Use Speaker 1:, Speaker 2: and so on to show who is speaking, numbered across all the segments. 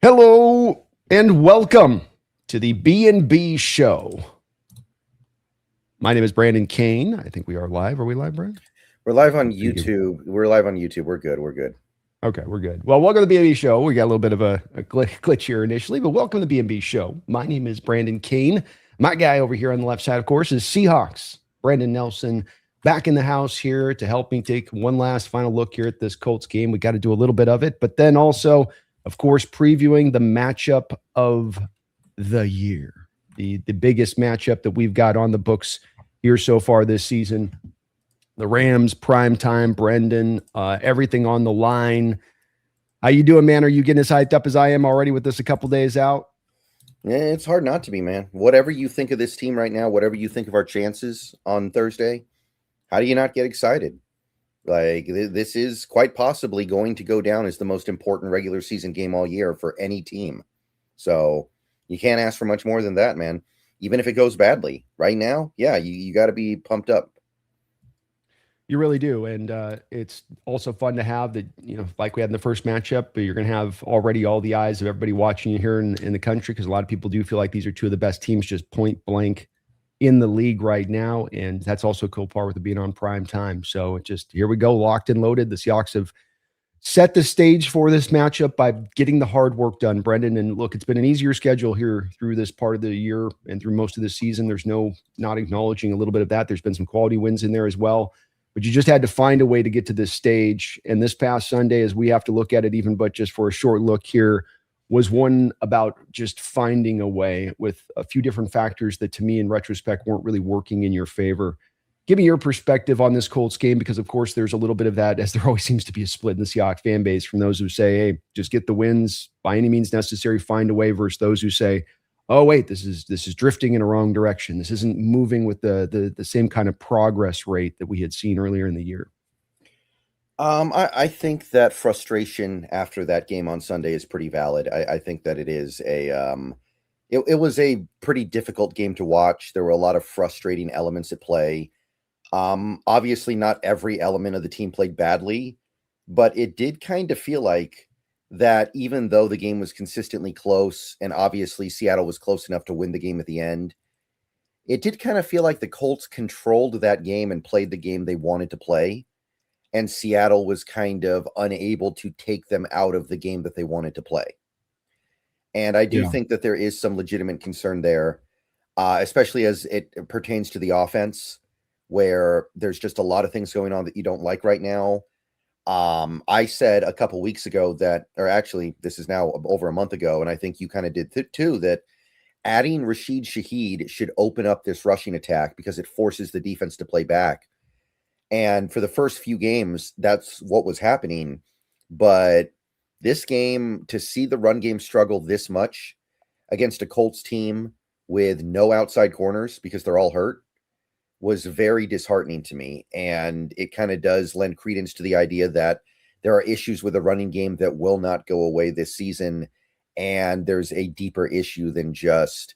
Speaker 1: Hello and welcome to the B&B show. My name is Brandon Kane. I think we are live. Are we live, Brandon?
Speaker 2: We're live on YouTube. We're live on YouTube. We're good.
Speaker 1: Okay, we're good. Well, welcome to the B&B show. We got a little bit of a glitch here initially, but welcome to the B&B show. My name is Brandon Kane. My guy over here on the left side, of course, is Seahawks. Brandon Nelson back in the house here to help me take one last final look here at this Colts game. We got to do a little bit of it, but then also, of course, previewing the matchup of the year, the biggest matchup that we've got on the books here so far this season. The Rams, primetime, Brendan, everything on the line. How you doing, man? Are you getting as hyped up as I am already with this a couple days out?
Speaker 2: Yeah, it's hard not to be, man. Whatever you think of this team right now, whatever you think of our chances on Thursday, how do you not get excited? Like, this is quite possibly going to go down as the most important regular season game all year for any team. So you can't ask for much more than that, man. Even if it goes badly right now, yeah, you got to be pumped up.
Speaker 1: You really do. And it's also fun to have that, like we had in the first matchup, but you're going to have already all the eyes of everybody watching you here in the country, because a lot of people do feel like these are two of the best teams just point blank in the league right now. And that's also a cool part with it being on prime time. So here we go, locked and loaded. The Seahawks have set the stage for this matchup by getting the hard work done, Brendan. And look, it's been an easier schedule here through this part of the year and through most of the season. There's not acknowledging a little bit of that. There's been some quality wins in there as well. But you just had to find a way to get to this stage. And this past Sunday, as we have to look at it, even but just for a short look here, was one about just finding a way with a few different factors that, to me, in retrospect, weren't really working in your favor. Give me your perspective on this Colts game, because, of course, there's a little bit of that, as there always seems to be a split in the Seahawks fan base, from those who say, hey, just get the wins by any means necessary, find a way, versus those who say, oh, wait, this is drifting in a wrong direction. This isn't moving with the same kind of progress rate that we had seen earlier in the year.
Speaker 2: I think that frustration after that game on Sunday is pretty valid. I think that it is it was a pretty difficult game to watch. There were a lot of frustrating elements at play. Obviously, not every element of the team played badly, but it did kind of feel like that even though the game was consistently close, and obviously Seattle was close enough to win the game at the end, it did kind of feel like the Colts controlled that game and played the game they wanted to play, and Seattle was kind of unable to take them out of the game that they wanted to play. And I do think that there is some legitimate concern there, especially as it pertains to the offense, where there's just a lot of things going on that you don't like right now. I said a couple weeks ago that, or actually this is now over a month ago, and I think you kind of did too, that adding Rashid Shaheed should open up this rushing attack because it forces the defense to play back. And for the first few games, that's what was happening. But this game, to see the run game struggle this much against a Colts team with no outside corners because they're all hurt, was very disheartening to me. And it kind of does lend credence to the idea that there are issues with a running game that will not go away this season. And there's a deeper issue than just,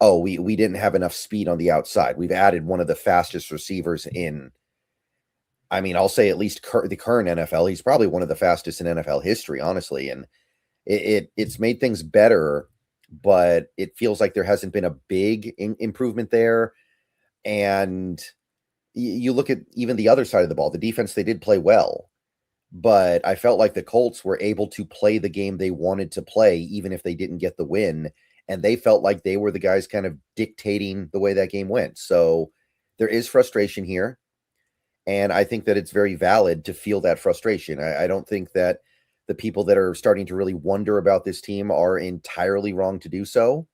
Speaker 2: oh, we didn't have enough speed on the outside. We've added one of the fastest receivers in, I mean, I'll say at least the current NFL. He's probably one of the fastest in NFL history, honestly. And it's made things better, but it feels like there hasn't been a big improvement there. And you look at even the other side of the ball, the defense, they did play well, but I felt like the Colts were able to play the game they wanted to play, even if they didn't get the win. And they felt like they were the guys kind of dictating the way that game went. So there is frustration here. And I think that it's very valid to feel that frustration. I don't think that the people that are starting to really wonder about this team are entirely wrong to do so.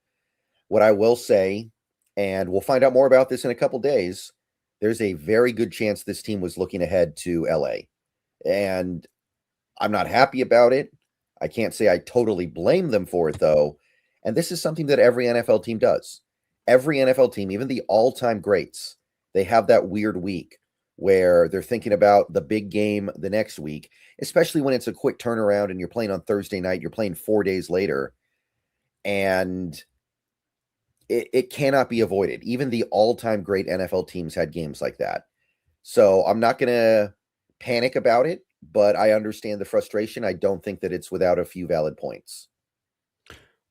Speaker 2: What I will say, and we'll find out more about this in a couple days, there's a very good chance this team was looking ahead to LA. And I'm not happy about it. I can't say I totally blame them for it, though. And this is something that every NFL team does. Every NFL team, even the all-time greats, they have that weird week where they're thinking about the big game the next week, especially when it's a quick turnaround and you're playing on Thursday night, you're playing 4 days later. And it cannot be avoided. Even the all-time great NFL teams had games like that. So I'm not going to panic about it, but I understand the frustration. I don't think that it's without a few valid points.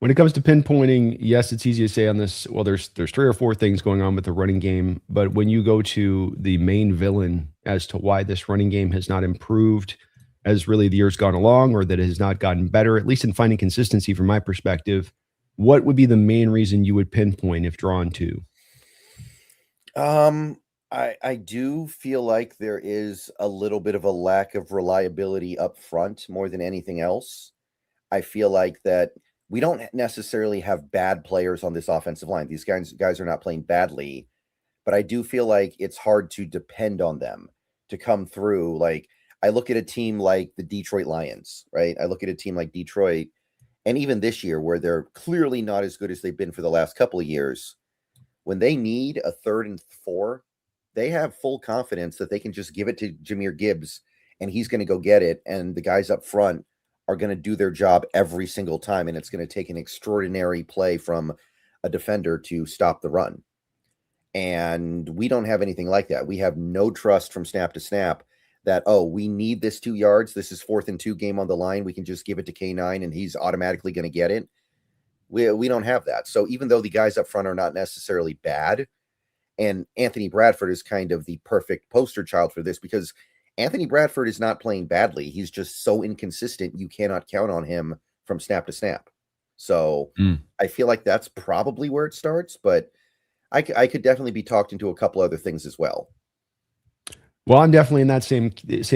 Speaker 1: When it comes to pinpointing, yes, it's easy to say on this. Well, there's 3 or 4 things going on with the running game, but when you go to the main villain as to why this running game has not improved as really the years gone along, or that it has not gotten better, at least in finding consistency from my perspective, what would be the main reason you would pinpoint if drawn to?
Speaker 2: I do feel like there is a little bit of a lack of reliability up front more than anything else. I feel like that we don't necessarily have bad players on this offensive line. These guys are not playing badly, but I do feel like it's hard to depend on them to come through. Like I look at a team like the Detroit Lions, right? I look at a team like Detroit, and even this year where they're clearly not as good as they've been for the last couple of years, when they need a 3rd and 4, they have full confidence that they can just give it to Jahmyr Gibbs and he's going to go get it. And the guys up front are going to do their job every single time. And it's going to take an extraordinary play from a defender to stop the run. And we don't have anything like that. We have no trust from snap to snap that, oh, we need this 2 yards. This is 4th and 2 game on the line. We can just give it to K9 and he's automatically going to get it. We don't have that. So even though the guys up front are not necessarily bad, and Anthony Bradford is kind of the perfect poster child for this because Anthony Bradford is not playing badly. He's just so inconsistent. You cannot count on him from snap to snap. So I feel like that's probably where it starts, but I could definitely be talked into a couple other things as well.
Speaker 1: Well, I'm definitely in that same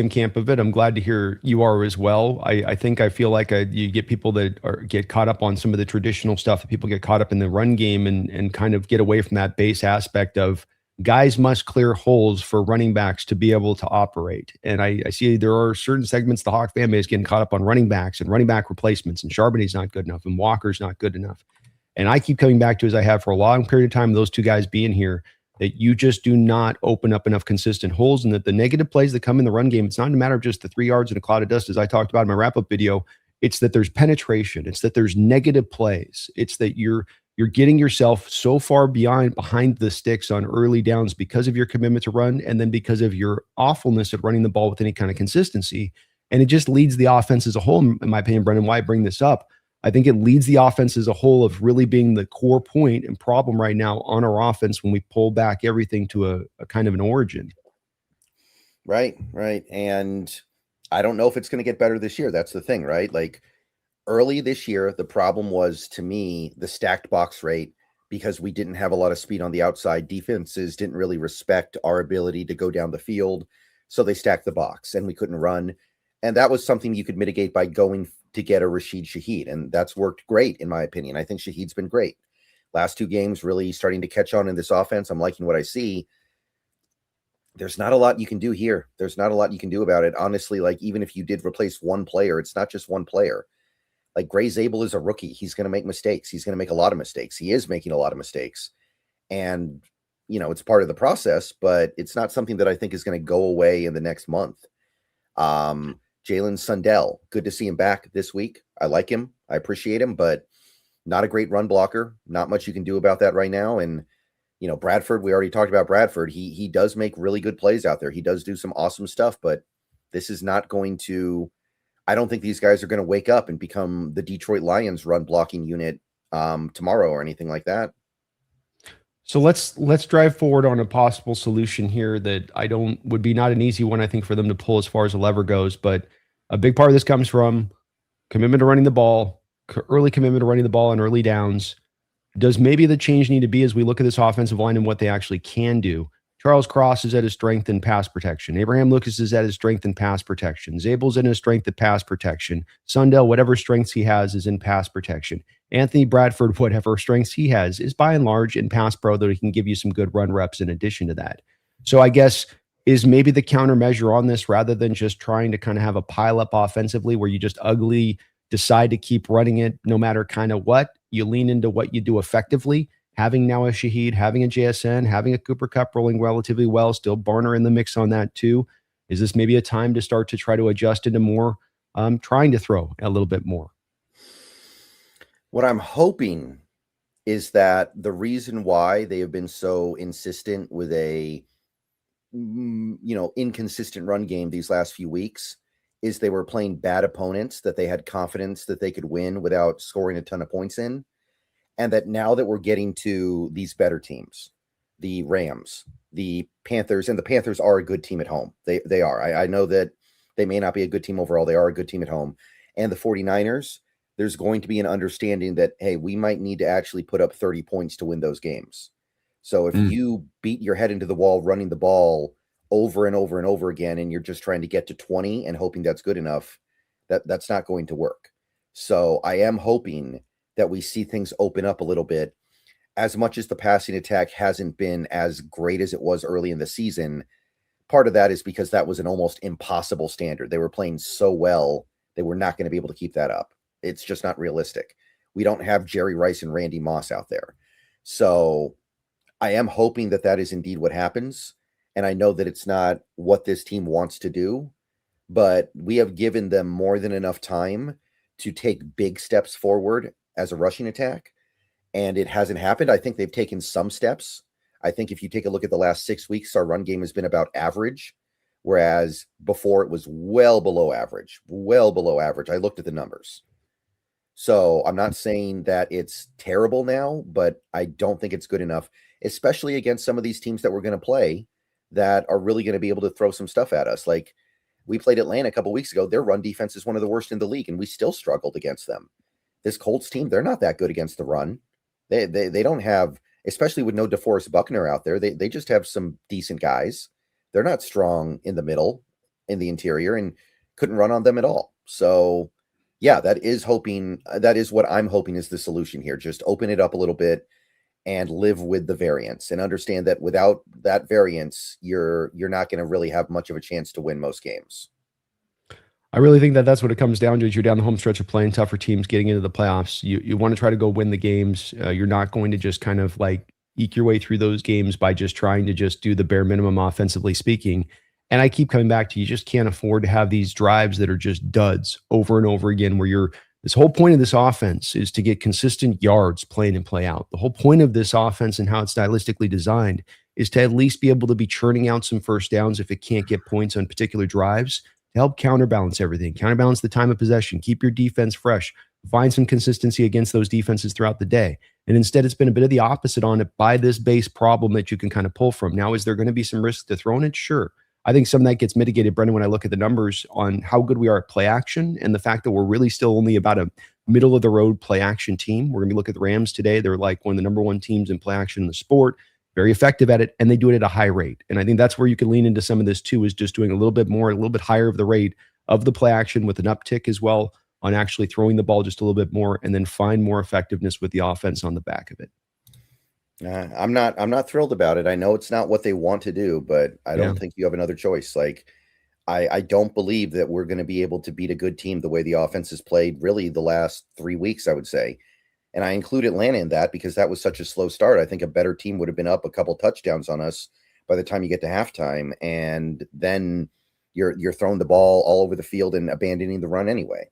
Speaker 1: camp of it. I'm glad to hear you are as well. I think I feel like you get people that get caught up on some of the traditional stuff. That people get caught up in the run game and kind of get away from that base aspect of guys must clear holes for running backs to be able to operate. And I see there are certain segments of the Hawk fan base getting caught up on running backs and running back replacements, and Charbonnet's not good enough and Walker's not good enough. And I keep coming back to, as I have for a long period of time, those 2 guys being here, that you just do not open up enough consistent holes, and that the negative plays that come in the run game, it's not a matter of just the 3 yards in a cloud of dust, as I talked about in my wrap-up video. It's that there's penetration. It's that there's negative plays. It's that you're getting yourself so far behind the sticks on early downs because of your commitment to run, and then because of your awfulness at running the ball with any kind of consistency. And it just leads the offense as a whole, in my opinion, Brendan, why I bring this up. I think it leads the offense as a whole of really being the core point and problem right now on our offense when we pull back everything to a kind of an origin.
Speaker 2: Right. And I don't know if it's going to get better this year. That's the thing, right? Like early this year, the problem was, to me, the stacked box rate, because we didn't have a lot of speed on the outside. Defenses didn't really respect our ability to go down the field. So they stacked the box and we couldn't run. And that was something you could mitigate by going to get a Rashid Shaheed. And that's worked great, in my opinion. I think Shaheed's been great. Last 2 games really starting to catch on in this offense. I'm liking what I see. There's not a lot you can do here. There's not a lot you can do about it. Honestly, like even if you did replace one player, it's not just one player. Like Gray Zabel is a rookie. He's going to make mistakes. He's going to make a lot of mistakes. He is making a lot of mistakes. And, it's part of the process, but it's not something that I think is going to go away in the next month. Jalen Sundell, good to see him back this week. I like him. I appreciate him, but not a great run blocker. Not much you can do about that right now. And, Bradford, we already talked about Bradford. He does make really good plays out there. He does do some awesome stuff, but this is not going to, I don't think these guys are going to wake up and become the Detroit Lions run blocking unit tomorrow or anything like that.
Speaker 1: So let's drive forward on a possible solution here that would be not an easy one, I think, for them to pull as far as the lever goes. But a big part of this comes from commitment to running the ball, early commitment to running the ball on early downs. Does maybe the change need to be as we look at this offensive line and what they actually can do? Charles Cross is at his strength in pass protection. Abraham Lucas is at his strength in pass protection. Zabel's in his strength at pass protection. Sundell, whatever strengths he has, is in pass protection. Anthony Bradford, whatever strengths he has, is by and large in pass pro, though he can give you some good run reps in addition to that. So I guess is maybe the countermeasure on this, rather than just trying to kind of have a pile up offensively where you just ugly decide to keep running it no matter kind of what, you lean into what you do effectively. Having now a Shaheed, having a JSN, having a Cooper Kupp rolling relatively well, still Barner in the mix on that too. Is this maybe a time to start to try to adjust into more, trying to throw a little bit more?
Speaker 2: What I'm hoping is that the reason why they have been so insistent with a, inconsistent run game these last few weeks is they were playing bad opponents that they had confidence that they could win without scoring a ton of points in. And that now that we're getting to these better teams, the Rams, the Panthers, and the Panthers are a good team at home. They are. I know that they may not be a good team overall. They are a good team at home. And the 49ers, there's going to be an understanding that, hey, we might need to actually put up 30 points to win those games. So if you beat your head into the wall running the ball over and over and over again, and you're just trying to get to 20 and hoping that's good enough, that's not going to work. So I am hoping that we see things open up a little bit. As much as the passing attack hasn't been as great as it was early in the season, part of that is because that was an almost impossible standard. They were playing so well, they were not going to be able to keep that up. It's just not realistic. We don't have Jerry Rice and Randy Moss out there. So I am hoping that that is indeed what happens. And I know that it's not what this team wants to do, but we have given them more than enough time to take big steps forward as a rushing attack. And it hasn't happened. I think they've taken some steps. I think if you take a look at the last 6 weeks, our run game has been about average, whereas before it was well below average, well below average. I looked at the numbers. So I'm not saying that it's terrible now, but I don't think it's good enough, especially against some of these teams that we're going to play that are really going to be able to throw some stuff at us. Like we played Atlanta a couple of weeks ago. Their run defense is one of the worst in the league, and we still struggled against them. This Colts team, they're not that good against the run. They don't have, especially with no DeForest Buckner out there, they just have some decent guys. They're not strong in the middle, in the interior, and couldn't run on them at all. So yeah, that is what I'm hoping is the solution here. Just open it up a little bit and live with the variance and understand that without that variance, you're not going to really have much of a chance to win most games.
Speaker 1: I really think that that's what it comes down to. Is you're down the home stretch of playing tougher teams, getting into the playoffs. You want to try to go win the games. You're not going to just kind of like eke your way through those games by just trying to just do the bare minimum offensively speaking. And I keep coming back to, you just can't afford to have these drives that are just duds over and over again, where this whole point of this offense is to get consistent yards playing and play out. The whole point of this offense and how it's stylistically designed is to at least be able to be churning out some first downs if it can't get points on particular drives, to help counterbalance everything, counterbalance the time of possession, keep your defense fresh, find some consistency against those defenses throughout the day. And instead, it's been a bit of the opposite on it by this base problem that you can kind of pull from. Now, is there going to be some risk to throwing it? Sure. I think some of that gets mitigated, Brendan, when I look at the numbers on how good we are at play action and the fact that we're really still only about a middle of the road play action team. We're going to be looking at the Rams today. They're like one of the number one teams in play action in the sport, very effective at it, and they do it at a high rate. And I think that's where you can lean into some of this too, is just doing a little bit more, a little bit higher of the rate of the play action with an uptick as well on actually throwing the ball just a little bit more, and then find more effectiveness with the offense on the back of it.
Speaker 2: I'm not thrilled about it. I know it's not what they want to do, but I don't think you have another choice. Like, I don't believe that we're going to be able to beat a good team the way the offense has played really the last 3 weeks, I would say. And I include Atlanta in that because that was such a slow start. I think a better team would have been up a couple touchdowns on us by the time you get to halftime. And then you're throwing the ball all over the field and abandoning the run anyway.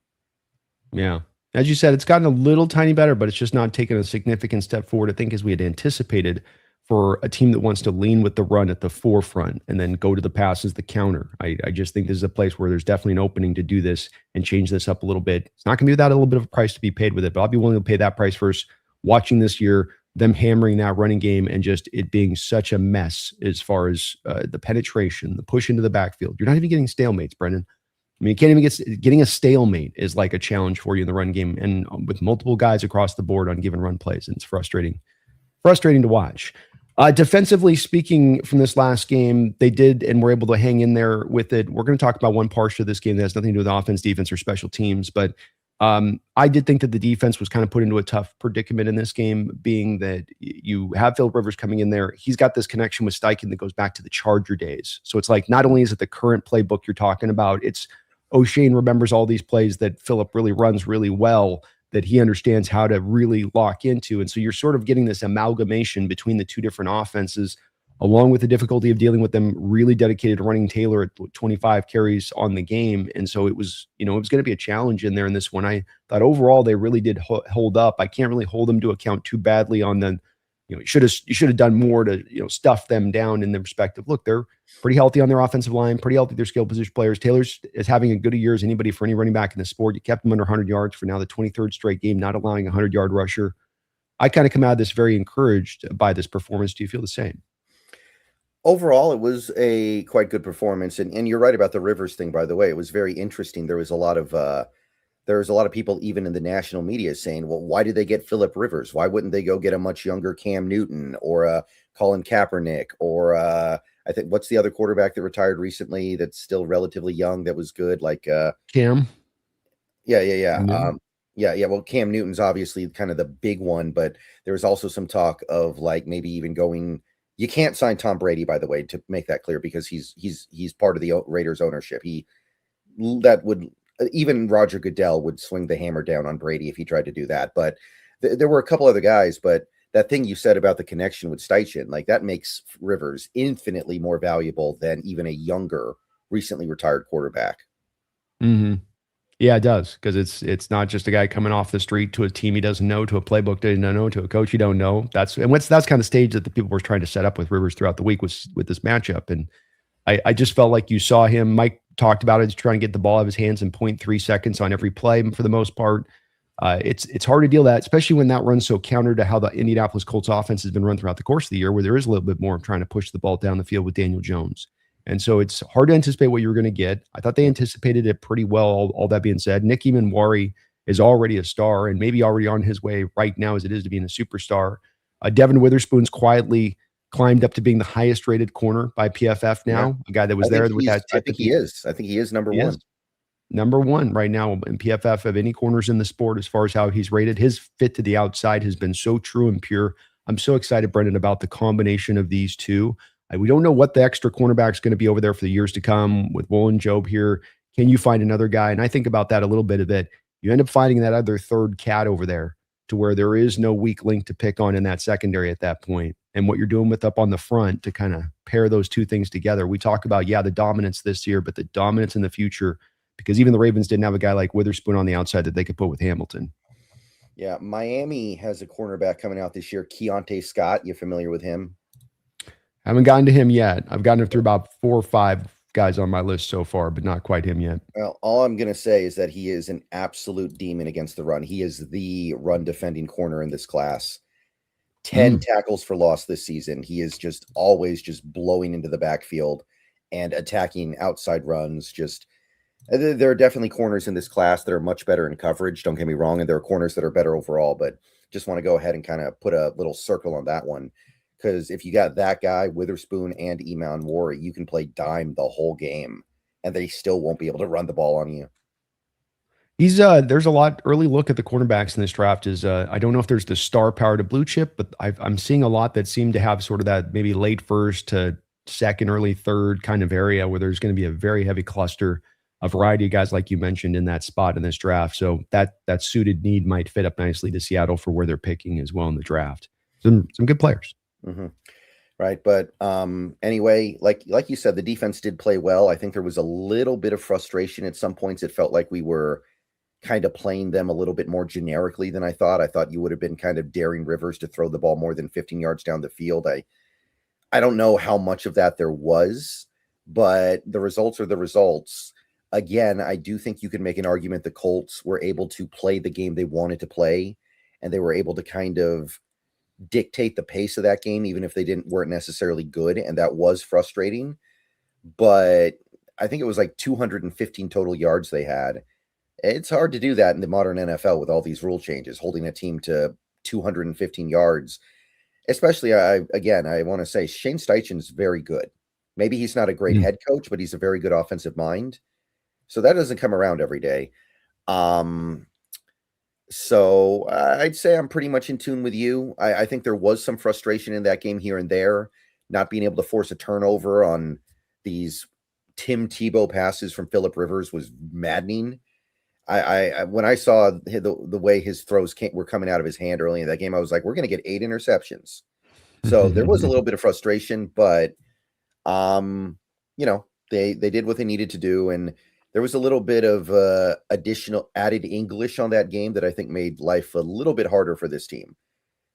Speaker 1: Yeah. As you said, it's gotten a little tiny better, but it's just not taken a significant step forward, I think, as we had anticipated for a team that wants to lean with the run at the forefront and then go to the pass as the counter. I just think this is a place where there's definitely an opening to do this and change this up a little bit. It's not going to be without a little bit of a price to be paid with it, but I'll be willing to pay that price first. Watching this year, them hammering that running game and just it being such a mess as far as the penetration, the push into the backfield. You're not even getting stalemates, Brendan. I mean, you can't even getting a stalemate is like a challenge for you in the run game, and with multiple guys across the board on given run plays, and it's frustrating to watch. Defensively speaking, from this last game, they did and were able to hang in there with it. We're going to talk about one part of this game that has nothing to do with offense, defense, or special teams, but I did think that the defense was kind of put into a tough predicament in this game, being that you have Phil Rivers coming in there. He's got this connection with Steichen that goes back to the Charger days. So it's like, not only is it the current playbook you're talking about, it's O'Shane remembers all these plays that Philip really runs really well, that he understands how to really lock into. And so you're sort of getting this amalgamation between the two different offenses, along with the difficulty of dealing with them really dedicated to running Taylor at 25 carries on the game. And so it was going to be a challenge in there in this one. I thought overall they really did hold up. I can't really hold them to account too badly on the you should have done more to stuff them down in the perspective. Look, they're pretty healthy on their offensive line, pretty healthy their skill position players. Taylor's is having a good a year as anybody for any running back in the sport. You kept him under 100 yards for now the 23rd straight game, not allowing a 100-yard rusher. I kind of come out of this very encouraged by this performance. Do you feel the same?
Speaker 2: Overall, it was a quite good performance, and you're right about the Rivers thing. By the way, it was very interesting. There was a lot of people, even in the national media, saying, "Well, why did they get Phillip Rivers? Why wouldn't they go get a much younger Cam Newton or Colin Kaepernick or I think what's the other quarterback that retired recently that's still relatively young that was good, like
Speaker 1: Cam?
Speaker 2: yeah. Yeah. Well, Cam Newton's obviously kind of the big one, but there was also some talk of like maybe even going. You can't sign Tom Brady, by the way, to make that clear, because he's part of the Raiders ownership. That would even Roger Goodell would swing the hammer down on Brady if he tried to do that. But there were a couple other guys, but that thing you said about the connection with Steichen, like that makes Rivers infinitely more valuable than even a younger, recently retired quarterback.
Speaker 1: Mm-hmm. Yeah, it does, because it's not just a guy coming off the street to a team he doesn't know, to a playbook that he doesn't know, to a coach you don't know. That's kind of stage that the people were trying to set up with Rivers throughout the week with this matchup. And I just felt like you saw him. Mike talked about it. He's trying to get the ball out of his hands in 0.3 seconds on every play for the most part. It's hard to deal with that, especially when that runs so counter to how the Indianapolis Colts offense has been run throughout the course of the year, where there is a little bit more of trying to push the ball down the field with Daniel Jones. And so it's hard to anticipate what you were going to get. I thought they anticipated it pretty well. All that being said, Nick Eamon is already a star and maybe already on his way right now as it is to being a superstar. Devin Witherspoon's quietly climbed up to being the highest rated corner by PFF now, a guy that was there with that tip.
Speaker 2: I think he is. I think he is number one.
Speaker 1: Number one right now in PFF of any corners in the sport as far as how he's rated. His fit to the outside has been so true and pure. I'm so excited, Brendan, about the combination of these two. We don't know what the extra cornerback is going to be over there for the years to come with Will and Job here. Can you find another guy? And I think about that a little bit of it. You end up finding that other third cat over there to where there is no weak link to pick on in that secondary at that point. And what you're doing with up on the front to kind of pair those two things together. We talk about, the dominance this year, but the dominance in the future, because even the Ravens didn't have a guy like Witherspoon on the outside that they could put with Hamilton.
Speaker 2: Yeah, Miami has a cornerback coming out this year, Keontae Scott. You familiar with him?
Speaker 1: I haven't gotten to him yet. I've gotten through about 4 or 5 guys on my list so far, but not quite him yet.
Speaker 2: Well, all I'm going to say is that he is an absolute demon against the run. He is the run defending corner in this class. 10 tackles for loss this season. He is just always just blowing into the backfield and attacking outside runs. There are definitely corners in this class that are much better in coverage. Don't get me wrong. And there are corners that are better overall, but just want to go ahead and kind of put a little circle on that one. Because if you got that guy, Witherspoon and Eamon Warren, you can play dime the whole game, and they still won't be able to run the ball on you.
Speaker 1: There's a lot early look at the cornerbacks in this draft. I don't know if there's the star power to blue chip, but I'm seeing a lot that seem to have sort of that maybe late first to second, early third kind of area where there's going to be a very heavy cluster, a variety of guys like you mentioned in that spot in this draft. So that suited need might fit up nicely to Seattle for where they're picking as well in the draft. Some good players.
Speaker 2: Mm-hmm. Right. But anyway, like you said, the defense did play well. I think there was a little bit of frustration at some points. It felt like we were kind of playing them a little bit more generically than I thought. I thought you would have been kind of daring Rivers to throw the ball more than 15 yards down the field. I don't know how much of that there was, but the results are the results. Again, I do think you can make an argument the Colts were able to play the game they wanted to play, and they were able to kind of dictate the pace of that game, even if they weren't necessarily good. And that was frustrating, but I think it was like 215 total yards they had. It's hard to do that in the modern NFL with all these rule changes, holding a team to 215 yards, especially I want to say Shane Steichen's very good. Maybe he's not a great head coach, but he's a very good offensive mind. So that doesn't come around every day. So I'd say I'm pretty much in tune with you. I think there was some frustration in that game here and there, not being able to force a turnover on these Tim Tebow passes from Phillip Rivers was maddening. I when I saw the way his throws were coming out of his hand early in that game, I was like, we're going to get 8 interceptions. So there was a little bit of frustration, but they did what they needed to do, and there was a little bit of additional added English on that game that I think made life a little bit harder for this team.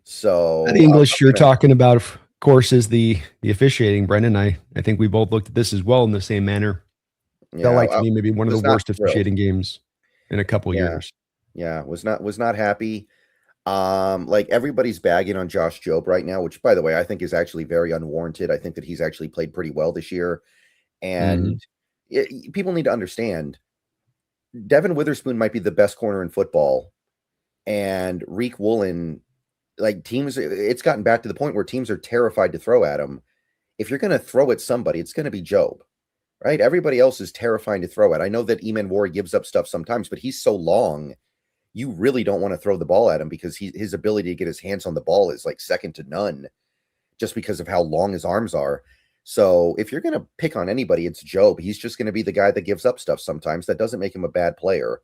Speaker 2: So
Speaker 1: The English
Speaker 2: I'm
Speaker 1: you're
Speaker 2: gonna,
Speaker 1: talking about, of course, is the officiating, Brendan. I think we both looked at this as well in the same manner. Felt
Speaker 2: yeah,
Speaker 1: like to me maybe one of the
Speaker 2: was not
Speaker 1: worst
Speaker 2: thrilled.
Speaker 1: officiating games in a couple
Speaker 2: Yeah,
Speaker 1: years.
Speaker 2: yeah, was not happy. Like everybody's bagging on Josh Jobe right now, which by the way, I think is actually very unwarranted. I think that he's actually played pretty well this year.
Speaker 1: Mhm.
Speaker 2: And people need to understand Devin Witherspoon might be the best corner in football, and Reek Woolen, like teams, it's gotten back to the point where teams are terrified to throw at him. If you're going to throw at somebody, it's going to be Jobe, right? Everybody else is terrifying to throw at. I know that Eman Ward gives up stuff sometimes, but he's so long, you really don't want to throw the ball at him because his ability to get his hands on the ball is like second to none just because of how long his arms are. So if you're going to pick on anybody, it's Jobe. He's just going to be the guy that gives up stuff sometimes. That doesn't make him a bad player.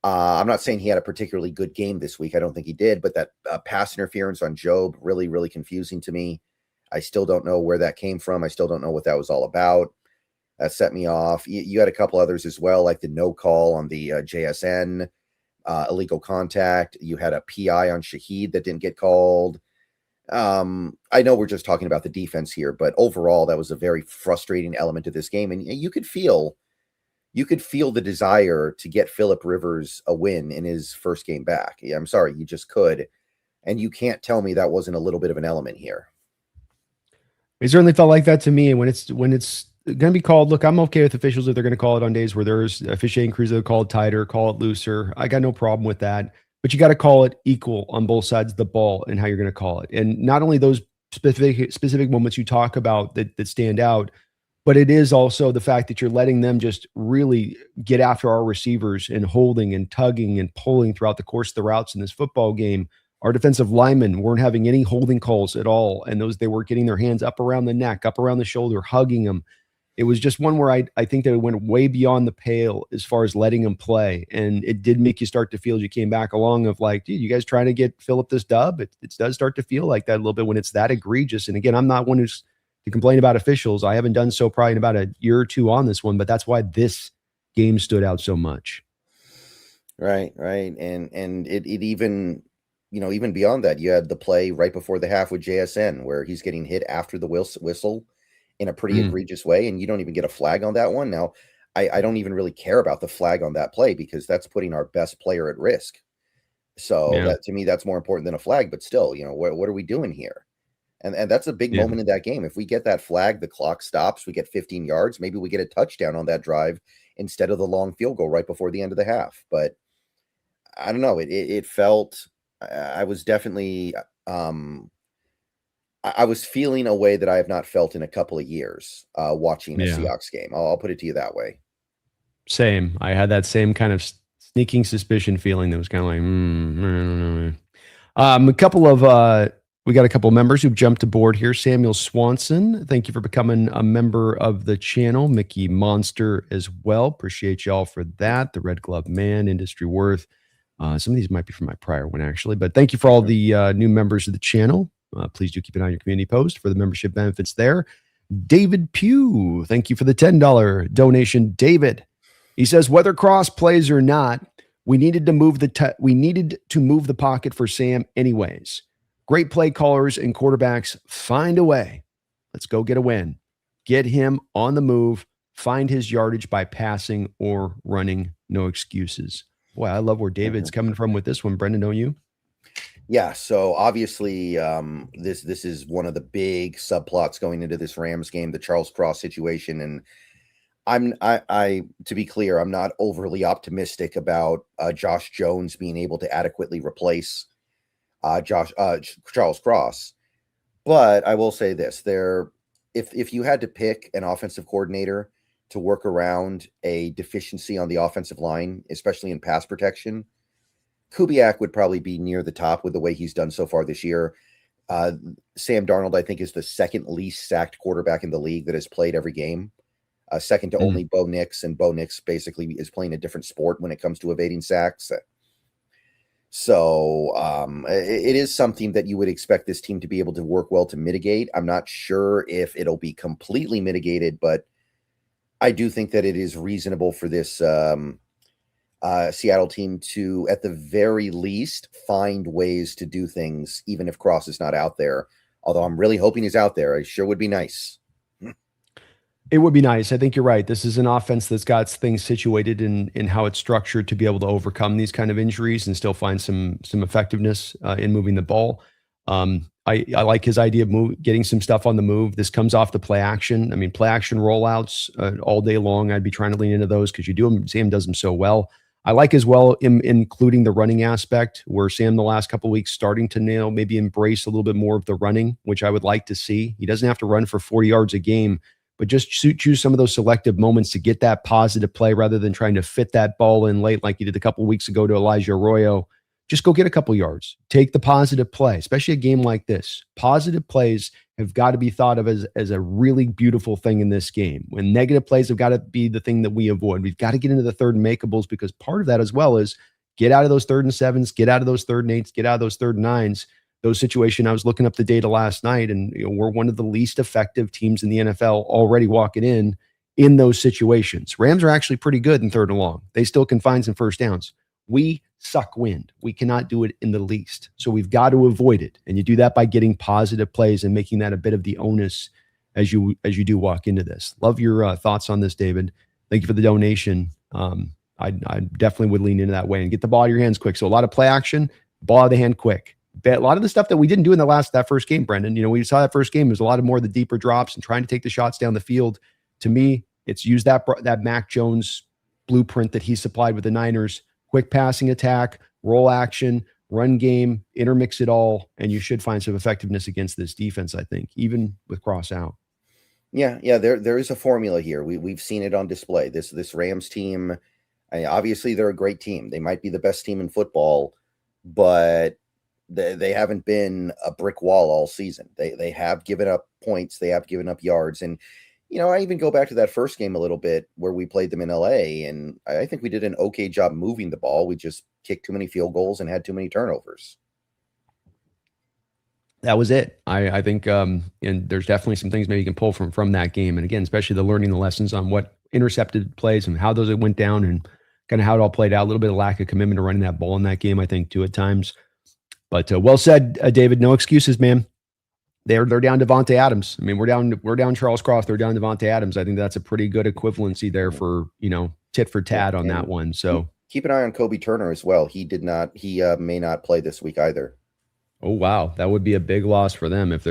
Speaker 2: I'm not saying he had a particularly good game this week. I don't think he did, but that pass interference on Jobe, really, really confusing to me. I still don't know where that came from. I still don't know what that was all about. That set me off. You had a couple others as well, like the no call on the JSN, illegal contact. You had a PI on Shaheed that didn't get called. I know we're just talking about the defense here, but overall, that was a very frustrating element of this game. And you could feel the desire to get Phillip Rivers a win in his first game back. Yeah, I'm sorry, you just could. And you can't tell me that wasn't a little bit of an element here.
Speaker 1: It certainly felt like that to me. And when it's going to be called, look, I'm okay with officials if they're going to call it on days where there's officiating crews that call it tighter, call it looser. I got no problem with that. But you got to call it equal on both sides of the ball and how you're going to call it. And not only those specific moments you talk about that stand out, but it is also the fact that you're letting them just really get after our receivers and holding and tugging and pulling throughout the course of the routes in this football game. Our defensive linemen weren't having any holding calls at all. And those, they were getting their hands up around the neck, up around the shoulder, hugging them. It was just one where I think that it went way beyond the pale as far as letting them play. And it did make you start to feel as you came back along of like, dude, you guys trying to get Phillip this dub? It does start to feel like that a little bit when it's that egregious. And again, I'm not one who's to complain about officials. I haven't done so probably in about a year or two on this one, but that's why this game stood out so much.
Speaker 2: Right. And it even, even beyond that, you had the play right before the half with JSN where he's getting hit after the whistle in a pretty
Speaker 1: Mm,
Speaker 2: egregious way, and you don't even get a flag on that one. Now, I don't even really care about the flag on that play because that's putting our best player at risk. So
Speaker 1: yeah.
Speaker 2: that to me, that's more important than a flag. But still, what are we doing here? And that's a big
Speaker 1: Yeah.
Speaker 2: moment in that game. If we get that flag, the clock stops, we get 15 yards, maybe we get a touchdown on that drive instead of the long field goal right before the end of the half. But I don't know. It felt I was definitely I was feeling a way that I have not felt in a couple of years watching a
Speaker 1: Yeah.
Speaker 2: Seahawks game. I'll put it to you that way.
Speaker 1: Same. I had that same kind of sneaking suspicion feeling that was kind of like, I don't know. Man. A couple of we got a couple of members who've jumped aboard here. Samuel Swanson, thank you for becoming a member of the channel. Mickey Monster as well. Appreciate y'all for that. The Red Glove Man, Industry Worth. Some of these might be from my prior one actually, but thank you for all the new members of the channel. Please do keep an eye on your community post for the membership benefits there. David Pugh, thank you for the $10 donation. David, he says whether Cross plays or not, we needed to move the pocket for Sam anyways. Great play callers and quarterbacks find a way. Let's go get a win. Get him on the move. Find his yardage by passing or running. No excuses. Boy, I love where David's coming from with this one. Brendan, don't you?
Speaker 2: Yeah, so obviously, this is one of the big subplots going into this Rams game, the Charles Cross situation, and I to be clear, I'm not overly optimistic about Josh Jones being able to adequately replace Charles Cross, but I will say this: if you had to pick an offensive coordinator to work around a deficiency on the offensive line, especially in pass protection, Kubiak would probably be near the top with the way he's done so far this year. Sam Darnold, I think, is the second least sacked quarterback in the league that has played every game, second to only Bo Nix, and Bo Nix basically is playing a different sport when it comes to evading sacks. So it is something that you would expect this team to be able to work well to mitigate. I'm not sure if it'll be completely mitigated, but I do think that it is reasonable for this Seattle team to, at the very least, find ways to do things, even if Cross is not out there. Although I'm really hoping he's out there. It sure would be nice.
Speaker 1: It would be nice. I think you're right. This is an offense that's got things situated in how it's structured to be able to overcome these kind of injuries and still find some effectiveness in moving the ball. I like his idea of getting some stuff on the move. This comes off the play action. I mean, play action rollouts all day long. I'd be trying to lean into those because Sam does them so well. I like as well including the running aspect, where Sam the last couple of weeks starting to maybe embrace a little bit more of the running, which I would like to see. He doesn't have to run for 40 yards a game, but just choose some of those selective moments to get that positive play rather than trying to fit that ball in late like he did a couple of weeks ago to Elijah Arroyo. Just go get a couple yards. Take the positive play, especially a game like this. Positive plays have got to be thought of as a really beautiful thing in this game. When negative plays have got to be the thing that we avoid. We've got to get into the third and makeables, because part of that as well is get out of those 3rd and 7s, get out of those 3rd and 8s, get out of those 3rd and 9s. Those situations, I was looking up the data last night, and we're one of the least effective teams in the NFL already walking in those situations. Rams are actually pretty good in 3rd and long. They still can find some first downs. We suck wind. We cannot do it in the least. So we've got to avoid it. And you do that by getting positive plays and making that a bit of the onus as you do walk into this. Love your thoughts on this, David. Thank you for the donation. I definitely would lean into that way and get the ball out of your hands quick. So a lot of play action, ball out of the hand quick. But a lot of the stuff that we didn't do in that first game, Brendan, we saw that first game, there's a lot of more of the deeper drops and trying to take the shots down the field. To me, it's use that Mac Jones blueprint that he supplied with the Niners. Quick passing attack, roll action, run game, intermix it all, and you should find some effectiveness against this defense, I think, even with Cross out.
Speaker 2: Yeah, there is a formula here. We've seen it on display. This Rams team, obviously they're a great team. They might be the best team in football, but they haven't been a brick wall all season. They have given up points, they have given up yards, and I even go back to that first game a little bit where we played them in LA, and I think we did an okay job moving the ball. We just kicked too many field goals and had too many turnovers.
Speaker 1: That was it. I think, and there's definitely some things maybe you can pull from that game. And again, especially the learning the lessons on what intercepted plays and how those went down and kind of how it all played out. A little bit of lack of commitment to running that ball in that game, I think, too, at times. But well said, David. No excuses, man. They're down Devontae Adams. I mean, we're down Charles Croft. They're down Devontae Adams. I think that's a pretty good equivalency there for tit for tat on that one. So
Speaker 2: keep an eye on Kobe Turner as well. He may not play this week either.
Speaker 1: Oh wow, that would be a big loss for them if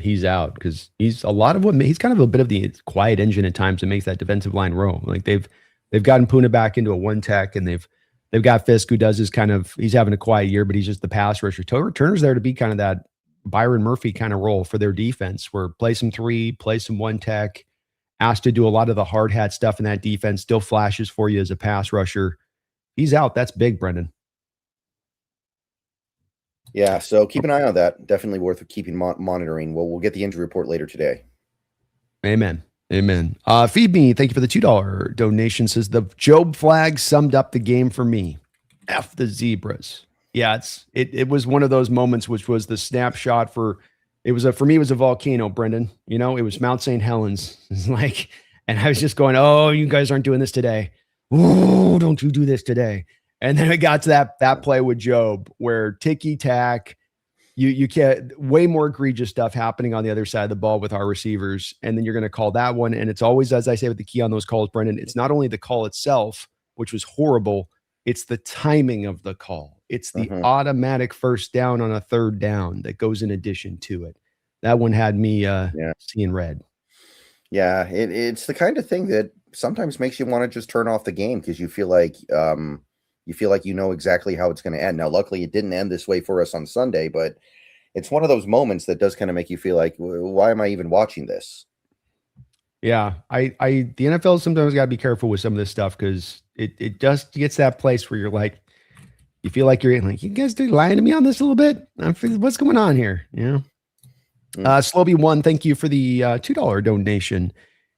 Speaker 1: he's out, because he's kind of a bit of the quiet engine at times that makes that defensive line roll. Like they've gotten Puna back into a one tech, and they've got Fisk, who does he's having a quiet year, but he's just the pass rusher. Turner's there to be kind of that Byron Murphy kind of role for their defense, where play some 3, play some one tech, asked to do a lot of the hard hat stuff in that defense, still flashes for you as a pass rusher. He's out. That's big, Brendan.
Speaker 2: Yeah, so keep an eye on that. Definitely worth keeping monitoring. We'll get the injury report later today.
Speaker 1: Amen. Feed Me, thank you for the $2 donation. Says the Job flag summed up the game for me. F the Zebras. Yeah, it was one of those moments which was the snapshot for me it was a volcano, Brendan. It was Mount St. Helens. It's like, and I was just going, oh, you guys aren't doing this today. Oh, don't you do this today. And then it got to that play with Job where ticky-tack, you get way more egregious stuff happening on the other side of the ball with our receivers. And then you're going to call that one. And it's always, as I say with the key on those calls, Brendan, it's not only the call itself, which was horrible, it's the timing of the call. It's the automatic first down on a 3rd down that goes in addition to it. That one had me seeing red.
Speaker 2: Yeah, it's the kind of thing that sometimes makes you want to just turn off the game because you feel like you know exactly how it's going to end. Now, luckily, it didn't end this way for us on Sunday, but it's one of those moments that does kind of make you feel like, why am I even watching this?
Speaker 1: Yeah, the NFL sometimes got to be careful with some of this stuff because it just gets that place where you're like, you feel like you're like, you guys are lying to me on this a little bit. What's going on here? Slobby1, thank you for the $2 donation.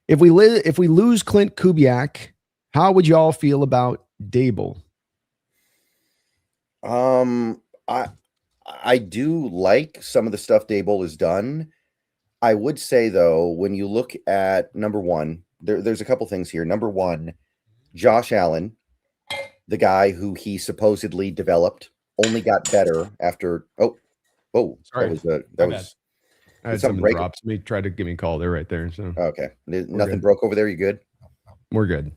Speaker 1: If we lose Clint Kubiak, how would y'all feel about Dable?
Speaker 2: I do like some of the stuff Dable has done. I would say though, when you look at number one, there's a couple things here. Number one, Josh Allen the guy who he supposedly developed only got better after. Oh,
Speaker 1: Sorry,
Speaker 2: that
Speaker 1: my bad.
Speaker 2: was.
Speaker 1: I
Speaker 2: Did
Speaker 1: had
Speaker 2: something
Speaker 1: something
Speaker 2: break?
Speaker 1: drop. Somebody tried to give me a call. They're right there, so
Speaker 2: Okay,
Speaker 1: we're
Speaker 2: nothing
Speaker 1: good.
Speaker 2: broke over there. You good?
Speaker 1: We're good.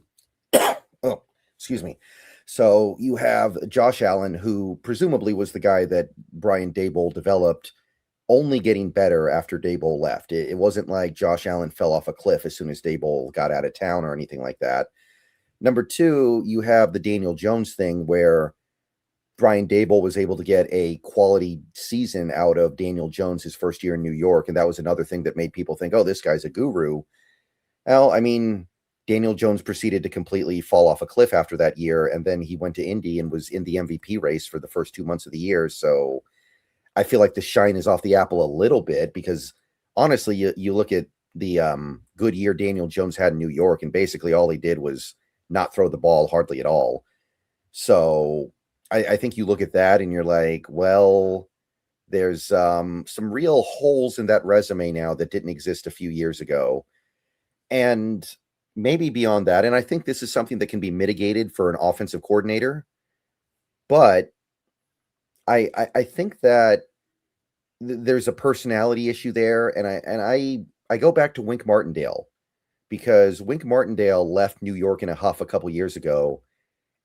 Speaker 2: Oh, excuse me. So you have Josh Allen, who presumably was the guy that Brian Daboll developed, only getting better after Daboll left. It wasn't like Josh Allen fell off a cliff as soon as Daboll got out of town or anything like that. Number two, you have the Daniel Jones thing where Brian Daboll was able to get a quality season out of Daniel Jones his first year in New York. And that was another thing that made people think, oh, this guy's a guru. Well, I mean, Daniel Jones proceeded to completely fall off a cliff after that year. And then he went to Indy and was in the MVP race for the first 2 months of the year. So I feel like the shine is off the apple a little bit because honestly, you look at the good year Daniel Jones had in New York, and basically all he did was not throw the ball hardly at all. So I think you look at that and you're like, well, there's some real holes in that resume now that didn't exist a few years ago. And maybe beyond that, and I think this is something that can be mitigated for an offensive coordinator, but I think that there's a personality issue there, and I go back to Wink Martindale because Wink Martindale left New York in a huff a couple years ago,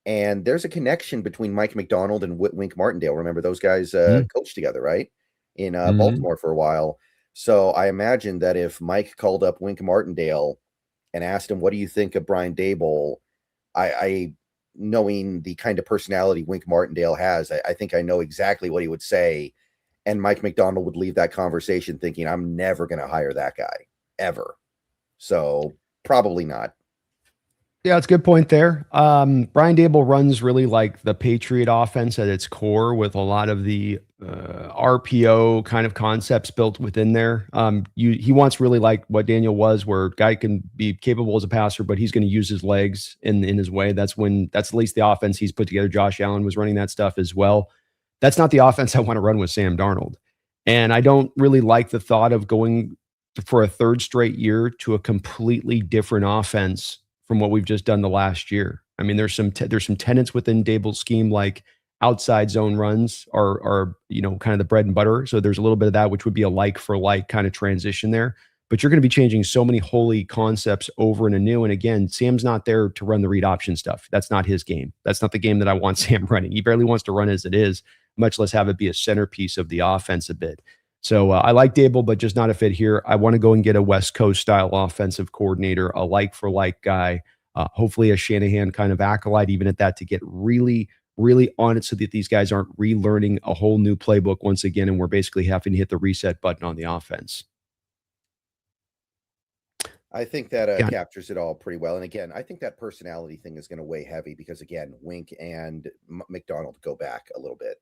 Speaker 2: and there's a connection between Mike McDonald and Wink Martindale. Remember those guys coached together, right? In Baltimore for a while. So I imagine that if Mike called up Wink Martindale and asked him, "What do you think of Brian Daboll?" I knowing the kind of personality Wink Martindale has, I think I know exactly what he would say. And Mike McDonald would leave that conversation thinking, I'm never going to hire that guy ever. So probably not.
Speaker 1: Yeah, it's a good point there. Brian Dable runs really like the Patriot offense at its core with a lot of the RPO kind of concepts built within there. He wants really like what Daniel was, where guy can be capable as a passer, but he's going to use his legs in his way. That's at least the offense he's put together. Josh Allen was running that stuff as well. That's not the offense I want to run with Sam Darnold. And I don't really like the thought of going for a third straight year to a completely different offense from what we've just done the last year. I mean, there's some tenets within Dable's scheme, like outside zone runs are kind of the bread and butter. So there's a little bit of that, which would be a like for like kind of transition there. But you're going to be changing so many holy concepts over and anew. And again, Sam's not there to run the read option stuff. That's not his game. That's not the game that I want Sam running. He barely wants to run as it is, much less have it be a centerpiece of the offense a bit. So I like Dable, but just not a fit here. I want to go and get a West Coast style offensive coordinator, a like for like guy, hopefully a Shanahan kind of acolyte, even at that, to get really, really on it so that these guys aren't relearning a whole new playbook once again, and we're basically having to hit the reset button on the offense.
Speaker 2: I think that captures it all pretty well. And again, I think that personality thing is going to weigh heavy because, again, Wink and McDonald go back a little bit.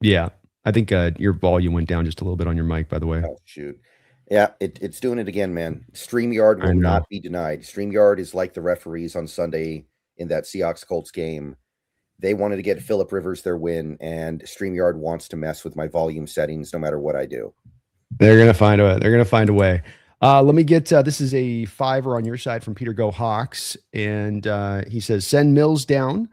Speaker 1: Yeah. I think your volume went down just a little bit on your mic, by the way.
Speaker 2: Oh, shoot. Yeah, it's doing it again, man. StreamYard will not be denied. StreamYard is like the referees on Sunday in that Seahawks Colts game. They wanted to get Phillip Rivers their win, and StreamYard wants to mess with my volume settings no matter what I do.
Speaker 1: They're gonna find a way. They're gonna find a way. Let me get this is a $5 on your side from Peter Go Hawks, and he says send Mills down.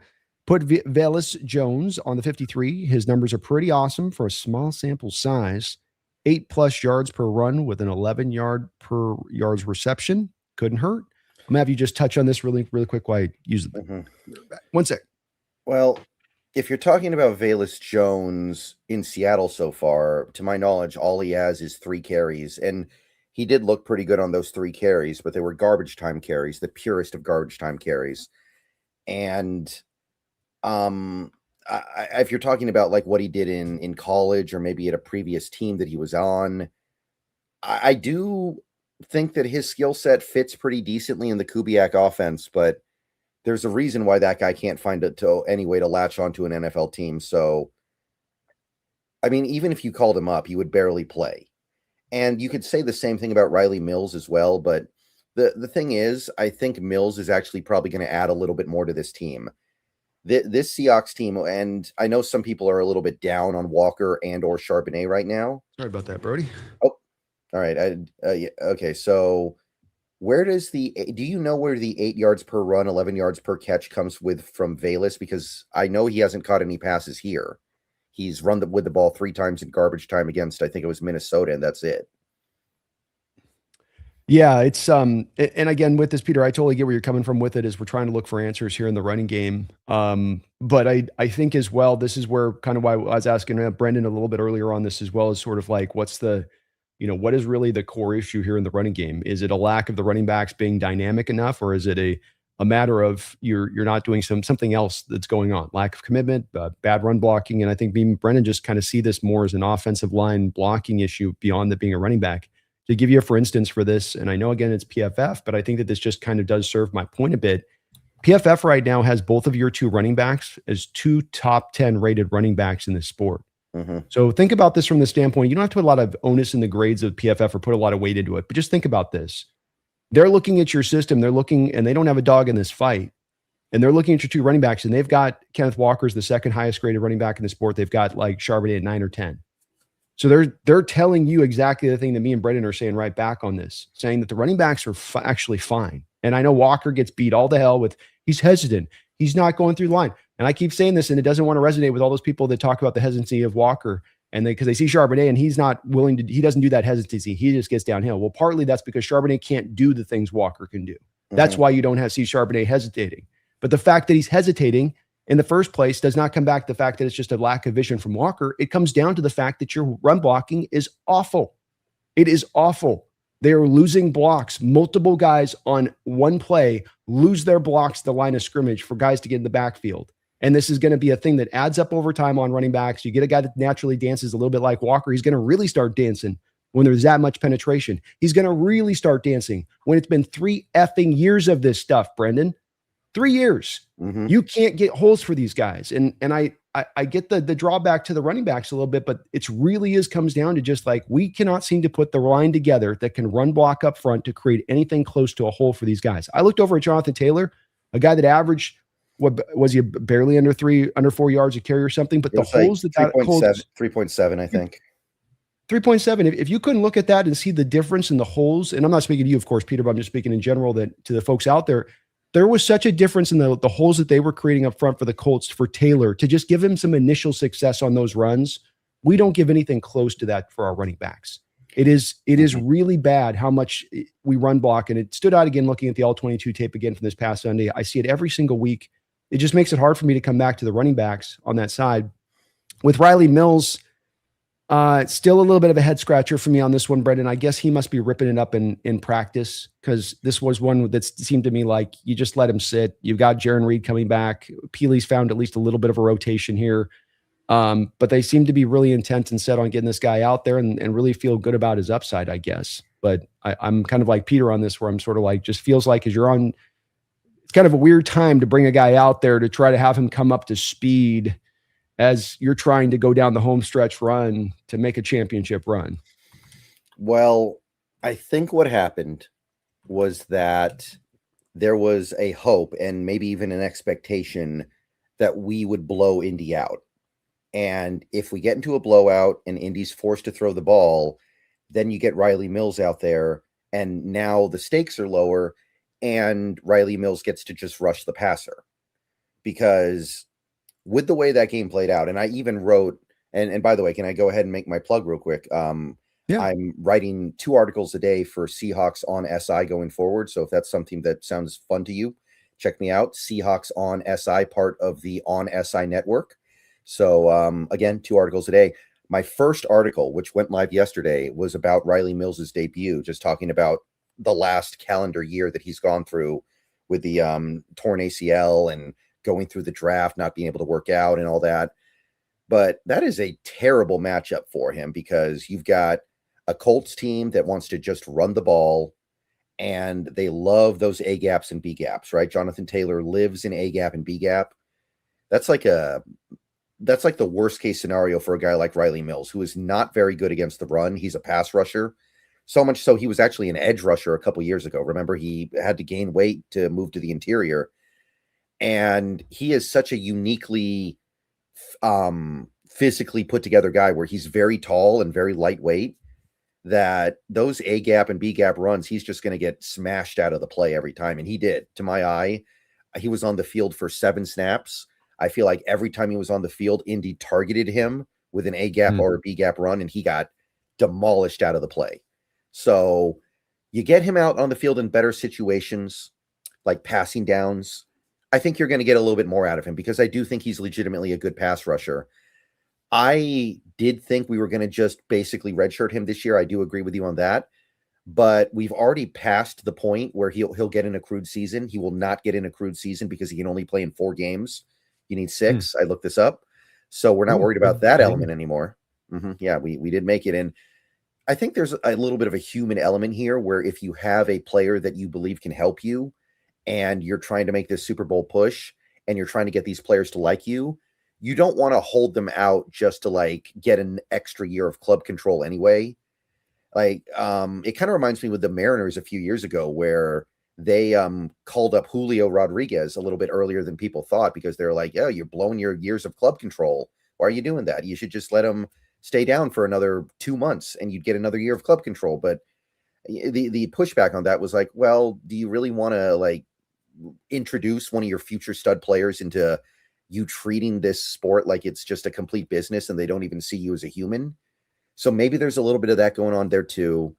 Speaker 1: Put Velus Jones on the 53. His numbers are pretty awesome for a small sample size. 8+ yards per run with an 11 per yards reception. Couldn't hurt. I'm gonna have you just touch on this really, really quick while I use it. Mm-hmm. 1 sec.
Speaker 2: Well, if you're talking about Velus Jones in Seattle so far, to my knowledge, all he has is 3 carries. And he did look pretty good on those 3 carries, but they were garbage time carries, the purest of garbage time carries. And if you're talking about like what he did in college or maybe at a previous team that he was on, I do think that his skill set fits pretty decently in the Kubiak offense, but there's a reason why that guy can't find any way to latch onto an NFL team. So, I mean, even if you called him up, he would barely play. And you could say the same thing about Riley Mills as well, but the thing is, I think Mills is actually probably going to add a little bit more to this team. This Seahawks team, and I know some people are a little bit down on Walker and or Charbonnet right now.
Speaker 1: Sorry about that, Brody.
Speaker 2: Oh, all right. Yeah, okay, so Where does do you know where the 8 yards per run, 11 yards per catch comes from Valus? Because I know he hasn't caught any passes here. He's run with the ball 3 times in garbage time against, I think it was Minnesota, and that's it.
Speaker 1: Yeah, it's and again with this, Peter, I totally get where you're coming from with it. Is we're trying to look for answers here in the running game. But I think as well, this is where kind of why I was asking Brendan a little bit earlier on this as well, is sort of like what's the, what is really the core issue here in the running game? Is it a lack of the running backs being dynamic enough, or is it a matter of you're not doing something else that's going on? Lack of commitment, bad run blocking, and I think me and Brendan just kind of see this more as an offensive line blocking issue beyond being a running back. To give you, for instance, for this, and I know again it's PFF, but I think that this just kind of does serve my point a bit. PFF right now has both of your 2 running backs as 2 top 10 rated running backs in this sport.
Speaker 2: Mm-hmm.
Speaker 1: So think about this from the standpoint, you don't have to put a lot of onus in the grades of PFF or put a lot of weight into it, but just think about this. They're looking at your system, they're looking, and they don't have a dog in this fight. And they're looking at your 2 running backs, and they've got Kenneth Walker's the second highest graded running back in the sport. They've got like Charbonnet at 9 or 10. So they're telling you exactly the thing that me and Brendan are saying right back on this, saying that the running backs are actually fine. And I know Walker gets beat all the hell with, he's hesitant. He's not going through the line. And I keep saying this, and it doesn't want to resonate with all those people that talk about the hesitancy of Walker. And because they see Charbonnet and he's not willing to, he doesn't do that hesitancy. He just gets downhill. Well, partly that's because Charbonnet can't do the things Walker can do. That's why you don't see Charbonnet hesitating. But the fact that he's hesitating in the first place does not come back to the fact that it's just a lack of vision from Walker. It comes down to the fact that your run blocking is awful. It is awful. They're losing blocks. Multiple guys on one play lose their blocks to the line of scrimmage for guys to get in the backfield. And this is going to be a thing that adds up over time on running backs. You get a guy that naturally dances a little bit like Walker. He's going to really start dancing when there's that much penetration. He's going to really start dancing when it's been 3 effing years of this stuff, Brendan. 3 years.
Speaker 2: Mm-hmm.
Speaker 1: You can't get holes for these guys. And I get the drawback to the running backs a little bit, but it's really comes down to just like, we cannot seem to put the line together that can run block up front to create anything close to a hole for these guys. I looked over at Jonathan Taylor, a guy that averaged, what was he, barely under 4 yards a carry or something, but the holes like
Speaker 2: 3.7, I think.
Speaker 1: 3.7. If you couldn't look at that and see the difference in the holes, and I'm not speaking to you, of course, Peter, but I'm just speaking in general that to the folks out there, there was such a difference in the holes that they were creating up front for the Colts for Taylor to just give him some initial success on those runs. We don't give anything close to that for our running backs. It is really bad how much we run block. And it stood out again, looking at the all-22 tape again from this past Sunday. I see it every single week. It just makes it hard for me to come back to the running backs on that side. With Riley Mills, still a little bit of a head scratcher for me on this one, Brendan. I guess he must be ripping it up in practice, because this was one that seemed to me like you just let him sit. You've got Jaron Reed coming back. Peely's found at least a little bit of a rotation here. But they seem to be really intent and set on getting this guy out there and really feel good about his upside, I guess. But I'm kind of like Peter on this, where I'm sort of like, just feels like as you're on, it's kind of a weird time to bring a guy out there to try to have him come up to speed as you're trying to go down the home stretch run to make a championship run.
Speaker 2: Well, I think what happened was that there was a hope and maybe even an expectation that we would blow Indy out. And if we get into a blowout and Indy's forced to throw the ball, then you get Riley Mills out there, and now the stakes are lower, and Riley Mills gets to just rush the passer. Because with the way that game played out, and I even wrote, and by the way, can I go ahead and make my plug real quick?
Speaker 1: Yeah.
Speaker 2: I'm writing 2 articles a day for Seahawks on SI going forward. So if that's something that sounds fun to you, check me out. Seahawks on SI, part of the On SI network. So again, 2 articles a day. My first article, which went live yesterday, was about Riley Mills's debut, just talking about the last calendar year that he's gone through with the torn ACL and going through the draft, not being able to work out and all that. But that is a terrible matchup for him, because you've got a Colts team that wants to just run the ball, and they love those A gaps and B gaps, right? Jonathan Taylor lives in A gap and B gap. That's like the worst case scenario for a guy like Riley Mills, who is not very good against the run. He's a pass rusher. So much so he was actually an edge rusher a couple years ago. Remember, he had to gain weight to move to the interior. And he is such a uniquely physically put together guy, where he's very tall and very lightweight. that those A gap and B gap runs, he's just going to get smashed out of the play every time. And he did. To my eye, he was on the field for 7 snaps. I feel like every time he was on the field, Indy targeted him with an A gap or a B gap run, and he got demolished out of the play. So you get him out on the field in better situations, like passing downs. I think you're going to get a little bit more out of him because I do think he's legitimately a good pass rusher. I did think we were going to just basically redshirt him this year. I do agree with you on that. But we've already passed the point where he'll get an accrued season. He will not get an accrued season because he can only play in 4 games. You need 6. I looked this up. So we're not worried about that element anymore. Yeah, we did make it. And I think there's a little bit of a human element here where if you have a player that you believe can help you and you're trying to make this Super Bowl push and you're trying to get these players to like you, you don't want to hold them out just to like get an extra year of club control anyway. Like, it kind of reminds me with the Mariners a few years ago where they called up Julio Rodriguez a little bit earlier than people thought because they're like, yeah, you're blowing your years of club control. Why are you doing that? You should just let him stay down for another 2 months and you'd get another year of club control. But the pushback on that was like, well, do you really want to like introduce one of your future stud players into you treating this sport like it's just a complete business and they don't even see you as a human? So maybe there's a little bit of that going on there too.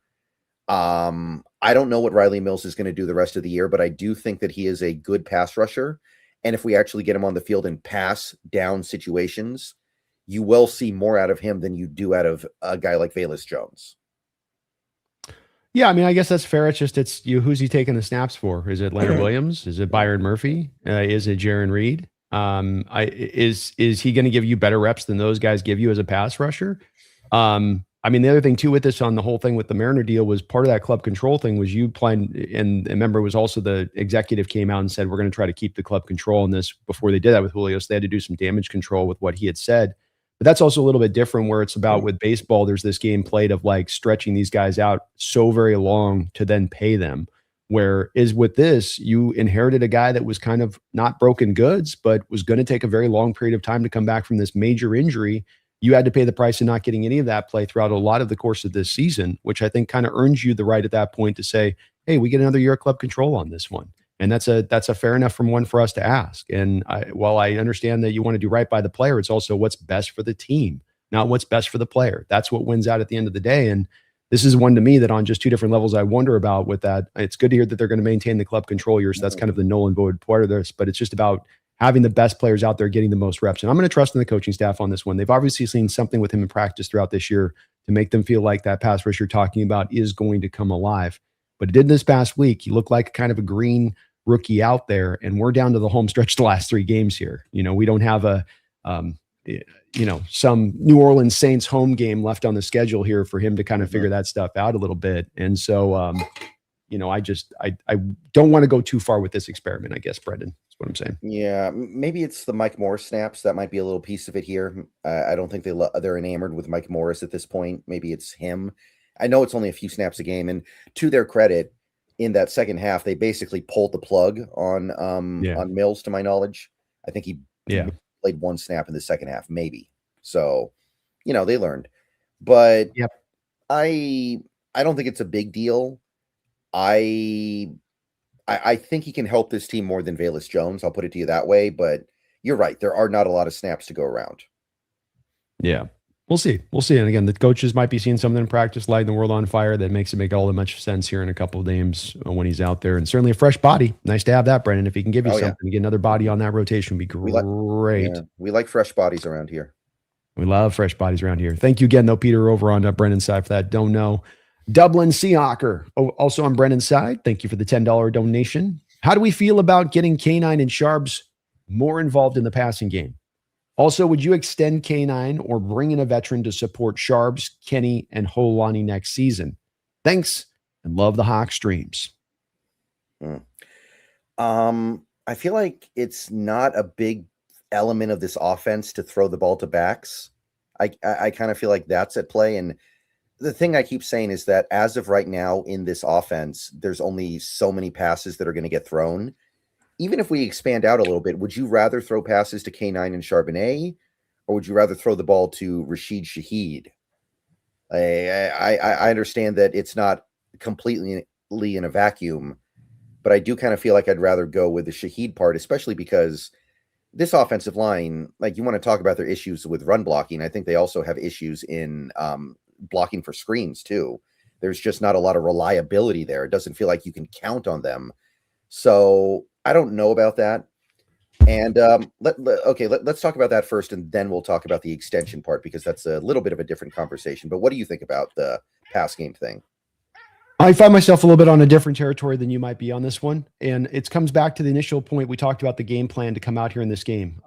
Speaker 2: I don't know what Riley Mills is going to do the rest of the year, but I do think that he is a good pass rusher. And if we actually get him on the field in pass down situations, you will see more out of him than you do out of a guy like Velus Jones.
Speaker 1: Yeah, I mean, I guess that's fair. It's you. Who's he taking the snaps for? Is it Leonard Williams? Is it Byron Murphy? Is it Jaron Reed? Is he going to give you better reps than those guys give you as a pass rusher? I mean, the other thing too with this on the whole thing with the Mariner deal was part of that club control thing was you playing, and remember it was also the executive came out and said, we're going to try to keep the club control in this before they did that with Julio. So they had to do some damage control with what he had said. But that's also a little bit different where it's about with baseball, there's this game played of like stretching these guys out so very long to then pay them. Where is with this, you inherited a guy that was kind of not broken goods, but was going to take a very long period of time to come back from this major injury. You had to pay the price of not getting any of that play throughout a lot of the course of this season, which I think kind of earns you the right at that point to say, hey, we get another year of club control on this one. And that's a fair enough from one for us to ask. And while I understand that you want to do right by the player, it's also what's best for the team, not what's best for the player. That's what wins out at the end of the day. And this is one to me that on just 2 different levels I wonder about with that. It's good to hear that they're going to maintain the club control year. So that's kind of the null and void part of this, but it's just about having the best players out there getting the most reps. And I'm going to trust in the coaching staff on this one. They've obviously seen something with him in practice throughout this year to make them feel like that pass rush you're talking about is going to come alive. But it did this past week. He looked like kind of a green rookie out there, and we're down to the home stretch the last 3 games here. You know, we don't have a, some New Orleans Saints home game left on the schedule here for him to kind of figure that stuff out a little bit. And so, I don't want to go too far with this experiment, I guess, Brendan, is what I'm saying.
Speaker 2: Yeah, maybe it's the Mike Morris snaps. That might be a little piece of it here. I don't think they're enamored with Mike Morris at this point. Maybe it's him. I know it's only a few snaps a game. And to their credit, in that second half, they basically pulled the plug on Mills, to my knowledge. I think he played 1 snap in the second half, maybe. So, they learned. But I don't think it's a big deal. I think he can help this team more than Velus Jones. I'll put it to you that way. But you're right. There are not a lot of snaps to go around.
Speaker 1: Yeah. We'll see. And again, the coaches might be seeing something in practice, lighting the world on fire that makes it make all the much sense here in a couple of games when he's out there. And certainly a fresh body. Nice to have that, Brendan. If he can give you something to get another body on that rotation, would be great.
Speaker 2: We like fresh bodies around here.
Speaker 1: We love fresh bodies around here. Thank you again, though, Peter, over on Brendan's side for that. Don't know. Dublin Seahawker, also on Brendan's side. Thank you for the $10 donation. How do we feel about getting K9 and Sharps more involved in the passing game? Also, would you extend K9 or bring in a veteran to support Sharps, Kenny, and Holani next season? Thanks, and love the Hawk streams.
Speaker 2: I feel like it's not a big element of this offense to throw the ball to backs. I kind of feel like that's at play. And the thing I keep saying is that as of right now in this offense, there's only so many passes that are going to get thrown. Even if we expand out a little bit, would you rather throw passes to K9 and Charbonnet, or would you rather throw the ball to Rashid Shaheed? I understand that it's not completely in a vacuum, but I do kind of feel like I'd rather go with the Shaheed part, especially because this offensive line, like you want to talk about their issues with run blocking. I think they also have issues in blocking for screens too. There's just not a lot of reliability there. It doesn't feel like you can count on them. So I don't know about that. And let's talk about that first, and then we'll talk about the extension part because that's a little bit of a different conversation. But what do you think about the pass game thing?
Speaker 1: I find myself a little bit on a different territory than you might be on this one. And it comes back to the initial point we talked about the game plan to come out here in this game.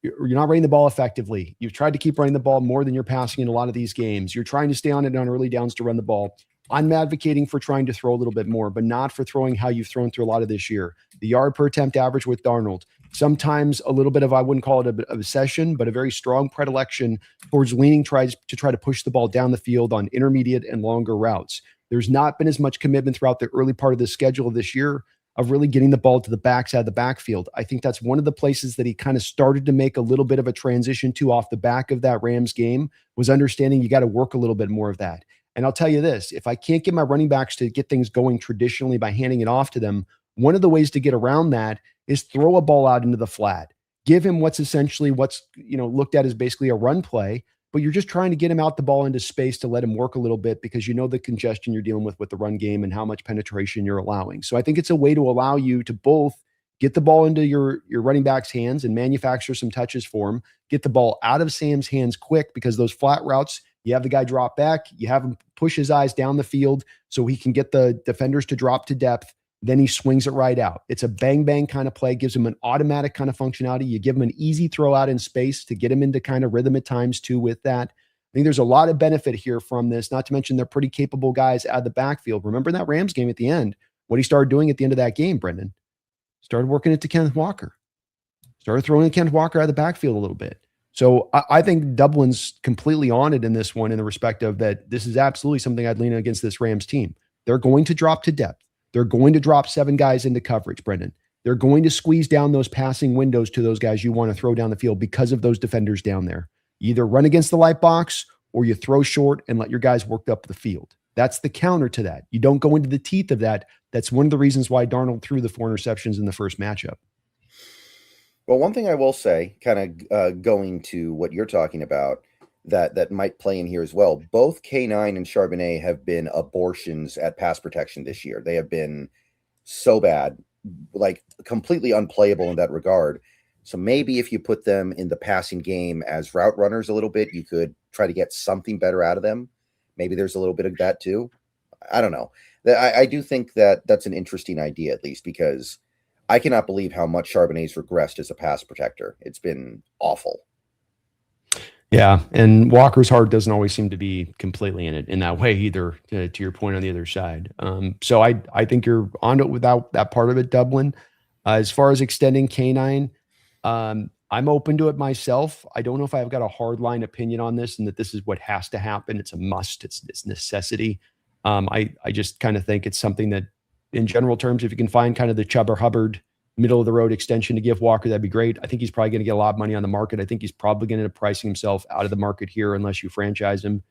Speaker 1: You're not running the ball effectively. You've tried to keep running the ball more than you're passing in a lot of these games. You're trying to stay on it on early downs to run the ball. I'm advocating for trying to throw a little bit more, but not for throwing how you've thrown through a lot of this year. The yard per attempt average with Darnold, sometimes a little bit of, I wouldn't call it an obsession, but a very strong predilection towards leaning tries to try to push the ball down the field on intermediate and longer routes. There's not been as much commitment throughout the early part of the schedule this year of really getting the ball to the backside of the backfield. I think that's one of the places that he kind of started to make a little bit of a transition to off the back of that Rams game, was understanding you got to work a little bit more of that. And I'll tell you this, if I can't get my running backs to get things going traditionally by handing it off to them, one of the ways to get around that is throw a ball out into the flat. Give him what's looked at as basically a run play, but you're just trying to get him out the ball into space to let him work a little bit because you know the congestion you're dealing with the run game and how much penetration you're allowing. So I think it's a way to allow you to both get the ball into your running back's hands and manufacture some touches for him, get the ball out of Sam's hands quick because those flat routes, you have the guy drop back, you have him push his eyes down the field so he can get the defenders to drop to depth. Then he swings it right out. It's a bang, bang kind of play, gives him an automatic kind of functionality. You give him an easy throw out in space to get him into kind of rhythm at times too with that. I think there's a lot of benefit here from this, not to mention they're pretty capable guys out of the backfield. Remember that Rams game at the end, what he started doing at the end of that game, Brendan? Started working it to Kenneth Walker. Started throwing Kenneth Walker out of the backfield a little bit. So I think Dublin's completely on it in this one in the respect of that this is absolutely something I'd lean against this Rams team. They're going to drop to depth. They're going to drop 7 guys into coverage, Brendan. They're going to squeeze down those passing windows to those guys you want to throw down the field because of those defenders down there. You either run against the light box or you throw short and let your guys work up the field. That's the counter to that. You don't go into the teeth of that. That's one of the reasons why Darnold threw the 4 interceptions in the first matchup.
Speaker 2: Well, one thing I will say, kind of going to what you're talking about, that might play in here as well. Both K9 and Charbonnet have been abortions at pass protection this year. They have been so bad, like completely unplayable in that regard. So maybe if you put them in the passing game as route runners a little bit, you could try to get something better out of them. Maybe there's a little bit of that too. I don't know. I do think that that's an interesting idea, at least, because I cannot believe how much Charbonnet's regressed as a pass protector. It's been awful.
Speaker 1: Yeah, and Walker's heart doesn't always seem to be completely in it in that way either, to your point on the other side. So I think you're on it without that part of it, Dublin. As far as extending K9, I'm open to it myself. I don't know if I've got a hard line opinion on this and that this is what has to happen. It's a must. It's necessity. I just kind of think it's something that, in general terms, if you can find kind of the Chuba Hubbard middle of the road extension to give Walker, that'd be great. I think he's probably going to get a lot of money on the market. I think he's probably going to end up pricing himself out of the market here unless you franchise him.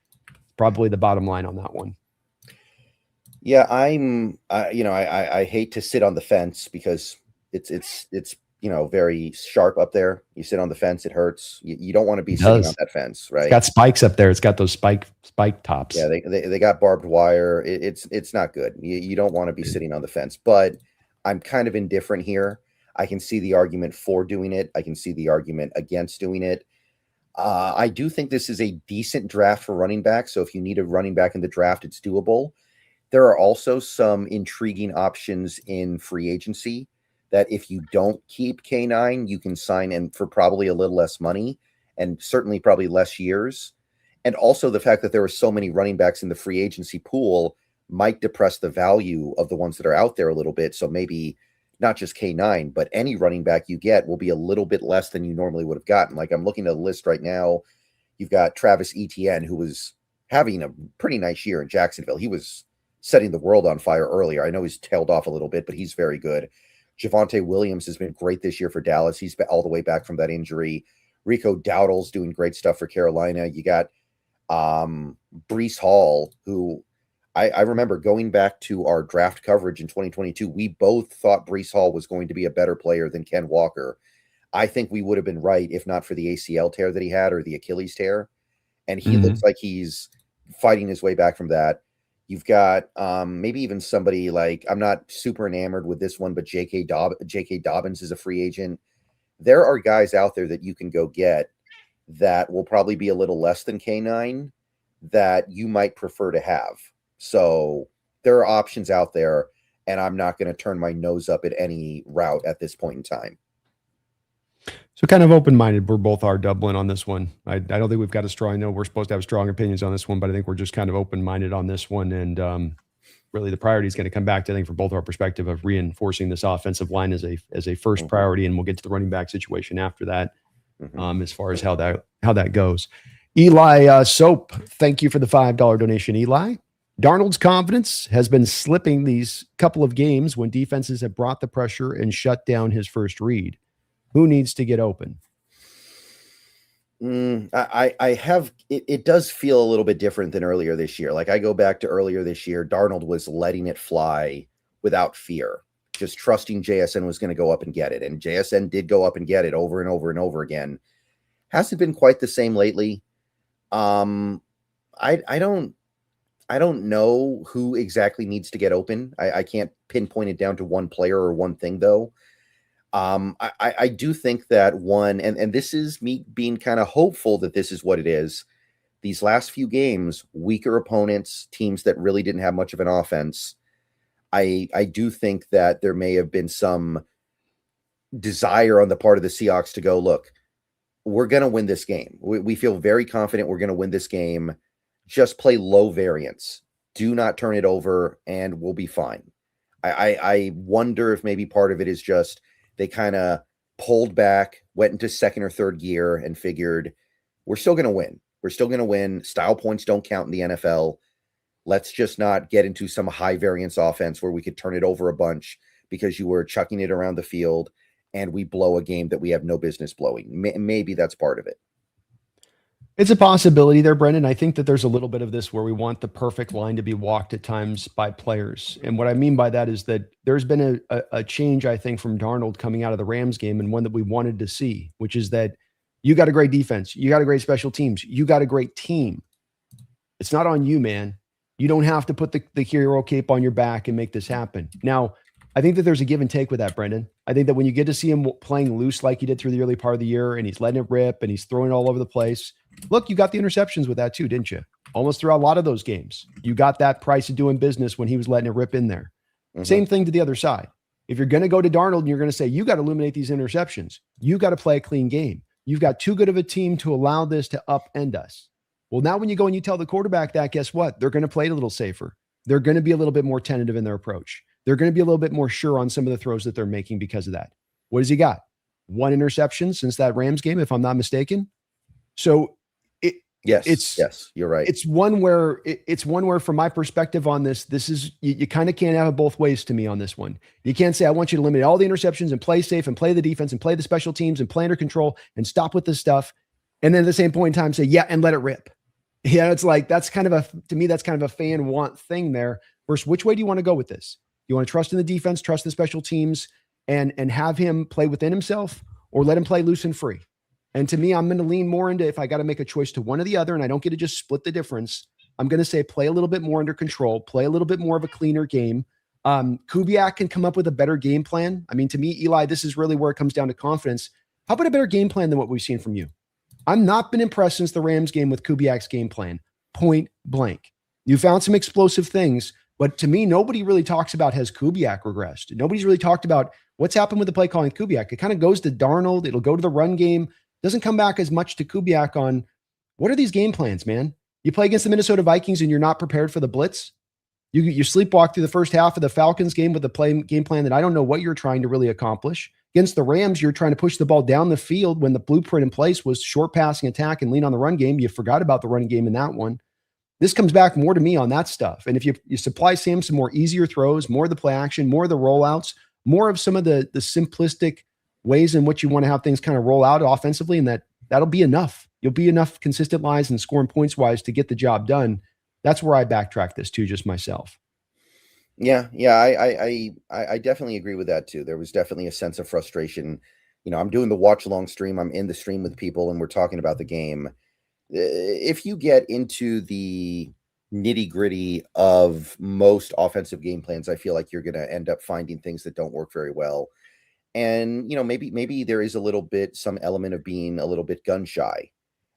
Speaker 1: Probably the bottom line on that one.
Speaker 2: Yeah, I hate to sit on the fence because it's very sharp up there. You sit on the fence, it hurts. You don't want to be sitting on that fence, right?
Speaker 1: It's got spikes up there. It's got those spike tops.
Speaker 2: Yeah, they got barbed wire. It's not good. You don't want to be sitting on the fence, but I'm kind of indifferent here. I can see the argument for doing it. I can see the argument against doing it. I do think this is a decent draft for running back. So if you need a running back in the draft, it's doable. There are also some intriguing options in free agency that if you don't keep K9, you can sign in for probably a little less money and certainly probably less years. And also the fact that there are so many running backs in the free agency pool might depress the value of the ones that are out there a little bit. So maybe not just K9, but any running back you get will be a little bit less than you normally would have gotten. Like I'm looking at the list right now. You've got Travis Etienne, who was having a pretty nice year in Jacksonville. He was setting the world on fire earlier. I know he's tailed off a little bit, but he's very good. Javonte Williams has been great this year for Dallas. He's been all the way back from that injury. Rico Dowdle's doing great stuff for Carolina. You got Breece Hall, who I remember going back to our draft coverage in 2022, we both thought Breece Hall was going to be a better player than Ken Walker. I think we would have been right if not for the ACL tear that he had or the Achilles tear. And he looks like he's fighting his way back from that. You've got maybe even somebody like, I'm not super enamored with this one, but J.K. Dobbins is a free agent. There are guys out there that you can go get that will probably be a little less than K9 that you might prefer to have. So there are options out there, and I'm not going to turn my nose up at any route at this point in time.
Speaker 1: So kind of open-minded. We're both are Dublin on this one. I don't think we've got a strong, I know we're supposed to have strong opinions on this one, but I think we're just kind of open-minded on this one. And really the priority is going to come back to, I think, for both our perspective of reinforcing this offensive line as a first priority. And we'll get to the running back situation after that, as far as how that goes. Eli Soap, thank you for the $5 donation, Eli. Darnold's confidence has been slipping these couple of games when defenses have brought the pressure and shut down his first read. Who needs to get open?
Speaker 2: I have, it does feel a little bit different than earlier this year. Like I go back to earlier this year, Darnold was letting it fly without fear, just trusting JSN was going to go up and get it. And JSN did go up and get it over and over and over again. Hasn't been quite the same lately. I don't know who exactly needs to get open. I can't pinpoint it down to one player or one thing though. I do think that one, and this is me being kind of hopeful that this is what it is. These last few games, weaker opponents, teams that really didn't have much of an offense. I do think that there may have been some desire on the part of the Seahawks to go, look, we're going to win this game. We feel very confident we're going to win this game. Just play low variance. Do not turn it over, and we'll be fine. I wonder if maybe part of it is just they kind of pulled back, went into second or third gear, and figured we're still going to win. We're still going to win. Style points don't count in the NFL. Let's just not get into some high variance offense where we could turn it over a bunch because you were chucking it around the field and we blow a game that we have no business blowing. Maybe that's part of it.
Speaker 1: It's a possibility there, Brendan. I think that there's a little bit of this where we want the perfect line to be walked at times by players. And what I mean by that is that there's been a change, I think, from Darnold coming out of the Rams game, and one that we wanted to see, which is that you got a great defense. You got a great special teams. You got a great team. It's not on you, man. You don't have to put the hero cape on your back and make this happen. Now, I think that there's a give and take with that, Brendan. I think that when you get to see him playing loose like he did through the early part of the year, and he's letting it rip and he's throwing it all over the place. Look, you got the interceptions with that too, didn't you? Almost throughout a lot of those games. You got that price of doing business when he was letting it rip in there. Same thing to the other side. If you're going to go to Darnold and you're going to say, you got to eliminate these interceptions, you got to play a clean game. You've got too good of a team to allow this to upend us. Well, now when you go and you tell the quarterback that, guess what? They're going to play it a little safer. They're going to be a little bit more tentative in their approach. They're going to be a little bit more sure on some of the throws that they're making because of that. What has he got? 1 interception since that Rams game, if I'm not mistaken. So
Speaker 2: Yes, you're right.
Speaker 1: It's one where from my perspective on this is, you kind of can't have it both ways to me on this one. You can't say, I want you to eliminate all the interceptions and play safe and play the defense and play the special teams and play under control and stop with this stuff. And then at the same point in time say, yeah, and let it rip. Yeah. It's like, to me, that's kind of a fan want thing there. Versus, which way do you want to go with this? You want to trust in the defense, trust the special teams, and have him play within himself, or let him play loose and free? And to me, I'm going to lean more into, if I got to make a choice to one or the other, and I don't get to just split the difference, I'm going to say play a little bit more under control, play a little bit more of a cleaner game. Kubiak can come up with a better game plan. I mean, to me, Eli, this is really where it comes down to confidence. How about a better game plan than what we've seen from you? I've not been impressed since the Rams game with Kubiak's game plan, point blank. You found some explosive things, but to me, nobody really talks about, has Kubiak regressed? Nobody's really talked about what's happened with the play calling Kubiak. It kind of goes to Darnold. It'll go to the run game. Doesn't come back as much to Kubiak on, what are these game plans, man? You play against the Minnesota Vikings and you're not prepared for the blitz. You sleepwalk through the first half of the Falcons game with a game plan that I don't know what you're trying to really accomplish. Against the Rams, you're trying to push the ball down the field when the blueprint in place was short passing attack and lean on the run game. You forgot about the running game in that one. This comes back more to me on that stuff. And if you supply Sam some more easier throws, more of the play action, more of the rollouts, more of some of the simplistic ways in which you want to have things kind of roll out offensively, and that'll be enough. you'll be enough consistent wise and scoring points wise to get the job done. That's where I backtrack this to just myself.
Speaker 2: Yeah, I definitely agree with that too. There was definitely a sense of frustration. I'm doing the watch along stream. I'm in the stream with people, and we're talking about the game. If you get into the nitty gritty of most offensive game plans, I feel like you're going to end up finding things that don't work very well. And maybe there is a little bit, some element of being a little bit gun shy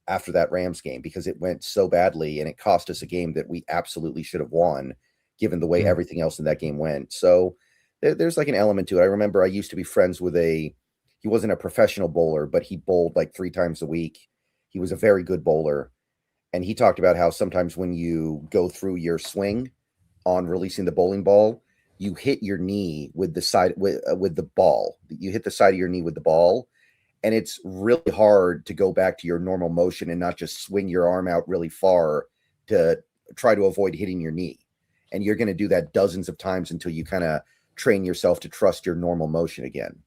Speaker 2: after that Rams game, because it went so badly and it cost us a game that we absolutely should have won, given the way everything else in that game went. So there's like an element to it. I remember I used to be friends with he wasn't a professional bowler, but he bowled like 3 times a week. He was a very good bowler. And he talked about how sometimes when you go through your swing on releasing the bowling ball, you hit your knee with the side with the ball. You hit the side of your knee with the ball, and it's really hard to go back to your normal motion and not just swing your arm out really far to try to avoid hitting your knee. And you're going to do that dozens of times until you kind of train yourself to trust your normal motion again.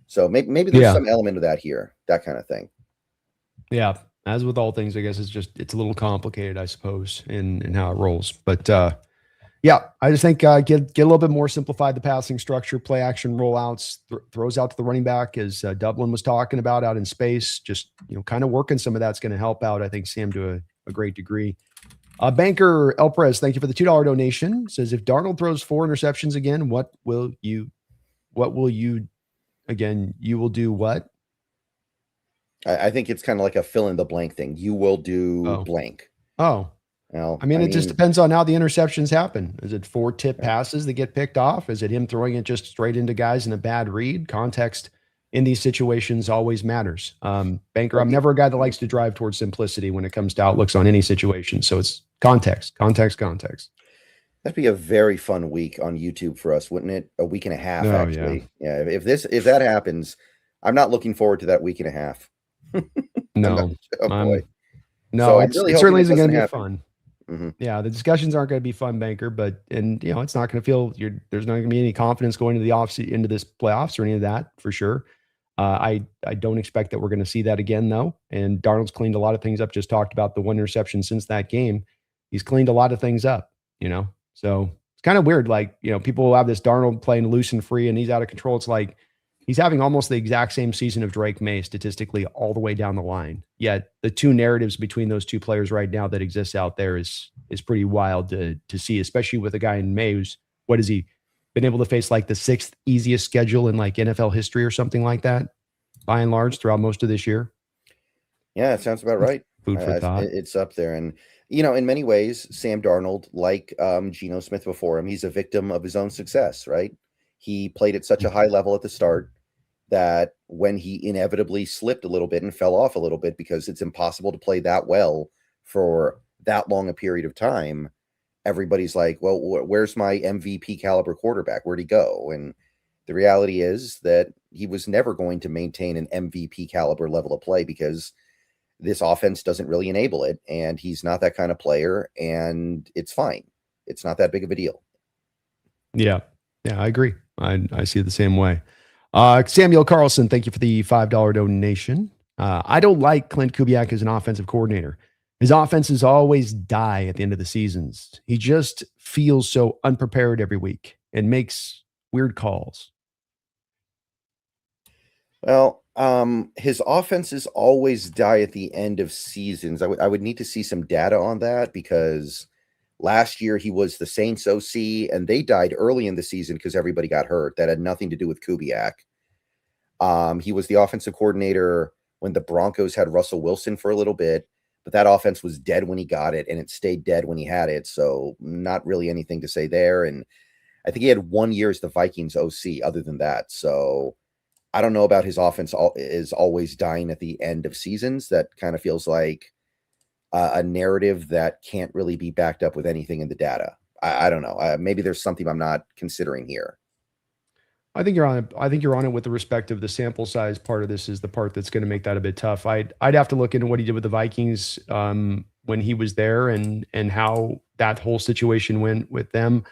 Speaker 2: So maybe there's some element of that here, that kind of thing.
Speaker 1: Yeah. As with all things, I guess it's a little complicated, I suppose, in how it rolls. But yeah, I just think get a little bit more simplified, the passing structure, play action rollouts, throws out to the running back, as Dublin was talking about out in space. Just kind of working some of that's going to help out, I think, Sam, to a great degree. Banker Elprez, thank you for the $2 donation. Says, if Darnold throws 4 interceptions again, what will you again? You will do what?
Speaker 2: I think it's kind of like a fill in the blank thing. You will do blank.
Speaker 1: Oh. Well, I mean, it just depends on how the interceptions happen. Is it 4 tip passes that get picked off? Is it him throwing it just straight into guys in a bad read? Context in these situations always matters. Banker, I'm never a guy that likes to drive towards simplicity when it comes to outlooks on any situation. So it's context.
Speaker 2: That'd be a very fun week on YouTube for us, wouldn't it? A week and a half, actually. Yeah. If that happens, I'm not looking forward to that week and a half.
Speaker 1: No.
Speaker 2: Boy.
Speaker 1: No,
Speaker 2: So
Speaker 1: it certainly isn't going to be fun.
Speaker 2: Mm-hmm.
Speaker 1: Yeah, the discussions aren't going to be fun, Banker, but it's not going to feel there's not going to be any confidence going into this playoffs or any of that for sure. I don't expect that we're going to see that again though. And Darnold's cleaned a lot of things up. Just talked about the 1 interception since that game. He's cleaned a lot of things up, So it's kind of weird. Like, people will have this Darnold playing loose and free and he's out of control. It's like he's having almost the exact same season of Drake May statistically all the way down the line. Yet the 2 narratives between those 2 players right now that exists out there is pretty wild to see, especially with a guy in May who's, what has he been able to face, like the 6th easiest schedule in like NFL history or something like that, by and large, throughout most of this year.
Speaker 2: Yeah, it sounds about right.
Speaker 1: Food for thought.
Speaker 2: It's up there. And, in many ways, Sam Darnold, like Geno Smith before him, he's a victim of his own success, right? He played at such a high level at the start that when he inevitably slipped a little bit and fell off a little bit, because it's impossible to play that well for that long a period of time, everybody's like, well, where's my MVP caliber quarterback? Where'd he go? And the reality is that he was never going to maintain an MVP caliber level of play because this offense doesn't really enable it. And he's not that kind of player, and it's fine. It's not that big of a deal.
Speaker 1: Yeah, I agree. I see it the same way. Samuel Carlson, thank you for the $5 donation. I don't like Clint Kubiak as an offensive coordinator. His offenses always die at the end of the seasons. He just feels so unprepared every week and makes weird calls.
Speaker 2: Well, his offenses always die at the end of seasons. I would need to see some data on that, because last year he was the Saints OC and they died early in the season because everybody got hurt. That had nothing to do with Kubiak. He was the offensive coordinator when the Broncos had Russell Wilson for a little bit, but that offense was dead when he got it and it stayed dead when he had it. So not really anything to say there. And I think he had 1 year as the Vikings OC other than that. So I don't know about his offense is always dying at the end of seasons. That kind of feels like a narrative that can't really be backed up with anything in the data. I don't know. Maybe there's something I'm not considering here.
Speaker 1: I think you're on it. I think you're on it with the respect of the sample size part of this is the part that's going to make that a bit tough. I'd have to look into what he did with the Vikings when he was there and how that whole situation went with them.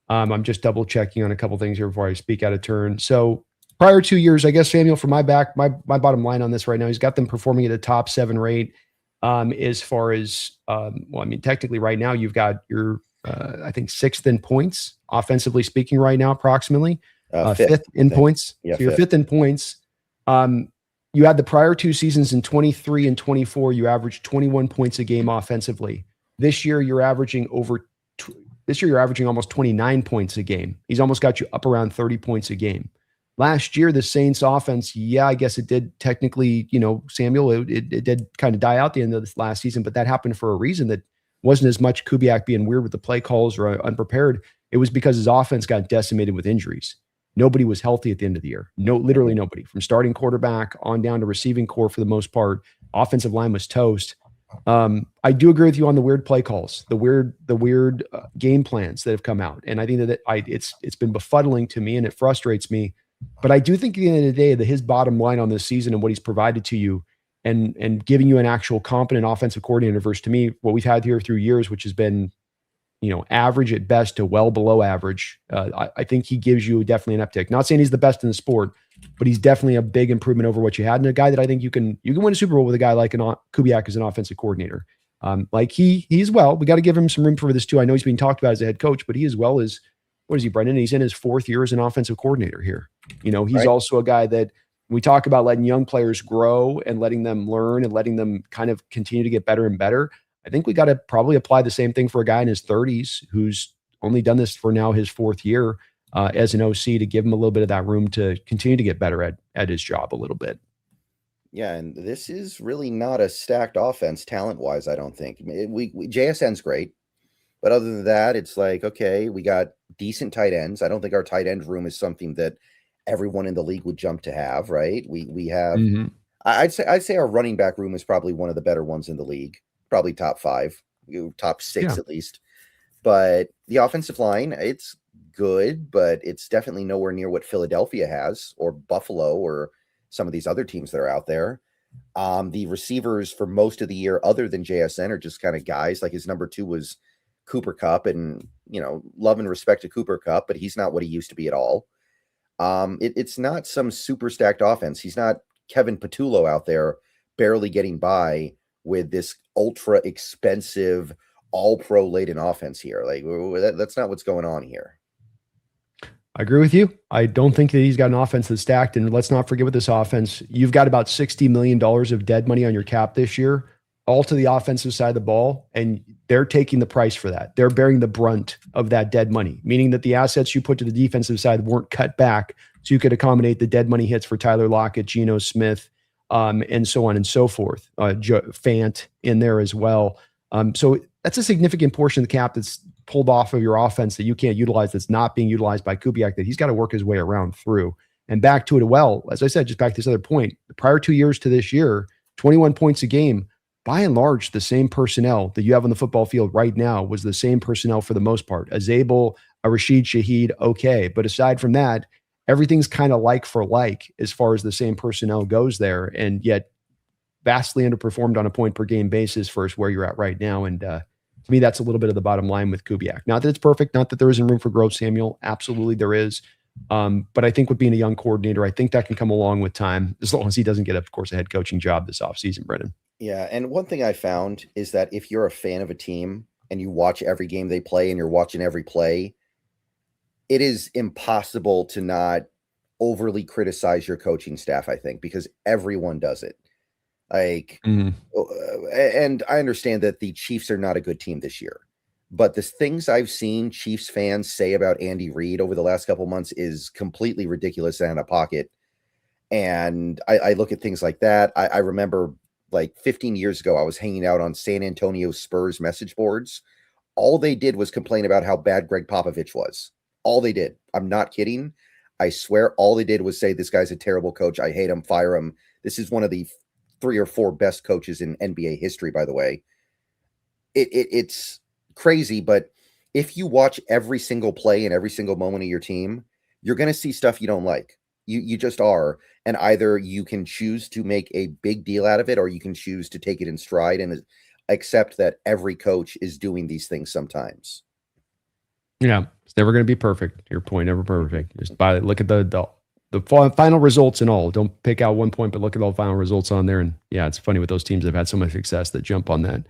Speaker 1: I'm just double checking on a couple things here before I speak out of turn. So prior 2 years, I guess, Samuel, for my bottom line on this right now, he's got them performing at a top 7 rate. as far as, well, I mean, technically right now you've got your, I think 6th in points, offensively speaking right now, approximately. Fifth in points.
Speaker 2: Yeah,
Speaker 1: so you're fifth in points. You had the prior 2 seasons in 23 and 24, you averaged 21 points a game offensively. This year you're averaging almost 29 points a game. He's almost got you up around 30 points a game. Last year, the Saints offense, yeah, I guess it did technically, Samuel, it did kind of die out the end of this last season, but that happened for a reason. That wasn't as much Kubiak being weird with the play calls or unprepared. It was because his offense got decimated with injuries. Nobody was healthy at the end of the year. No, literally nobody, from starting quarterback on down to receiving core for the most part. Offensive line was toast. I do agree with you on the weird play calls, the weird game plans that have come out, and I think that it's been befuddling to me, and it frustrates me. But I do think at the end of the day that his bottom line on this season and what he's provided to you, and giving you an actual competent offensive coordinator versus, to me, what we've had here through years, which has been, average at best to well below average. I think he gives you definitely an uptick. Not saying he's the best in the sport, but he's definitely a big improvement over what you had, and a guy that I think you can win a Super Bowl with, a guy like Kubiak as an offensive coordinator. Like he's well. We got to give him some room for this too. I know he's being talked about as a head coach, but he as well is, what is he, Brendan? He's in his 4th year as an offensive coordinator here. He's
Speaker 2: right.
Speaker 1: Also a guy that we talk about letting young players grow and letting them learn and letting them kind of continue to get better and better. I think we got to probably apply the same thing for a guy in his 30s who's only done this for now his 4th year as an OC, to give him a little bit of that room to continue to get better at his job a little bit.
Speaker 2: Yeah, and this is really not a stacked offense talent-wise, I don't think. JSN's great, but other than that, it's like, okay, we got decent tight ends. I don't think our tight end room is something that everyone in the league would jump to have, right? We have, I'd say our running back room is probably one of the better ones in the league, probably top 5, top 6 at least. But the offensive line, it's good, but it's definitely nowhere near what Philadelphia has, or Buffalo, or some of these other teams that are out there. The receivers for most of the year, other than JSN, are just kind of guys. Like his number 2 was Cooper Kupp, and love and respect to Cooper Kupp, but he's not what he used to be at all. It's not some super stacked offense. He's not Kevin Patullo out there barely getting by with this ultra expensive, all pro laden offense here. Like that's not what's going on here.
Speaker 1: I agree with you. I don't think that he's got an offense that's stacked. And let's not forget with this offense, you've got about $60 million of dead money on your cap this year, all to the offensive side of the ball. And they're taking the price for that. They're bearing the brunt of that dead money, meaning that the assets you put to the defensive side weren't cut back so you could accommodate the dead money hits for Tyler Lockett, Geno Smith, and so on and so forth. Fant in there as well. So that's a significant portion of the cap that's pulled off of your offense that you can't utilize, that's not being utilized by Kubiak, that he's got to work his way around through. And back to it, well, as I said, just back to this other point, the prior 2 years to this year, 21 points a game, by and large, the same personnel that you have on the football field right now was the same personnel for the most part. A Zabel, a Rashid Shaheed, okay. But aside from that, everything's kind of like for like as far as the same personnel goes there, and yet vastly underperformed on a point per game basis for where you're at right now. And to me, that's a little bit of the bottom line with Kubiak. Not that it's perfect, not that there isn't room for growth, Samuel. Absolutely there is. But I think with being a young coordinator, I think that can come along with time, as long as he doesn't get, of course, a head coaching job this offseason, Brendan.
Speaker 2: Yeah, and one thing I found is that if you're a fan of a team and you watch every game they play and you're watching every play, it is impossible to not overly criticize your coaching staff, I think, because everyone does it. Like, and I understand that the Chiefs are not a good team this year, but the things I've seen Chiefs fans say about Andy Reid over the last couple months is completely ridiculous and out of pocket. And I look at things like that. I remember like 15 years ago, I was hanging out on San Antonio Spurs message boards. All they did was complain about how bad Greg Popovich was. All they did. I'm not kidding. I swear all they did was say, this guy's a terrible coach. I hate him. Fire him. This is one of the 3 or 4 best coaches in NBA history, by the way. It's crazy, but if you watch every single play and every single moment of your team, you're going to see stuff you don't like. You just are. And either you can choose to make a big deal out of it, or you can choose to take it in stride and accept that every coach is doing these things sometimes.
Speaker 1: Yeah, it's never going to be perfect. Your point, never perfect. Just look at the the final results and all. Don't pick out 1 point, but look at all the final results on there. And yeah, it's funny with those teams that have had so much success that jump on that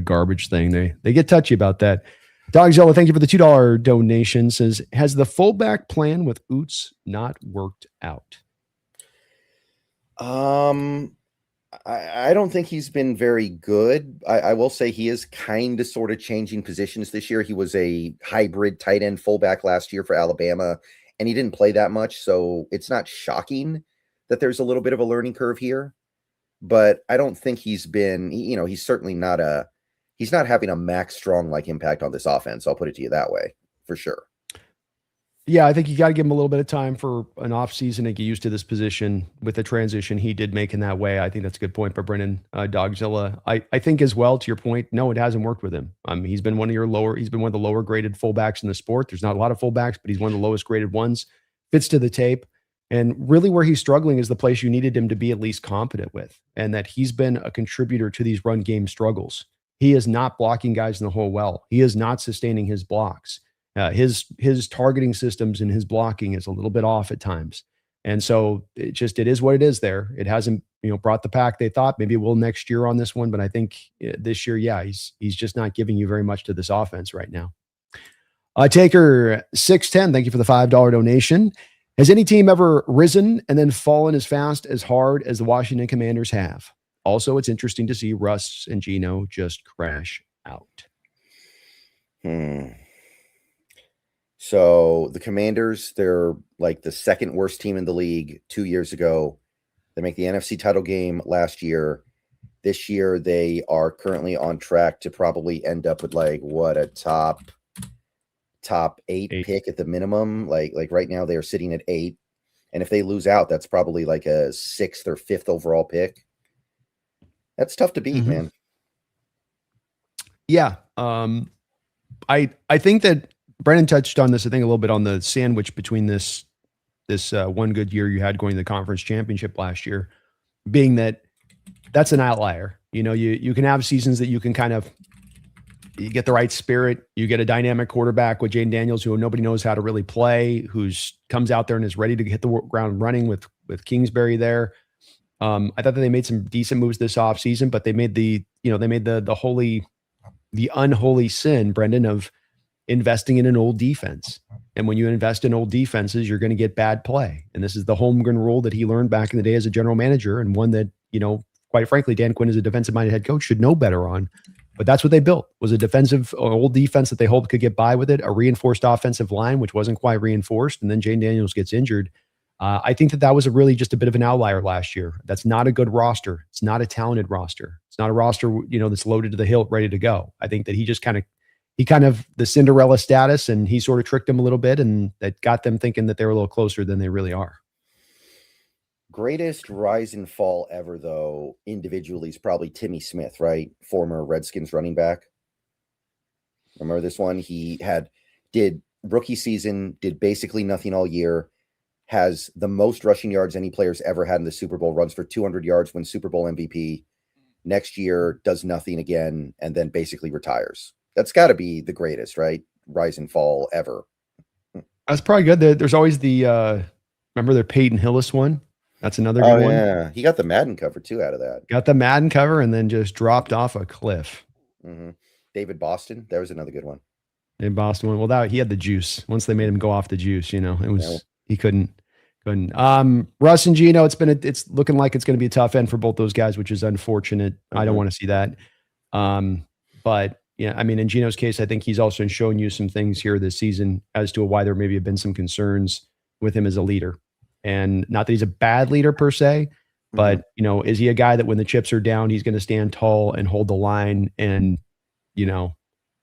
Speaker 1: garbage thing. They get touchy about that. Dogzilla, thank you for the $2 donation. Says, has the fullback plan with Oots not worked out?
Speaker 2: I don't think he's been very good. I will say he is kind of sort of changing positions this year. He was a hybrid tight end fullback last year for Alabama, and he didn't play that much. So it's not shocking that there's a little bit of a learning curve here. But I don't think he's been, he's certainly not he's not having a Max Strong like impact on this offense. I'll put it to you that way, for sure.
Speaker 1: Yeah, I think you got to give him a little bit of time for an offseason to get used to this position with the transition he did make in that way. I think that's a good point by Brennan Dogzilla. I think as well, to your point, no, it hasn't worked with him. He's been one of the lower graded fullbacks in the sport. There's not a lot of fullbacks, but he's one of the lowest graded ones. Fits to the tape. And really where he's struggling is the place you needed him to be at least competent with, and that he's been a contributor to these run game struggles. He is not blocking guys in the hole well. He is not sustaining his blocks. His targeting systems and his blocking is a little bit off at times. And so it is what it is there. It hasn't, brought the pack they thought. Maybe it will next year on this one, but I think this year, yeah, he's just not giving you very much to this offense right now. Taker 610, thank you for the $5 donation. Has any team ever risen and then fallen as fast, as hard as the Washington Commanders have? Also, it's interesting to see Russ and Geno just crash out.
Speaker 2: So the Commanders, they're like the second worst team in the league 2 years ago. They make the NFC title game last year. This year, they are currently on track to probably end up with a top eight pick at the minimum. Like right now, they are sitting at 8. And if they lose out, that's probably like a 6th or 5th overall pick. That's tough to beat, man.
Speaker 1: Yeah. I think that Brennan touched on this, I think, a little bit on the sandwich between this one good year you had going to the conference championship last year, being that's an outlier. You can have seasons that you can you get the right spirit. You get a dynamic quarterback with Jane Daniels, who nobody knows how to really play, who's comes out there and is ready to hit the ground running with Kingsbury there. I thought that they made some decent moves this offseason, but they made the unholy sin, Brendan, of investing in an old defense. And when you invest in old defenses, you're going to get bad play. And this is the Holmgren rule that he learned back in the day as a general manager, and one that, quite frankly, Dan Quinn, as a defensive-minded head coach, should know better on. But that's what they built, was a defensive, old defense that they hoped could get by with it, a reinforced offensive line, which wasn't quite reinforced, and then Jane Daniels gets injured. I think that was really just a bit of an outlier last year. That's not a good roster. It's not a talented roster. It's not a roster, that's loaded to the hilt, ready to go. I think that he kind of the Cinderella status, and he sort of tricked them a little bit, and that got them thinking that they were a little closer than they really are.
Speaker 2: Greatest rise and fall ever, though, individually, is probably Timmy Smith, right? Former Redskins running back. Remember this one? He did rookie season, did basically nothing all year, has the most rushing yards any player's ever had in the Super Bowl, runs for 200 yards, wins Super Bowl MVP. Next year, does nothing again, and then basically retires. That's got to be the greatest, right? Rise and fall ever.
Speaker 1: That's probably good. There's always the, remember the Peyton Hillis one? That's another good one.
Speaker 2: Yeah. He got the Madden cover too out of that.
Speaker 1: Got the Madden cover and then just dropped off a cliff.
Speaker 2: Mm-hmm. David Boston. There was another good one.
Speaker 1: In Boston one. Well, he had the juice. Once they made him go off the juice, it was, he couldn't. Russ and Geno, it's looking like it's going to be a tough end for both those guys, which is unfortunate. Mm-hmm. I don't want to see that. But yeah, in Geno's case, I think he's also shown you some things here this season as to why there maybe have been some concerns with him as a leader. And not that he's a bad leader per se, but, is he a guy that when the chips are down, he's going to stand tall and hold the line? And,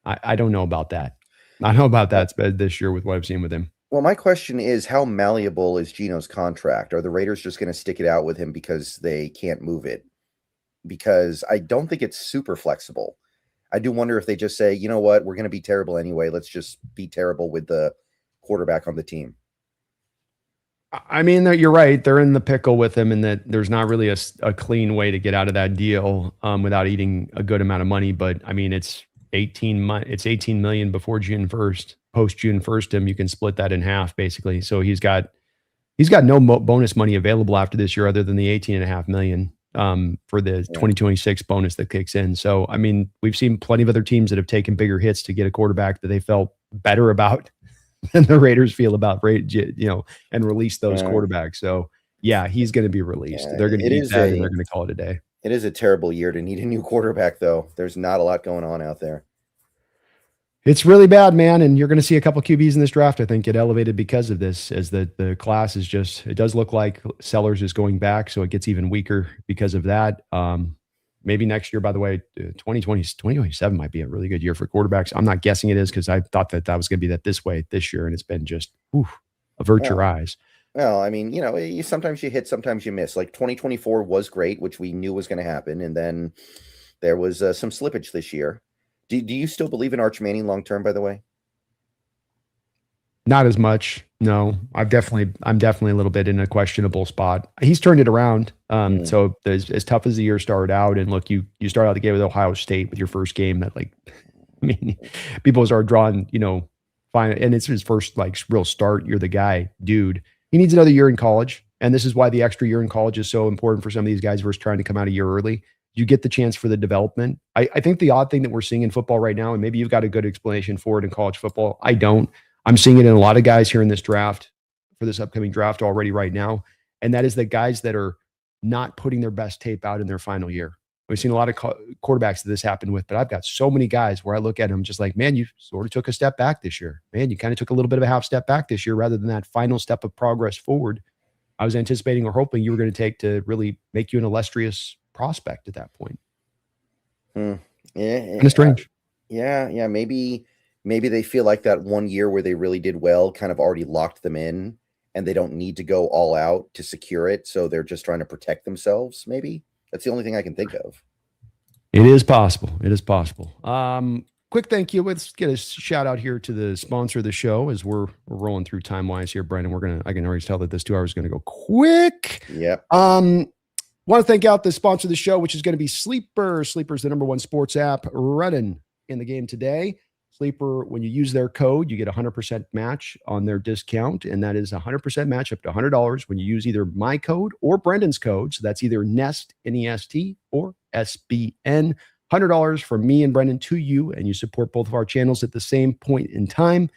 Speaker 1: I don't know about that. I know about that this year with what I've seen with him.
Speaker 2: Well, my question is, how malleable is Geno's contract? Are the Raiders just going to stick it out with him because they can't move it? Because I don't think it's super flexible. I do wonder if they just say, you know what, we're going to be terrible anyway. Let's just be terrible with the quarterback on the team.
Speaker 1: You're right. They're in the pickle with him, and that there's not really a clean way to get out of that deal without eating a good amount of money. But it's 18 million before June 1st. Post June 1st, you can split that in half basically. So he's got He's got no bonus money available after this year other than the $18.5 million for the 2026 bonus that kicks in. So, I mean, we've seen plenty of other teams that have taken bigger hits to get a quarterback that they felt better about than the Raiders feel about, and release those quarterbacks. So, yeah, he's going to be released. They're going to eat that and they're going to call it a day.
Speaker 2: It is a terrible year to need a new quarterback, though. There's not a lot going on out there.
Speaker 1: It's really bad, man. And you're going to see a couple QBs in this draft, I think, get elevated because of this, as the class is just, it does look like Sellers is going back. So it gets even weaker because of that. Maybe next year, by the way, 2027 might be a really good year for quarterbacks. I'm not guessing it is, because I thought that was going to be that this way this year. And it's been just, avert your eyes.
Speaker 2: Well, I mean, sometimes you hit, sometimes you miss. Like 2024 was great, which we knew was going to happen. And then there was some slippage this year. Do you still believe in Arch Manning long term, by the way?
Speaker 1: Not as much. No, I'm definitely a little bit in a questionable spot. He's turned it around. So as tough as the year started out, and look, you start out the game with Ohio State with your first game that, like, I mean, people start drawing, fine, and it's his first real start. You're the guy, dude. He needs another year in college. And this is why the extra year in college is so important for some of these guys versus trying to come out a year early. You get the chance for the development. I think the odd thing that we're seeing in football right now, and maybe you've got a good explanation for it in college football, I don't. I'm seeing it in a lot of guys here in this draft, for this upcoming draft already right now. And that is the guys that are not putting their best tape out in their final year. We've seen a lot of quarterbacks that this happened with, but I've got so many guys where I look at them just like, man, you sort of took a step back this year. Man, you kind of took a little bit of a half step back this year rather than that final step of progress forward I was anticipating or hoping you were going to take to really make you an illustrious prospect at that point.
Speaker 2: Yeah.
Speaker 1: Kind of strange.
Speaker 2: Yeah. Maybe they feel like that 1 year where they really did well kind of already locked them in, and they don't need to go all out to secure it. So they're just trying to protect themselves. Maybe that's the only thing I can think of.
Speaker 1: It is possible. Quick thank you. Let's get a shout out here to the sponsor of the show as we're rolling through time wise here, Brandon. I can already tell that this 2 hours is going to go quick.
Speaker 2: Yep.
Speaker 1: Want to thank out the sponsor of the show, which is going to be Sleeper. Sleeper is the #1 sports app running in the game today. Sleeper, when you use their code, you get 100% match on their discount, and that is 100% match up to $100 when you use either my code or Brendan's code. So that's either NEST, N-E-S-T, or SBN. $100 from me and Brendan to you, and you support both of our channels at the same point in time.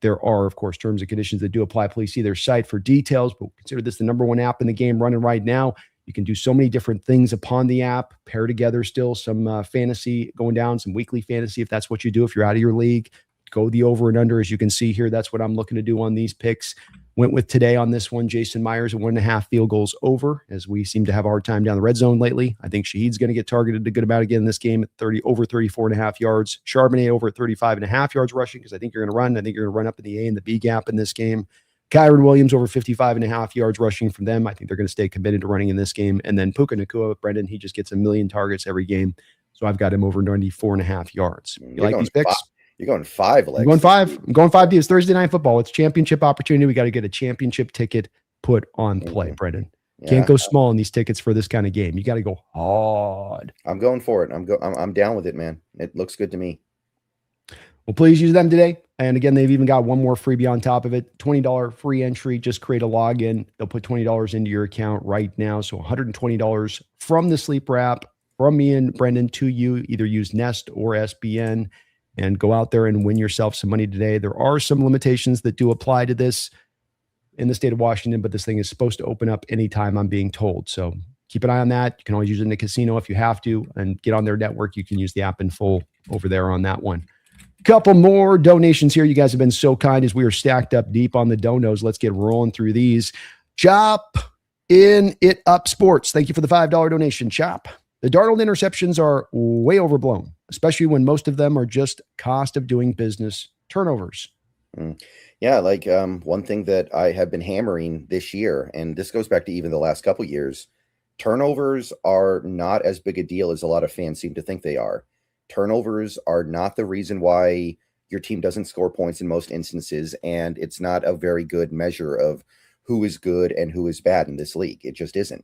Speaker 1: There are, of course, terms and conditions that do apply. Please see their site for details, but consider this the #1 app in the game running right now. You can do so many different things upon the app, pair together still some fantasy going down, some weekly fantasy if that's what you do. If you're out of your league, go the over and under. As you can see here, that's what I'm looking to do on these picks. Went with today on this one, Jason Myers at 1.5 field goals over, as we seem to have a hard time down the red zone lately. I think Shaheed's going to get targeted a good amount again in this game at over 34.5 yards. Charbonnet over at 35.5 yards rushing, because I think you're going to run. I think you're going to run up in the A and the B gap in this game. Kyron Williams over 55.5 yards rushing from them. I think they're going to stay committed to running in this game. And then Puka Nacua, Brendan, he just gets 1 million targets every game. So I've got him over 94.5 yards. You like these picks?
Speaker 2: You're going 5, Alex.
Speaker 1: I'm going 5. I'm going 5 D. It's Thursday Night Football. It's championship opportunity. We got to get a championship ticket put on play, Brendan. Yeah. Can't go small in these tickets for this kind of game. You got to go hard.
Speaker 2: I'm going for it. I'm down with it, man. It looks good to me.
Speaker 1: Well, please use them today. And again, they've even got one more freebie on top of it. $20 free entry. Just create a login. They'll put $20 into your account right now. So $120 from the Sleeper app, from me and Brendan to you. Either use Nest or SBN and go out there and win yourself some money today. There are some limitations that do apply to this in the state of Washington, but this thing is supposed to open up anytime, I'm being told. So keep an eye on that. You can always use it in the casino if you have to, and get on their network. You can use the app in full over there on that one. Couple more donations here. You guys have been so kind as we are stacked up deep on the donos. Let's get rolling through these. Chop in it up sports. Thank you for the $5 donation, Chop. The Darnold interceptions are way overblown, especially when most of them are just cost of doing business turnovers.
Speaker 2: Yeah, one thing that I have been hammering this year, and this goes back to even the last couple years, turnovers are not as big a deal as a lot of fans seem to think they are. Turnovers are not the reason why your team doesn't score points in most instances, and it's not a very good measure of who is good and who is bad in this league. It just isn't.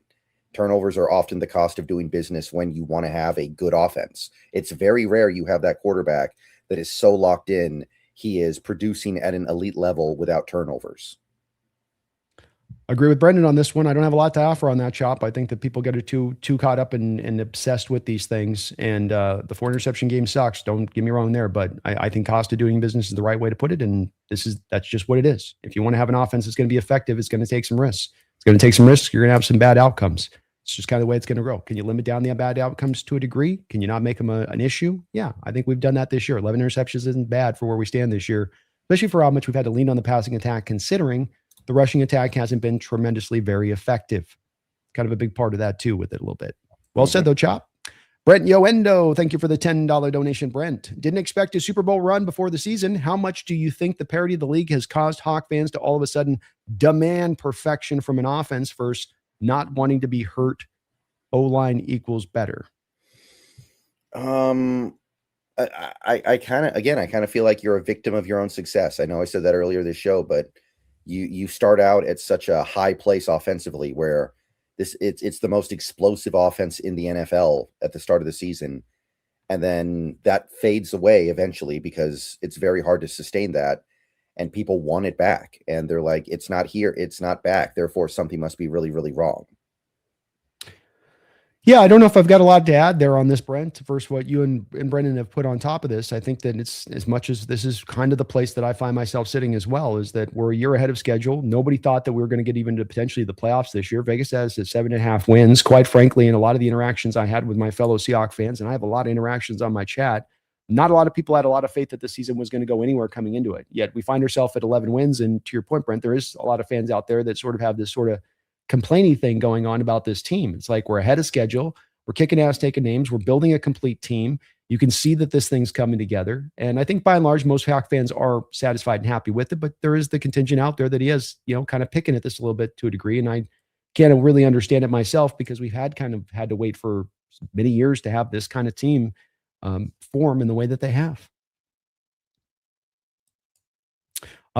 Speaker 2: Turnovers are often the cost of doing business when you want to have a good offense. It's very rare you have that quarterback that is so locked in, he is producing at an elite level without turnovers.
Speaker 1: Agree with Brendan on this one. I don't have a lot to offer on that, Chop. I think that people get too caught up and obsessed with these things. And the 4 interception game sucks. Don't get me wrong there, but I think cost of doing business is the right way to put it. And that's just what it is. If you want to have an offense that's going to be effective, it's going to take some risks. It's going to take some risks. You're going to have some bad outcomes. It's just kind of the way it's going to grow. Can you limit down the bad outcomes to a degree? Can you not make them an issue? Yeah, I think we've done that this year. 11 interceptions isn't bad for where we stand this year, especially for how much we've had to lean on the passing attack, considering the rushing attack hasn't been tremendously very effective. Kind of a big part of that too with it a little bit. Well said though, Chop. Brent Yoendo, thank you for the $10 donation, Brent. Didn't expect a Super Bowl run before the season. How much do you think the parity of the league has caused Hawk fans to all of a sudden demand perfection from an offense versus not wanting to be hurt? O-line equals better.
Speaker 2: I kind of feel like you're a victim of your own success. I know I said that earlier this show, but you start out at such a high place offensively where it's the most explosive offense in the NFL at the start of the season. And then that fades away eventually because it's very hard to sustain that. And people want it back. And they're like, it's not here. It's not back. Therefore, something must be really, really wrong.
Speaker 1: Yeah, I don't know if I've got a lot to add there on this, Brent, versus what you and Brendan have put on top of this. I think that it's as much as this is kind of the place that I find myself sitting as well, is that we're a year ahead of schedule. Nobody thought that we were going to get even to potentially the playoffs this year. Vegas has 7.5 wins. Quite frankly, in a lot of the interactions I had with my fellow Seahawks fans, and I have a lot of interactions on my chat, not a lot of people had a lot of faith that the season was going to go anywhere coming into it. Yet we find ourselves at 11 wins. And to your point, Brent, there is a lot of fans out there that sort of have this sort of complaining thing going on about this team. It's like we're ahead of schedule. We're kicking ass, taking names. We're building a complete team. You can see that this thing's coming together. And I think by and large, most Hawk fans are satisfied and happy with it. But there is the contingent out there that he is, kind of picking at this a little bit to a degree. And I can't really understand it myself because we've had to wait for many years to have this kind of team form in the way that they have.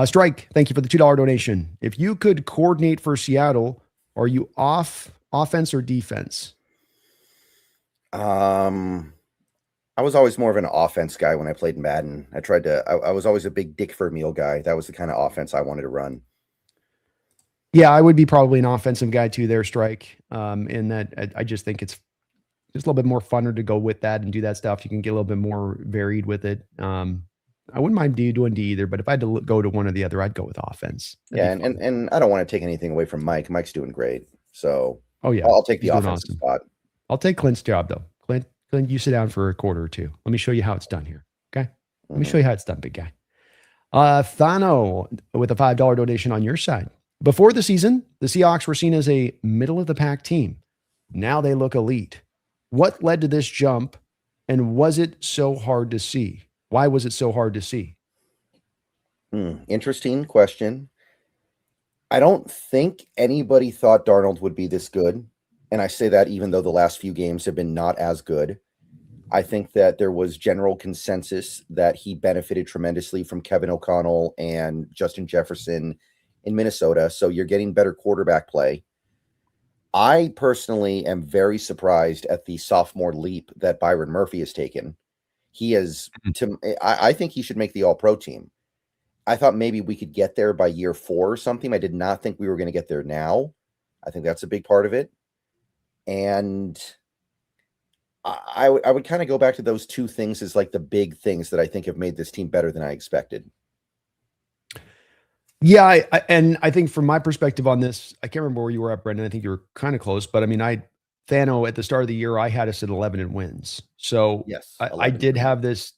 Speaker 1: Strike, thank you for the $2 donation. If you could coordinate for Seattle, are you offense or defense?
Speaker 2: I was always more of an offense guy when I played Madden. I was always a big Dick Vermeil guy. That was the kind of offense I wanted to run.
Speaker 1: Yeah, I would be probably an offensive guy too there, Strike. In that I just think it's just a little bit more funner to go with that and do that stuff. You can get a little bit more varied with it. I wouldn't mind doing D either, but if I had to go to one or the other, I'd go with offense.
Speaker 2: And I don't want to take anything away from Mike. Mike's doing great. So
Speaker 1: yeah,
Speaker 2: I'll take the offensive spot.
Speaker 1: I'll take Clint's job though. Clint, you sit down for a quarter or two. Let me show you how it's done here. Okay. Let me show you how it's done, big guy. Thano with a $5 donation on your side. Before the season, the Seahawks were seen as a middle of the pack team. Now they look elite. What led to this jump? And was it so hard to see? Why was it so hard to see?
Speaker 2: Interesting question. I don't think anybody thought Darnold would be this good. And I say that even though the last few games have been not as good. I think that there was general consensus that he benefited tremendously from Kevin O'Connell and Justin Jefferson in Minnesota. So you're getting better quarterback play. I personally am very surprised at the sophomore leap that Byron Murphy has taken. I think he should make the All-Pro team. I thought maybe we could get there by year 4 or something. I did not think we were going to get there now. I think that's a big part of it. And I would kind of go back to those two things as like the big things that I think have made this team better than I expected.
Speaker 1: Yeah, I think from my perspective on this, I can't remember where you were at, Brendan. I think you were kind of close, but I mean, Thano at the start of the year, I had us at 11 in wins. So
Speaker 2: yes,
Speaker 1: I did have this.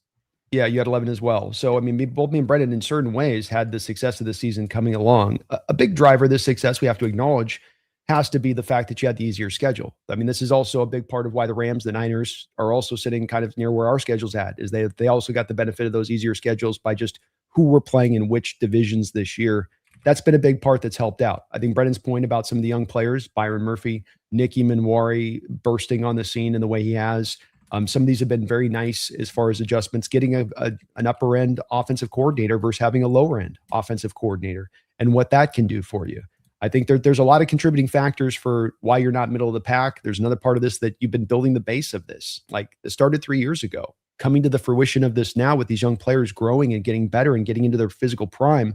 Speaker 1: Yeah, you had 11 as well. So, I mean, both me and Brendan in certain ways had the success of the season coming along. A big driver of this success, we have to acknowledge, has to be the fact that you had the easier schedule. I mean, this is also a big part of why the Rams, the Niners are also sitting kind of near where our schedule's at, is they also got the benefit of those easier schedules by just who we're playing in which divisions this year. That's been a big part that's helped out. I think Brendan's point about some of the young players, Byron Murphy, Nicky Manwari bursting on the scene in the way he has. Some of these have been very nice as far as adjustments, getting an upper end offensive coordinator versus having a lower end offensive coordinator and what that can do for you. I think there's a lot of contributing factors for why you're not middle of the pack. There's another part of this that you've been building the base of this. Like it started 3 years ago, coming to the fruition of this now with these young players growing and getting better and getting into their physical prime.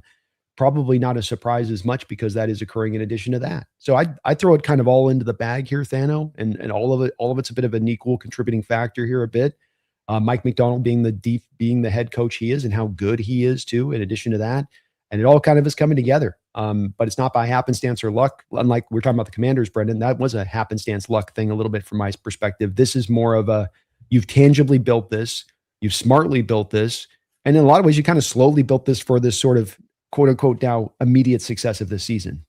Speaker 1: probably not a surprise as much because that is occurring in addition to that. So I throw it kind of all into the bag here, Thano, and all of it's a bit of an equal contributing factor here a bit. Mike McDonald being the head coach he is and how good he is too, in addition to that. And it all kind of is coming together. But it's not by happenstance or luck. Unlike we're talking about the Commanders, Brendan, that was a happenstance luck thing a little bit from my perspective. This is more of a, you've tangibly built this, you've smartly built this, and in a lot of ways, you kind of slowly built this for this sort of quote unquote now immediate success of this season.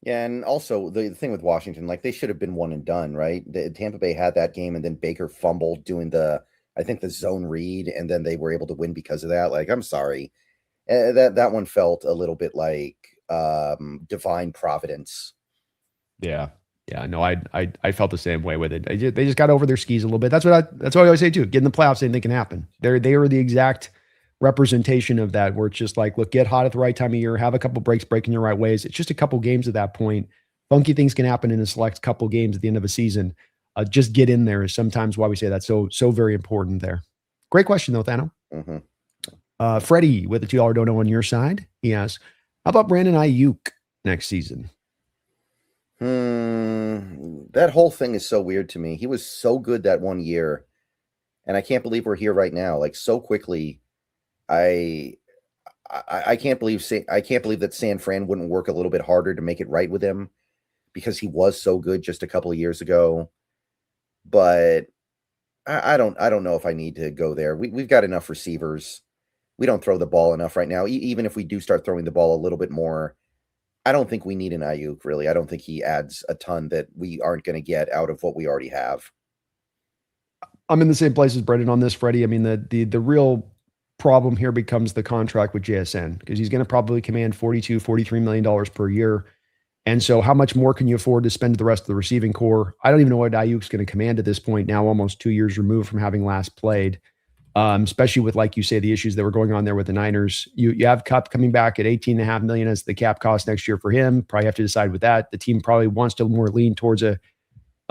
Speaker 2: Yeah, and also the thing with Washington, like they should have been one and done, right? Tampa Bay had that game, and then Baker fumbled doing the zone read, and then they were able to win because of that. Like, I'm sorry. That one felt a little bit like divine providence.
Speaker 1: Yeah. No, I felt the same way with it. They just got over their skis a little bit. That's what I always say too. Get in the playoffs, anything can happen. They are the exact representation of that, where it's just like, look, get hot at the right time of year, have a couple breaks, breaking your right ways. It's just a couple games at that point. Funky things can happen in a select couple games at the end of a season. Just get in there is sometimes why we say that's so very important there. Great question though, Thano.
Speaker 2: Mm-hmm.
Speaker 1: Freddie with a $2 dono on your side. He asks, how about Brandon Aiyuk next season?
Speaker 2: That whole thing is so weird to me. He was so good that one year, and I can't believe we're here right now. Like, so quickly. I can't believe that San Fran wouldn't work a little bit harder to make it right with him, because he was so good just a couple of years ago. But I don't know if I need to go there. We've got enough receivers. We don't throw the ball enough right now. Even if we do start throwing the ball a little bit more, I don't think we need an Aiyuk, really. I don't think he adds a ton that we aren't going to get out of what we already have.
Speaker 1: I'm in the same place as Brendan on this, Freddie. I mean, the real problem here becomes the contract with JSN, because he's going to probably command $42-43 million per year. And so how much more can you afford to spend to the rest of the receiving core? I don't even know what Aiyuk's going to command at this point now, almost 2 years removed from having last played. Especially with, like you say, the issues that were going on there with the Niners. You have Kupp coming back at $18.5 million as the cap cost next year for him. Probably have to decide with that. The team probably wants to more lean towards a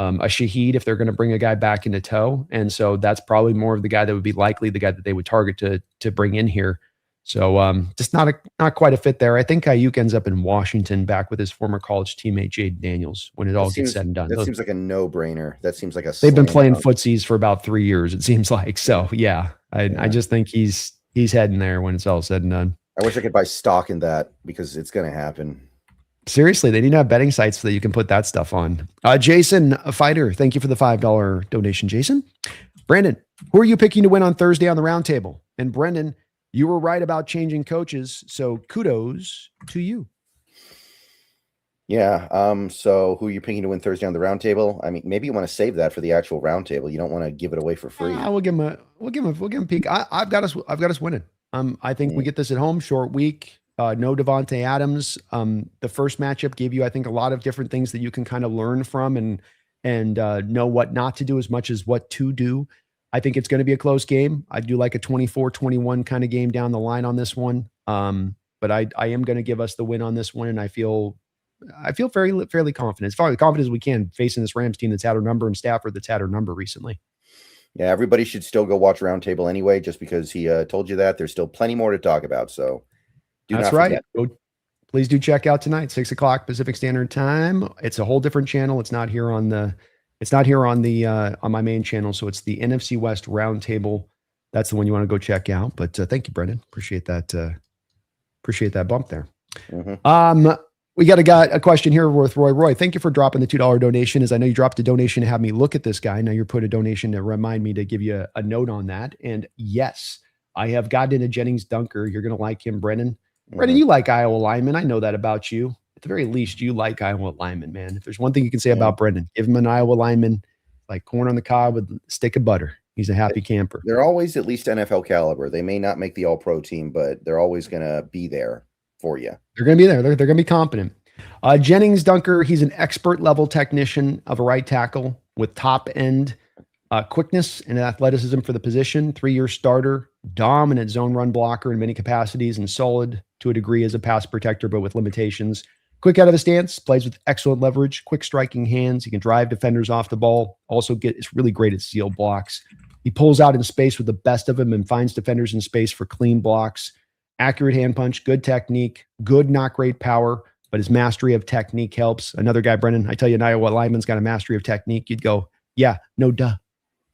Speaker 1: Shaheed if they're going to bring a guy back into tow. And so that's probably more of the guy that would be likely the guy that they would target to bring in here. So just not quite a fit there. I think Aiyuk ends up in Washington back with his former college teammate Jaden Daniels when it all gets said and done.
Speaker 2: That seems like a no-brainer. That seems like
Speaker 1: they've been playing footsies for about 3 years, it seems like. So yeah, I just think he's heading there when it's all said and done.
Speaker 2: I wish I could buy stock in that, because it's going to happen.
Speaker 1: Seriously, they need to have betting sites so that you can put that stuff on. Jason, a fighter, thank you for the $5 donation, Jason. Brandon, who are you picking to win on Thursday on the roundtable? And Brendan, you were right about changing coaches, so kudos to you.
Speaker 2: Yeah. So who are you picking to win Thursday on the roundtable? I mean, maybe you want to save that for the actual roundtable. You don't want to give it away for free.
Speaker 1: We'll give him a peek. I've got us winning. I think we get this at home, short week. No Devontae Adams. The first matchup gave you, I think, a lot of different things that you can kind of learn from and know what not to do as much as what to do. I think it's going to be a close game. I do like a 24-21 kind of game down the line on this one. But I am going to give us the win on this one, and I feel fairly confident, as far as confident as we can, facing this Rams team that's had our number and Stafford that's had our number recently.
Speaker 2: Yeah, everybody should still go watch Roundtable anyway, just because he told you that. There's still plenty more to talk about, so
Speaker 1: that's right. Please do check out tonight, 6 o'clock Pacific Standard Time. It's a whole different channel. It's not here on my main channel. So it's the NFC West Roundtable. That's the one you want to go check out. But thank you, Brendan. Appreciate that. Appreciate that bump there. Mm-hmm. We got a question here with Roy. Roy, thank you for dropping the $2 donation. As I know you dropped a donation to have me look at this guy. Now you're putting a donation to remind me to give you a note on that. And yes, I have gotten into Jennings Dunker. You're going to like him, Brendan. Brendan, you like Iowa linemen. I know that about you. At the very least, you like Iowa linemen, man. If there's one thing you can say about Brendan, give him an Iowa lineman, like corn on the cob with a stick of butter. He's a happy camper.
Speaker 2: They're always at least NFL caliber. They may not make the all-pro team, but they're always going to be there for you.
Speaker 1: They're going to be there. They're going to be competent. Jennings Dunker, he's an expert level technician of a right tackle with top end quickness and athleticism for the position. 3-year starter, dominant zone run blocker in many capacities, and solid to a degree as a pass protector, but with limitations. Quick out of the stance, plays with excellent leverage, quick striking hands. He can drive defenders off the ball. Also is really great at seal blocks. He pulls out in space with the best of them and finds defenders in space for clean blocks. accurate hand punch, good technique, good not great power, but his mastery of technique helps. Another guy, Brendan, I tell you, an Iowa lineman's got a mastery of technique. You'd go, yeah, no duh.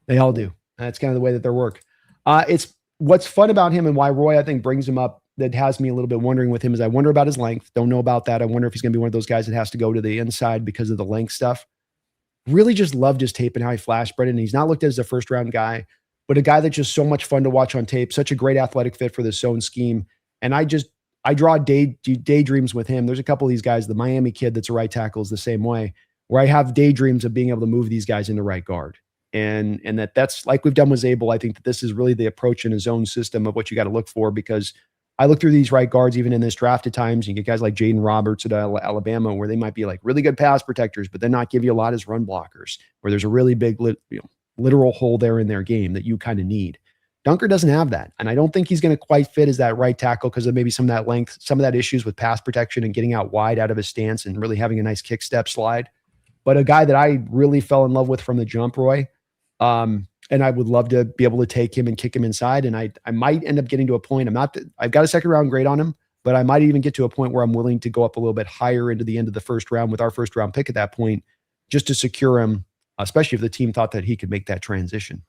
Speaker 1: They all do. That's kind of the way that they work. It's what's fun about him and why Roy, I think, brings him up that has me a little bit wondering with him is I wonder about his length. Don't know about that. I wonder if he's going to be one of those guys that has to go to the inside because of the length stuff. Really just loved his tape and how he flashed, Brendan. He's not looked at as a first-round guy, but a guy that's just so much fun to watch on tape, such a great athletic fit for the zone scheme. And I draw daydreams with him. There's a couple of these guys, the Miami kid that's a right tackle is the same way, where I have daydreams of being able to move these guys into right guard. And that's like we've done with Zabel. I think that this is really the approach in a zone system of what you got to look for, because I look through these right guards, even in this draft at times, you get guys like Jaden Roberts at Alabama, where they might be like really good pass protectors, but then not give you a lot as run blockers, where there's a really big literal hole there in their game that you kind of need. Dunker doesn't have that. And I don't think he's going to quite fit as that right tackle because of maybe some of that length, some of that issues with pass protection and getting out wide out of his stance and really having a nice kick step slide. But a guy that I really fell in love with from the jump, Roy, and I would love to be able to take him and kick him inside. And I might end up getting to a point. I've got a second round grade on him, but I might even get to a point where I'm willing to go up a little bit higher into the end of the first round with our first round pick at that point, just to secure him, especially if the team thought that he could make that transition.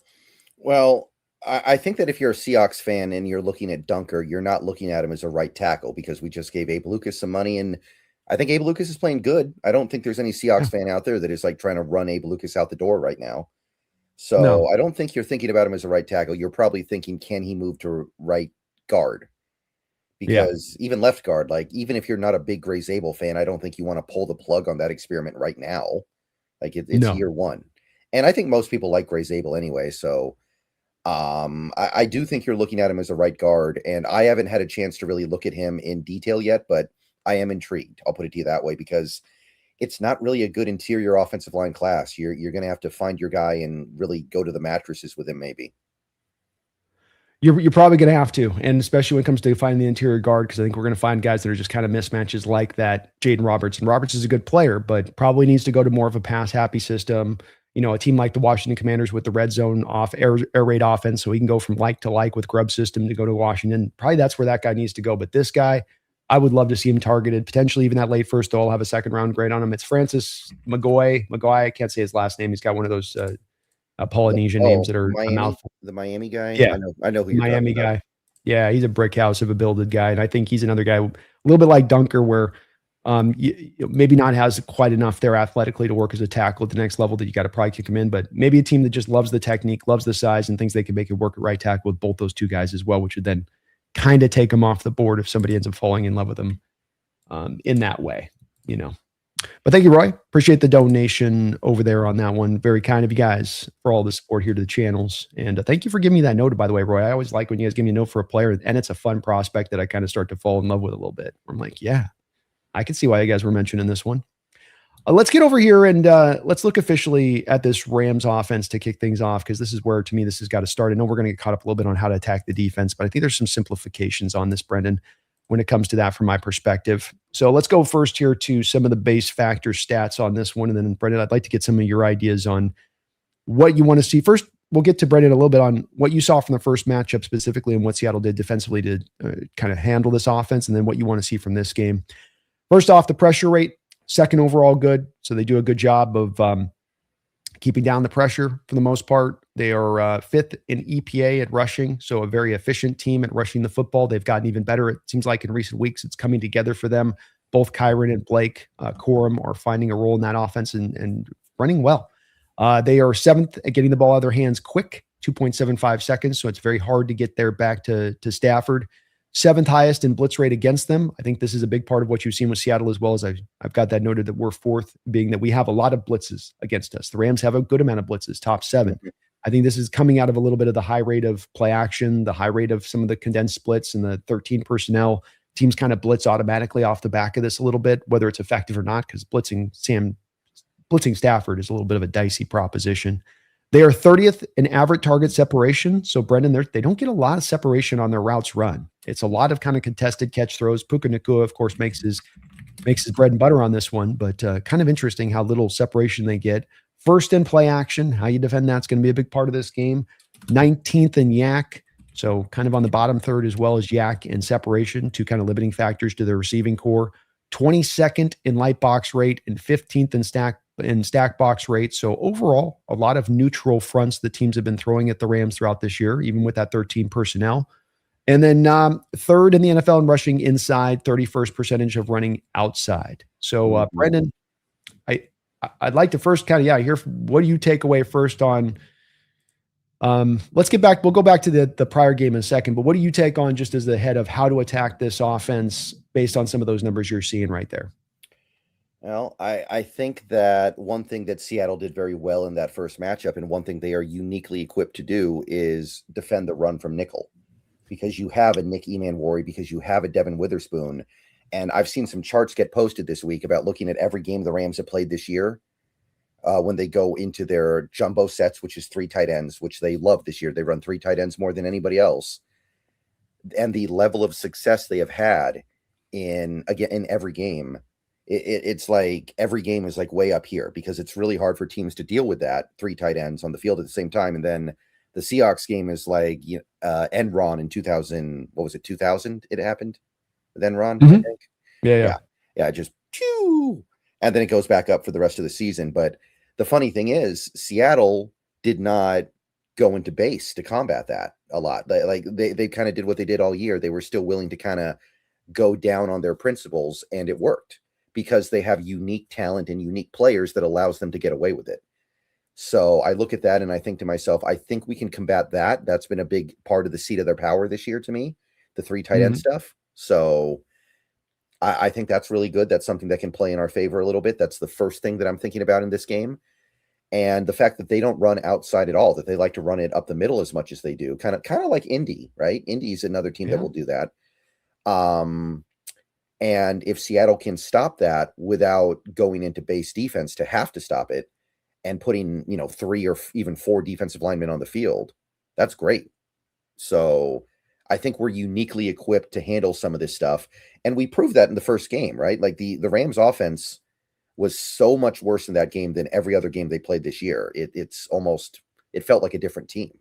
Speaker 2: Well, I think that if you're a Seahawks fan and you're looking at Dunker, you're not looking at him as a right tackle because we just gave Abe Lucas some money. And I think Abe Lucas is playing good. I don't think there's any Seahawks fan out there that is like trying to run Abe Lucas out the door right now. So no. I don't think you're thinking about him as a right tackle. You're probably thinking, can he move to right guard? Because even left guard, like even if you're not a big Gray Zabel fan, I don't think you want to pull the plug on that experiment right now. Like it's year one. And I think most people like Gray Zabel anyway. So I do think you're looking at him as a right guard. And I haven't had a chance to really look at him in detail yet, but I am intrigued. I'll put it to you that way, because it's not really a good interior offensive line class. You're going to have to find your guy and really go to the mattresses with him, maybe.
Speaker 1: You're probably going to have to, and especially when it comes to finding the interior guard, because I think we're going to find guys that are just kind of mismatches like that. Jaden Roberts, and Roberts is a good player, but probably needs to go to more of a pass-happy system. You know, a team like the Washington Commanders with the red zone air raid offense, so he can go from like to like with Grubb system to go to Washington. Probably that's where that guy needs to go. But this guy, I would love to see him targeted, potentially even that late first, though I'll have a second round grade on him. It's Francis McGoy. I can't say his last name. He's got one of those Polynesian names that are a mouthful.
Speaker 2: The Miami guy?
Speaker 1: Yeah.
Speaker 2: I know who you're
Speaker 1: Miami guy. Yeah, he's a brick house of a builded guy. And I think he's another guy, a little bit like Dunker, where maybe not has quite enough there athletically to work as a tackle at the next level that you got to probably kick him in, but maybe a team that just loves the technique, loves the size, and thinks they can make it work at right tackle with both those two guys as well, which would then kind of take him off the board if somebody ends up falling in love with him in that way, you know. But thank you, Roy. Appreciate the donation over there on that one. Very kind of you guys for all the support here to the channels. And thank you for giving me that note, by the way, Roy. I always like when you guys give me a note for a player, and it's a fun prospect that I kind of start to fall in love with a little bit. I'm like, yeah, I can see why you guys were mentioning this one. Let's get over here and let's look officially at this Rams offense to kick things off, because this is where, to me, this has got to start. I know we're going to get caught up a little bit on how to attack the defense, but I think there's some simplifications on this, Brendan, when it comes to that from my perspective. So let's go first here to some of the base factor stats on this one. And then, Brendan, I'd like to get some of your ideas on what you want to see. First, we'll get to Brendan a little bit on what you saw from the first matchup specifically and what Seattle did defensively to kind of handle this offense, and then what you want to see from this game. First off, the pressure rate, second overall good. So they do a good job of keeping down the pressure for the most part. They are fifth in EPA at rushing, so a very efficient team at rushing the football. They've gotten even better. It seems like in recent weeks it's coming together for them. Both Kyron and Blake Corum are finding a role in that offense and running well. They are seventh at getting the ball out of their hands quick, 2.75 seconds, so it's very hard to get there back to Stafford. Seventh highest in blitz rate against them. I think this is a big part of what you've seen with Seattle, as well as I've got that noted that we're fourth, being that we have a lot of blitzes against us. The Rams have a good amount of blitzes, top 7. I think this is coming out of a little bit of the high rate of play action, the high rate of some of the condensed splits and the 13 personnel. Teams kind of blitz automatically off the back of this a little bit, whether it's effective or not, because blitzing Stafford is a little bit of a dicey proposition. They are 30th in average target separation. So, Brendan, they don't get a lot of separation on their routes run. It's a lot of kind of contested catch throws. Puka Nacua, of course, makes his bread and butter on this one, but kind of interesting how little separation they get. First in play action, how you defend that's going to be a big part of this game. 19th in yak. So kind of on the bottom third, as well as Yak in separation, two kind of limiting factors to their receiving core. 22nd in light box rate and 15th in stack box rate. So overall, a lot of neutral fronts the teams have been throwing at the Rams throughout this year, even with that 13 personnel. And then third in the NFL in rushing inside, 31st percentage of running outside. So Brendan, I'd like to first kind of hear what do you take away first on. Let's get back. We'll go back to the prior game in a second. But what do you take on just as the head of how to attack this offense based on some of those numbers you're seeing right there?
Speaker 2: Well, I think that one thing that Seattle did very well in that first matchup, and one thing they are uniquely equipped to do, is defend the run from nickel, because you have a Nick Emanwari, because you have a Devin Witherspoon. And I've seen some charts get posted this week about looking at every game the Rams have played this year. When they go into their jumbo sets, which is 3 tight ends, which they love this year. They run 3 tight ends more than anybody else. And the level of success they have had in every game, it's like every game is like way up here, because it's really hard for teams to deal with that 3 tight ends on the field at the same time. And then the Seahawks game is like Enron in 2000. What was it? 2000 it happened with Enron, I think. Yeah. Just pew. And then it goes back up for the rest of the season. But the funny thing is, Seattle did not go into base to combat that a lot. They kind of did what they did all year. They were still willing to kind of go down on their principles, and it worked because they have unique talent and unique players that allows them to get away with it. So I look at that and I think to myself, I think we can combat that. That's been a big part of the seat of their power this year to me, the 3 tight end stuff. So I think that's really good. That's something that can play in our favor a little bit. That's the first thing that I'm thinking about in this game. And the fact that they don't run outside at all, that they like to run it up the middle as much as they do, kind of like Indy, right? Indy's another team that will do that. And if Seattle can stop that without going into base defense to have to stop it and putting, 3 or even 4 defensive linemen on the field, that's great. So I think we're uniquely equipped to handle some of this stuff. And we proved that in the first game, right? Like the Rams offense was so much worse in that game than every other game they played this year. It felt like a different team.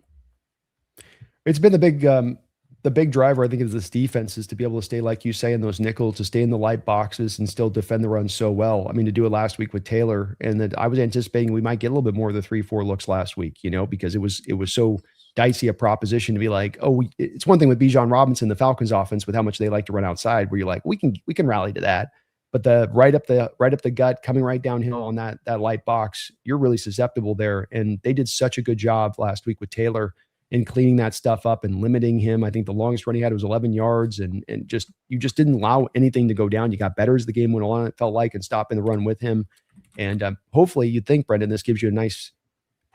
Speaker 1: It's been the big driver, I think, is this defense, is to be able to stay, like you say, in those nickels, to stay in the light boxes and still defend the run so well. I mean, to do it last week with Taylor, and that I was anticipating we might get a little bit more of the 3-4 looks last week, because it was so dicey a proposition to be like, it's one thing with Bijan Robinson, the Falcons offense, with how much they like to run outside, where you're like, we can rally to that. But the right up the gut, coming right downhill on that light box, you're really susceptible there. And they did such a good job last week with Taylor in cleaning that stuff up and limiting him. I think the longest run he had was 11 yards, and you just didn't allow anything to go down. You got better as the game went on, it felt like, and stopping the run with him. And hopefully, you'd think, Brendan, this gives you a nice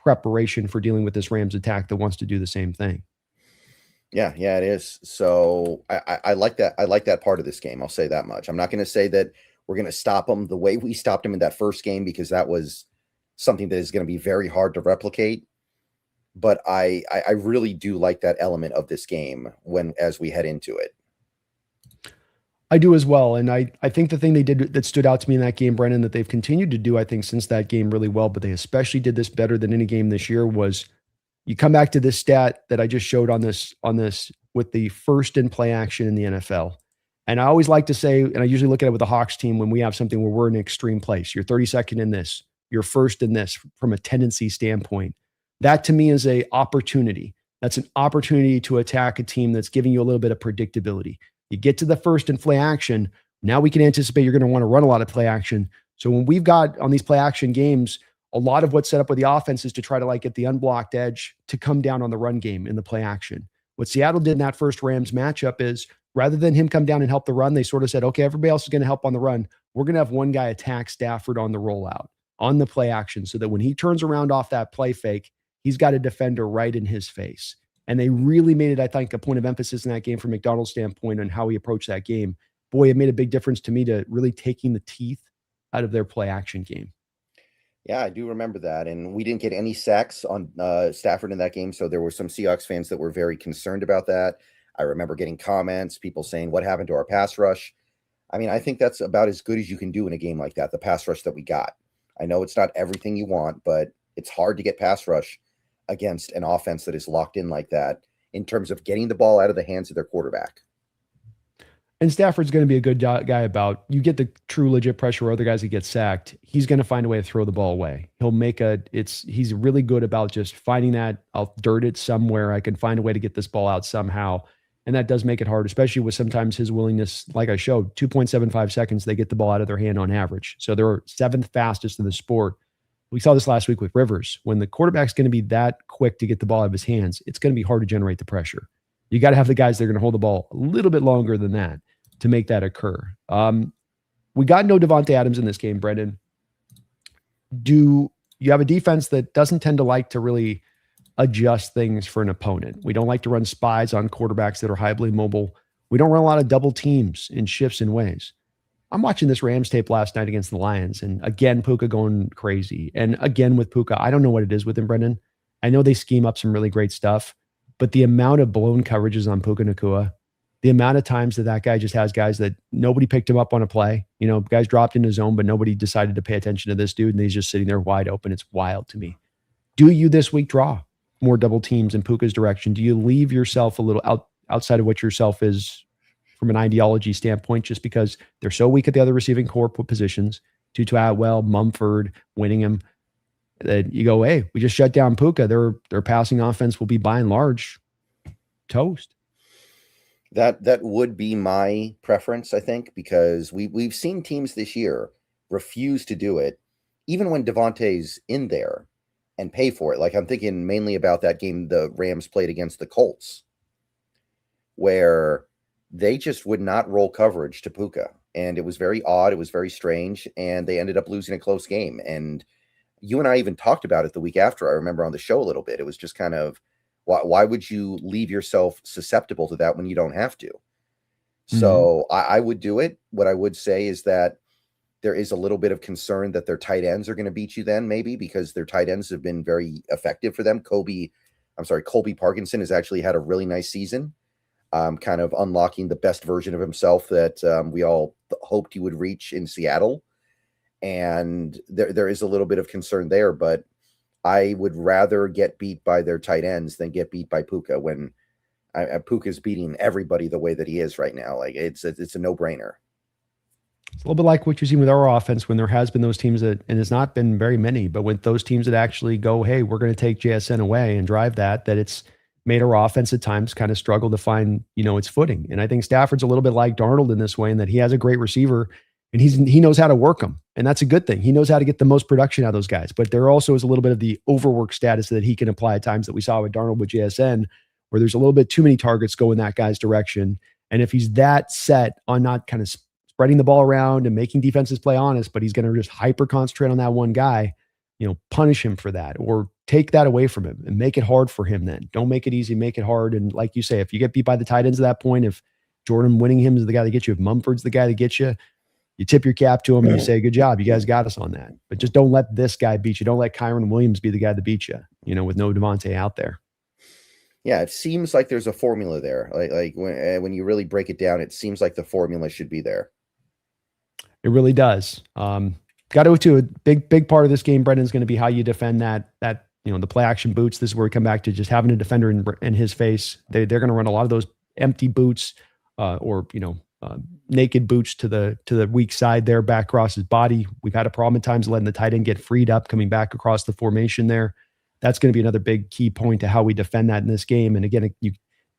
Speaker 1: preparation for dealing with this Rams attack that wants to do the same thing.
Speaker 2: Yeah, it is. So I like that. I like that part of this game. I'll say that much. I'm not going to say that we're going to stop them the way we stopped them in that first game, because that was something that is going to be very hard to replicate. But I really do like that element of this game as we head into it.
Speaker 1: I do as well. And I think the thing they did that stood out to me in that game, Brendan, that they've continued to do, I think, since that game really well, but they especially did this better than any game this year, was you come back to this stat that I just showed on this with the first in play action in the NFL. And I always like to say, and I usually look at it with the Hawks team when we have something where we're in an extreme place. You're 32nd in this, you're first in this from a tendency standpoint. That to me is a opportunity. That's an opportunity to attack a team that's giving you a little bit of predictability. You get to the first in play action. Now we can anticipate you're going to want to run a lot of play action. So when we've got on these play action games, a lot of what's set up with the offense is to try to get the unblocked edge to come down on the run game in the play action. What Seattle did in that first Rams matchup is, rather than him come down and help the run, they sort of said, okay, everybody else is going to help on the run. We're going to have one guy attack Stafford on the rollout, on the play action, so that when he turns around off that play fake, he's got a defender right in his face. And they really made it, I think, a point of emphasis in that game from McDonald's standpoint on how he approached that game. Boy, it made a big difference to me to really taking the teeth out of their play action game.
Speaker 2: Yeah, I do remember that. And we didn't get any sacks on Stafford in that game. So there were some Seahawks fans that were very concerned about that. I remember getting comments, people saying, what happened to our pass rush? I mean, I think that's about as good as you can do in a game like that, the pass rush that we got. I know it's not everything you want, but it's hard to get pass rush against an offense that is locked in like that in terms of getting the ball out of the hands of their quarterback.
Speaker 1: And Stafford's going to be a good guy about, you get the true legit pressure where other guys that get sacked, he's going to find a way to throw the ball away. He's really good about just finding that, I'll dirt it somewhere. I can find a way to get this ball out somehow. And that does make it hard, especially with sometimes his willingness, like I showed, 2.75 seconds, they get the ball out of their hand on average. So they're 7th fastest in the sport. We saw this last week with Rivers. When the quarterback's going to be that quick to get the ball out of his hands, it's going to be hard to generate the pressure. You got to have the guys that are going to hold the ball a little bit longer than that to make that occur. We got no Devontae Adams in this game, Brendan. Do you have a defense that doesn't tend to like to really adjust things for an opponent? We don't like to run spies on quarterbacks that are highly mobile. We don't run a lot of double teams in shifts and ways. I'm watching this Rams tape last night against the Lions, and again, Puka going crazy. And again, with Puka, I don't know what it is with him, Brendan. I know they scheme up some really great stuff, but the amount of blown coverages on Puka Nacua, the amount of times that guy just has guys that nobody picked him up on a play, guys dropped in his zone, but nobody decided to pay attention to this dude, and he's just sitting there wide open. It's wild to me. Do you this week draw more double teams in Puka's direction? Do you leave yourself a little outside of what yourself is from an ideology standpoint, just because they're so weak at the other receiving core positions, Tutu Atwell, Mumford, Winningham, that you go, hey, we just shut down Puka. Their passing offense will be by and large toast.
Speaker 2: That would be my preference, I think, because we've seen teams this year refuse to do it, even when Devontae's in there, and pay for it. Like, I'm thinking mainly about that game the Rams played against the Colts, where they just would not roll coverage to Puka. And it was very odd. It was very strange. And they ended up losing a close game. And you and I even talked about it the week after, I remember on the show a little bit. It was just kind of, why would you leave yourself susceptible to that when you don't have to? Mm-hmm. So I would do it. What I would say is that there is a little bit of concern that their tight ends are going to beat you then, maybe, because their tight ends have been very effective for them. Colby Parkinson has actually had a really nice season, kind of unlocking the best version of himself that we all hoped he would reach in Seattle. And there is a little bit of concern there, but I would rather get beat by their tight ends than get beat by Puka when Puka's beating everybody the way that he is right now. Like, it's a no-brainer.
Speaker 1: It's a little bit like what you've seen with our offense when there has been those teams that, and it's not been very many, but with those teams that actually go, hey, we're going to take JSN away and drive that it's made our offense at times kind of struggle to find, its footing. And I think Stafford's a little bit like Darnold in this way, in that he has a great receiver and he knows how to work them. And that's a good thing. He knows how to get the most production out of those guys. But there also is a little bit of the overwork status that he can apply at times that we saw with Darnold with JSN, where there's a little bit too many targets go in that guy's direction. And if he's that set on not kind of spreading the ball around and making defenses play honest, but he's going to just hyper concentrate on that one guy, punish him for that, or take that away from him and make it hard for him. Then don't make it easy, make it hard. And like you say, if you get beat by the tight ends at that point, if Jordan Winningham is the guy that gets you, if Mumford's the guy that gets you, you tip your cap to him and you say, good job, you guys got us on that. But just don't let this guy beat you. Don't let Kyron Williams be the guy that beat you, with no Devontae out there.
Speaker 2: Yeah, it seems like there's a formula there. Like when you really break it down, it seems like the formula should be there.
Speaker 1: It really does. Got to a big part of this game, Brendan, is going to be how you defend that the play action boots. This is where we come back to just having a defender in his face. They're going to run a lot of those empty boots or naked boots to the weak side there, back across his body. We've had a problem at times letting the tight end get freed up coming back across the formation there. That's going to be another big key point to how we defend that in this game. And again, you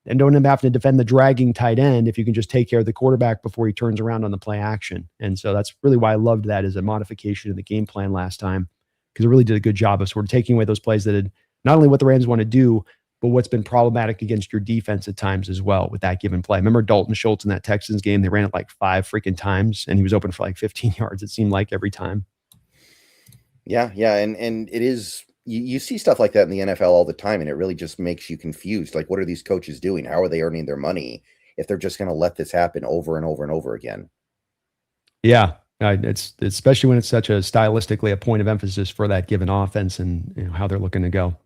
Speaker 1: don't have to defend the dragging tight end if you can just take care of the quarterback before he turns around on the play action. And so that's really why I loved that as a modification in the game plan last time, because it really did a good job of sort of taking away those plays that had not only what the Rams want to do, but what's been problematic against your defense at times as well with that given play. Remember Dalton Schultz in that Texans game? They ran it like 5 freaking times and he was open for like 15 yards. It seemed like every time.
Speaker 2: Yeah. And it is, you see stuff like that in the NFL all the time, and it really just makes you confused. Like, what are these coaches doing? How are they earning their money if they're just going to let this happen over and over and over again?
Speaker 1: Yeah. It's especially when it's such a stylistically a point of emphasis for that given offense and how they're looking to go.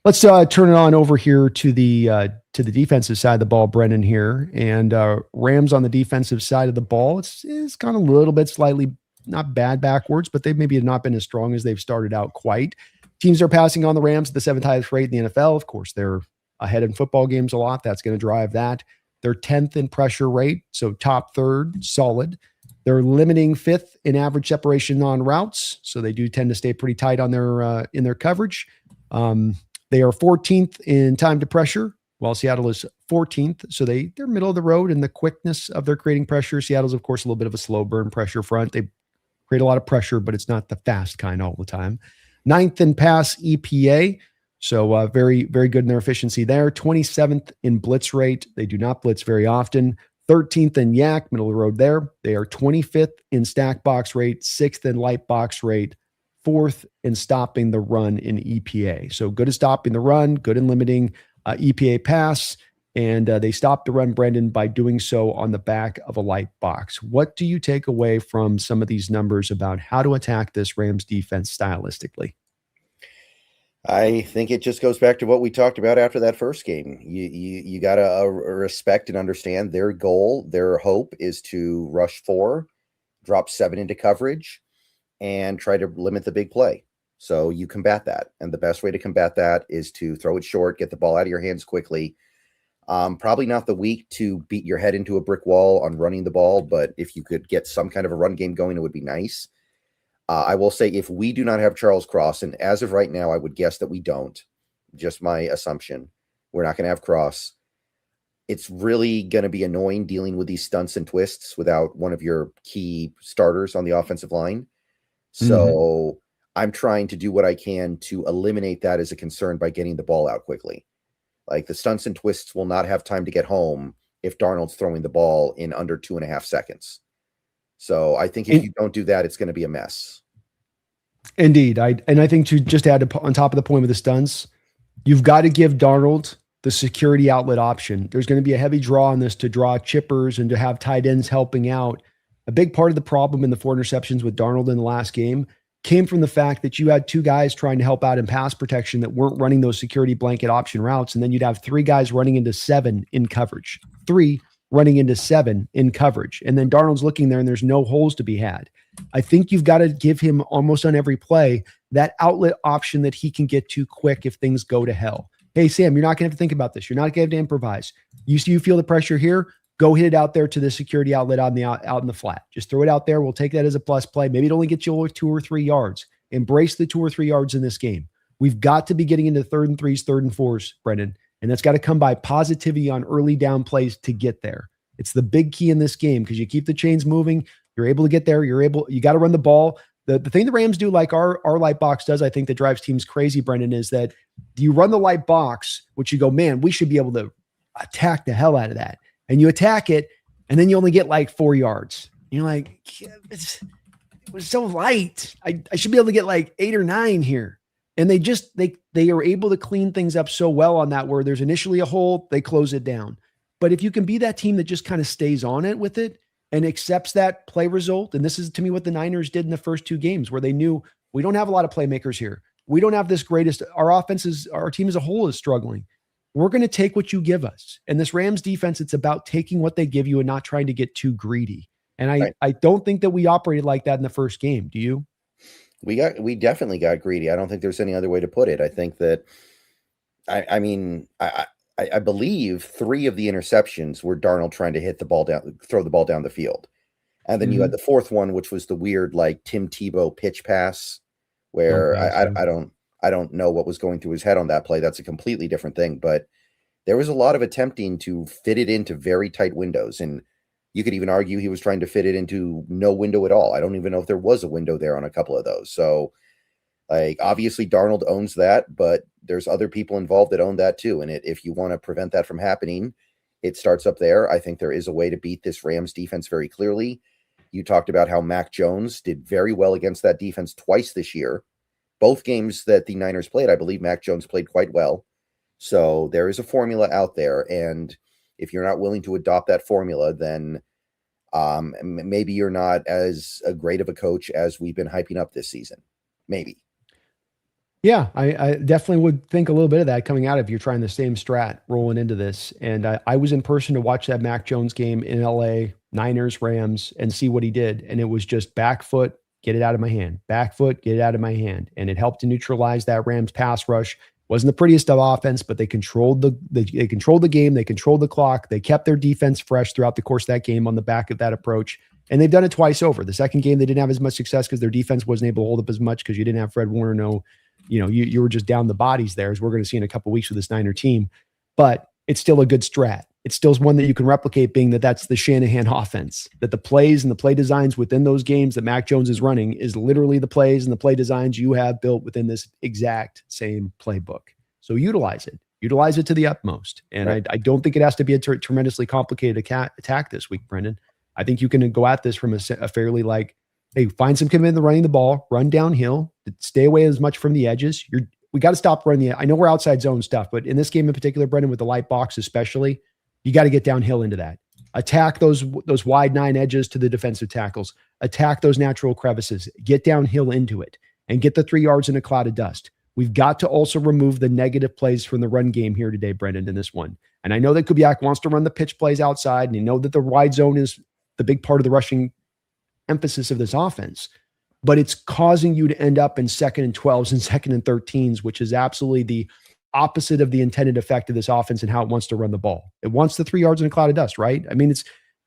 Speaker 1: Let's turn it on over here to the defensive side of the ball, Brendan here, and Rams on the defensive side of the ball. It's kind of a little bit slightly not bad backwards, but they maybe have not been as strong as they've started out quite. Teams are passing on the Rams at the 7th highest rate in the NFL. Of course, they're ahead in football games a lot. That's going to drive that. They're 10th in pressure rate, so top third, solid. They're limiting 5th in average separation on routes, so they do tend to stay pretty tight on their in their coverage. They are 14th in time to pressure, while Seattle is 14th. So they're middle of the road in the quickness of their creating pressure. Seattle's, of course, a little bit of a slow burn pressure front. They create a lot of pressure, but it's not the fast kind all the time. 9th in pass EPA. So very, very good in their efficiency there. 27th in blitz rate. They do not blitz very often. 13th in yak, middle of the road there. They are 25th in stack box rate, 6th in light box rate, 4th in stopping the run in EPA. So good at stopping the run, good in limiting EPA pass. And they stopped the run, Brendan, by doing so on the back of a light box. What do you take away from some of these numbers about how to attack this Rams defense stylistically?
Speaker 2: I think it just goes back to what we talked about after that first game. You got to respect and understand their goal. Their hope is to rush 4, drop 7 into coverage, and try to limit the big play. So you combat that. And the best way to combat that is to throw it short, get the ball out of your hands quickly. Probably not the week to beat your head into a brick wall on running the ball, but if you could get some kind of a run game going, it would be nice. I will say if we do not have Charles Cross, and as of right now, I would guess that we don't, just my assumption, we're not going to have Cross. It's really going to be annoying dealing with these stunts and twists without one of your key starters on the offensive line. So I'm trying to do what I can to eliminate that as a concern by getting the ball out quickly. Like the stunts and twists will not have time to get home if Darnold's throwing the ball in under 2.5 seconds. So I think if you don't do that, it's going to be a mess.
Speaker 1: Indeed. I think to just add on top of the point with the stunts, you've got to give Darnold the security outlet option. There's going to be a heavy draw on this to draw chippers and to have tight ends helping out. A big part of the problem in the 4 interceptions with Darnold in the last game came from the fact that you had 2 guys trying to help out in pass protection that weren't running those security blanket option routes. And then you'd have 3 guys running into 7 in coverage, 3 running into 7 in coverage. And then Darnold's looking there and there's no holes to be had. I think you've got to give him almost on every play that outlet option that he can get to quick if things go to hell. Hey, Sam, you're not going to have to think about this. You're not going to have to improvise. You feel the pressure here, go hit it out there to the security outlet out in the flat. Just throw it out there. We'll take that as a plus play. Maybe it only gets you 2 or 3 yards. Embrace the 2 or 3 yards in this game. We've got to be getting into 3rd and 3s, 3rd and 4s, Brendan. And that's got to come by positivity on early down plays to get there. It's the big key in this game because you keep the chains moving. You're able to get there. You got to run the ball. The thing the Rams do, like our light box does, I think that drives teams crazy, Brendan, is that you run the light box, which you go, man, we should be able to attack the hell out of that. And you attack it, and then you only get like 4 yards. You're like, it was so light. I should be able to get like 8 or 9 here. And they are able to clean things up so well on that where there's initially a hole, they close it down. But if you can be that team that just kind of stays on it with it and accepts that play result, and this is to me what the Niners did in the first 2 games where they knew we don't have a lot of playmakers here. We don't have this greatest, our team as a whole is struggling. We're going to take what you give us. And this Rams defense, it's about taking what they give you and not trying to get too greedy. And I don't think that we operated like that in the first game. Do you?
Speaker 2: We definitely got greedy. I don't think there's any other way to put it. I think that, I believe 3 of the interceptions were Darnold trying to throw the ball down the field. And then you had the 4th one, which was the weird, like Tim Tebow pitch pass where I don't know what was going through his head on that play. That's a completely different thing, but there was a lot of attempting to fit it into very tight windows. And you could even argue he was trying to fit it into no window at all. I don't even know if there was a window there on a couple of those. So like, obviously Darnold owns that, but there's other people involved that own that too. And if you want to prevent that from happening, it starts up there. I think there is a way to beat this Rams defense very clearly. You talked about how Mac Jones did very well against that defense twice this year. Both games that the Niners played, I believe Mac Jones played quite well. So there is a formula out there. And if you're not willing to adopt that formula, then maybe you're not as great of a coach as we've been hyping up this season. Maybe.
Speaker 1: Yeah, I definitely would think a little bit of that coming out if you're trying the same strat rolling into this. And I was in person to watch that Mac Jones game in LA, Niners, Rams, and see what he did. And it was just back foot, get it out of my hand. Back foot, get it out of my hand. And it helped to neutralize that Rams pass rush. Wasn't the prettiest of offense, but they controlled they controlled the game. They controlled the clock. They kept their defense fresh throughout the course of that game on the back of that approach. And they've done it twice over. The second game, they didn't have as much success because their defense wasn't able to hold up as much because you didn't have Fred Warner. No, you were just down the bodies there, as we're going to see in a couple of weeks with this Niner team. But it's still a good strat. It's still one that you can replicate, being that's the Shanahan offense, that the plays and the play designs within those games that Mac Jones is running is literally the plays and the play designs you have built within this exact same playbook. So utilize it to the utmost. And right. I don't think it has to be a tremendously complicated attack this week, Brendan. I think you can go at this from a fairly hey, find some commitment in running the ball, run downhill, stay away as much from the edges. We got to stop running I know we're outside zone stuff, but in this game in particular, Brendan, with the light box especially, you got to get downhill into that. Attack those wide 9 edges to the defensive tackles. Attack those natural crevices. Get downhill into it and get the 3 yards in a cloud of dust. We've got to also remove the negative plays from the run game here today, Brendan, in this one. And I know that Kubiak wants to run the pitch plays outside, and you know that the wide zone is the big part of the rushing emphasis of this offense. But it's causing you to end up in 2nd and 12s and 2nd and 13s, which is absolutely the opposite of the intended effect of this offense and how it wants to run the ball. It wants the 3 yards in a cloud of dust, right? I mean, it's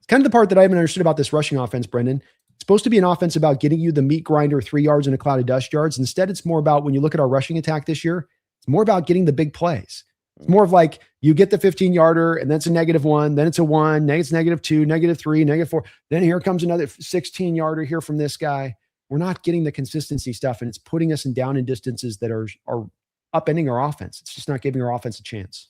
Speaker 1: kind of the part that I haven't understood about this rushing offense, Brendan. It's supposed to be an offense about getting you the meat grinder 3 yards in a cloud of dust yards. Instead, it's more about, when you look at our rushing attack this year, it's more about getting the big plays. It's more of you get the 15-yarder, and that's a -1, then it's a 1, then it's -2, -3, -4. Then here comes another 16-yarder here from this guy. We're not getting the consistency stuff, and it's putting us down in distances that are upending our offense. It's just not giving our offense a chance.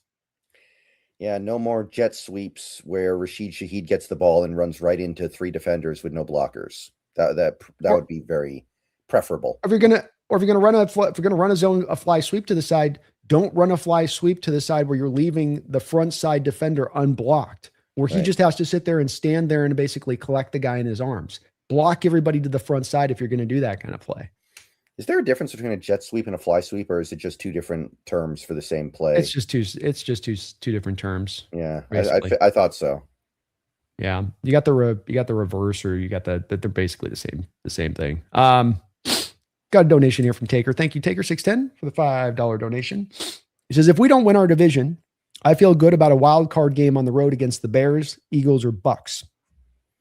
Speaker 2: Yeah, no more jet sweeps where Rashid Shaheed gets the ball and runs right into 3 defenders with no blockers. That would be very preferable.
Speaker 1: If you're gonna run a fly sweep to the side, don't run a fly sweep to the side where you're leaving the front side defender unblocked, where he just has to sit there and stand there and basically collect the guy in his arms. Block everybody to the front side if you're going to do that kind of play.
Speaker 2: Is there a difference between a jet sweep and a fly sweep, or is it just 2 different terms for the same play?
Speaker 1: It's just two different terms.
Speaker 2: Yeah, I thought so.
Speaker 1: Yeah, you got the reverse, or you got they're basically the same thing. Got a donation here from Taker. Thank you, Taker 610, for the $5 donation. He says, if we don't win our division, I feel good about a wild card game on the road against the Bears, Eagles, or Bucks.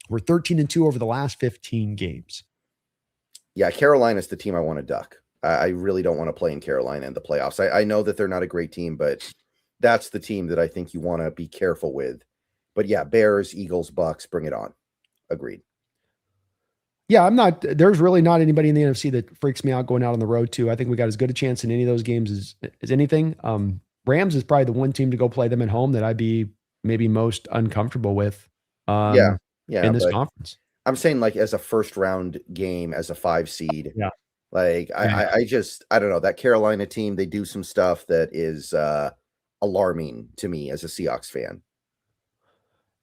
Speaker 1: We're 13-2 over the last 15 games.
Speaker 2: Yeah, Carolina's the team I want to duck. I really don't want to play in Carolina in the playoffs. I know that they're not a great team, but that's the team that I think you want to be careful with. But yeah, Bears, Eagles, Bucks, bring it on. Agreed.
Speaker 1: Yeah, there's really not anybody in the NFC that freaks me out going out on the road too. I think we got as good a chance in any of those games as anything. Rams is probably the one team to go play them at home that I'd be maybe most uncomfortable with. In this conference.
Speaker 2: I'm saying as a first round game, as a 5 seed.
Speaker 1: Yeah.
Speaker 2: I don't know, that Carolina team, they do some stuff that is alarming to me as a Seahawks fan.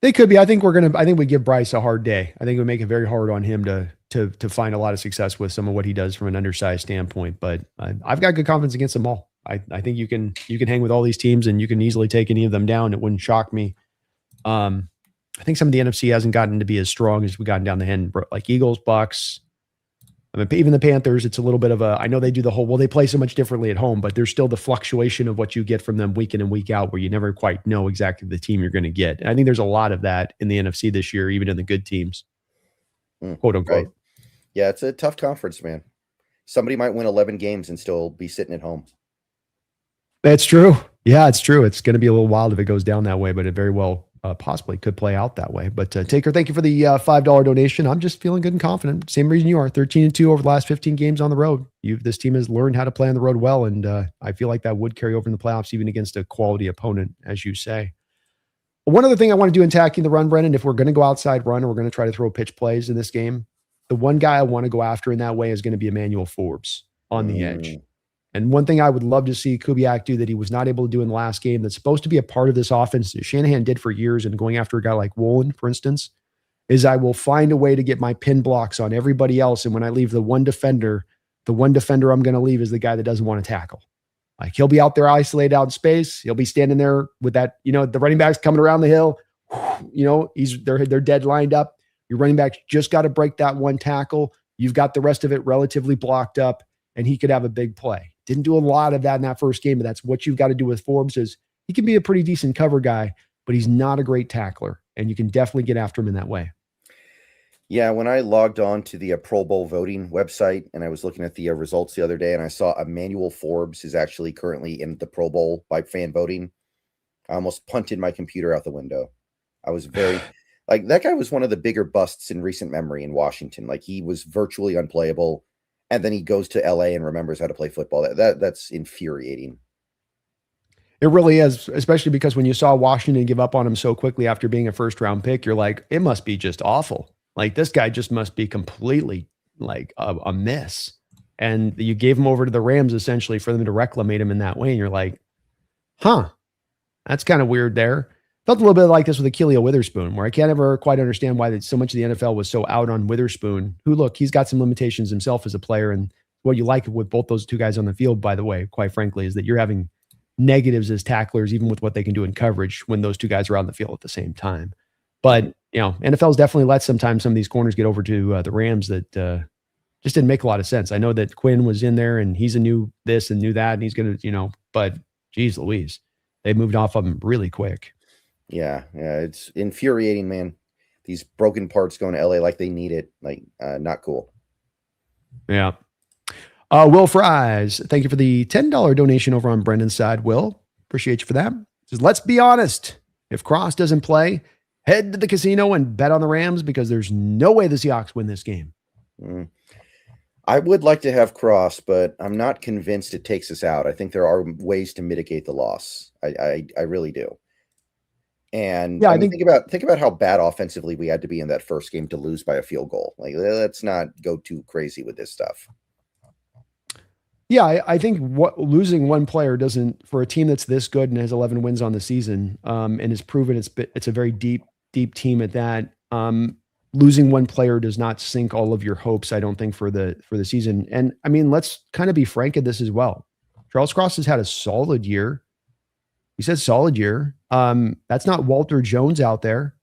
Speaker 1: They could be. I think we give Bryce a hard day. I think it would make it very hard on him to find a lot of success with some of what he does from an undersized standpoint. But I've got good confidence against them all. I think you can hang with all these teams and you can easily take any of them down. It wouldn't shock me. I think some of the NFC hasn't gotten to be as strong as we've gotten down the end, like Eagles, Bucks. I mean, even the Panthers, it's a little bit of I know they do they play so much differently at home, but there's still the fluctuation of what you get from them week in and week out, where you never quite know exactly the team you're going to get. And I think there's a lot of that in the NFC this year, even in the good teams, quote unquote.
Speaker 2: Right. Yeah, it's a tough conference, man. Somebody might win 11 games and still be sitting at home.
Speaker 1: That's true. Yeah, it's true. It's going to be a little wild if it goes down that way, but it very well possibly could play out that way. But Taker, thank you for the $5 donation. I'm just feeling good and confident. Same reason you are. 13-2 over the last 15 games on the road. This team has learned how to play on the road well, and I feel like that would carry over in the playoffs, even against a quality opponent, as you say. One other thing I want to do in attacking the run, Brendan, if we're going to go outside run or we're going to try to throw pitch plays in this game, the one guy I want to go after in that way is going to be Emmanuel Forbes on the edge. And one thing I would love to see Kubiak do that he was not able to do in the last game, that's supposed to be a part of this offense that Shanahan did for years, and going after a guy like Woolen, for instance, is I will find a way to get my pin blocks on everybody else. And when I leave the one defender I'm going to leave is the guy that doesn't want to tackle. Like, he'll be out there isolated out in space. He'll be standing there with that, the running back's coming around the hill. They're dead lined up. Your running back just got to break that one tackle. You've got the rest of it relatively blocked up, and he could have a big play. Didn't do a lot of that in that first game, but that's what you've got to do with Forbes is he can be a pretty decent cover guy, but he's not a great tackler. And you can definitely get after him in that way.
Speaker 2: Yeah, when I logged on to the Pro Bowl voting website and I was looking at the results the other day and I saw Emmanuel Forbes is actually currently in the Pro Bowl by fan voting, I almost punted my computer out the window. I was very like that guy was one of the bigger busts in recent memory in Washington. Like he was virtually unplayable, and then he goes to LA and remembers how to play football. That's infuriating.
Speaker 1: It really is, especially because when you saw Washington give up on him so quickly after being a first-round pick, you're like, it must be just awful. Like this guy just must be completely like a mess. And you gave him over to the Rams essentially for them to reclimate him in that way. And you're like, huh, that's kind of weird there. Felt a little bit like this with Achillea Witherspoon, where I can't ever quite understand why so much of the NFL was so out on Witherspoon, who, look, he's got some limitations himself as a player. And what you like with both those two guys on the field, by the way, quite frankly, is that you're having negatives as tacklers, even with what they can do in coverage when those two guys are on the field at the same time. But, NFL's definitely let sometimes some of these corners get over to the Rams that just didn't make a lot of sense. I know that Quinn was in there and he's a new this and new that, and he's going to, but geez Louise, they moved off of him really quick.
Speaker 2: Yeah, it's infuriating, man. These broken parts going to LA like they need it, like not cool.
Speaker 1: Yeah. Will Fries, thank you for the $10 donation over on Brendan's side. Will, appreciate you for that. Says, let's be honest. If Cross doesn't play, head to the casino and bet on the Rams because there's no way the Seahawks win this game.
Speaker 2: I would like to have Cross, but I'm not convinced it takes us out. I think there are ways to mitigate the loss. I really do. And
Speaker 1: yeah,
Speaker 2: think about how bad offensively we had to be in that first game to lose by a field goal. Like, let's not go too crazy with this stuff.
Speaker 1: Yeah, I think losing one player doesn't, for a team that's this good and has 11 wins on the season, and has proven it's a very deep team at that. Losing one player does not sink all of your hopes, I don't think, for the season. And I mean, let's kind of be frank at this as well. Charles Cross has had a solid year. He said solid year. That's not Walter Jones out there.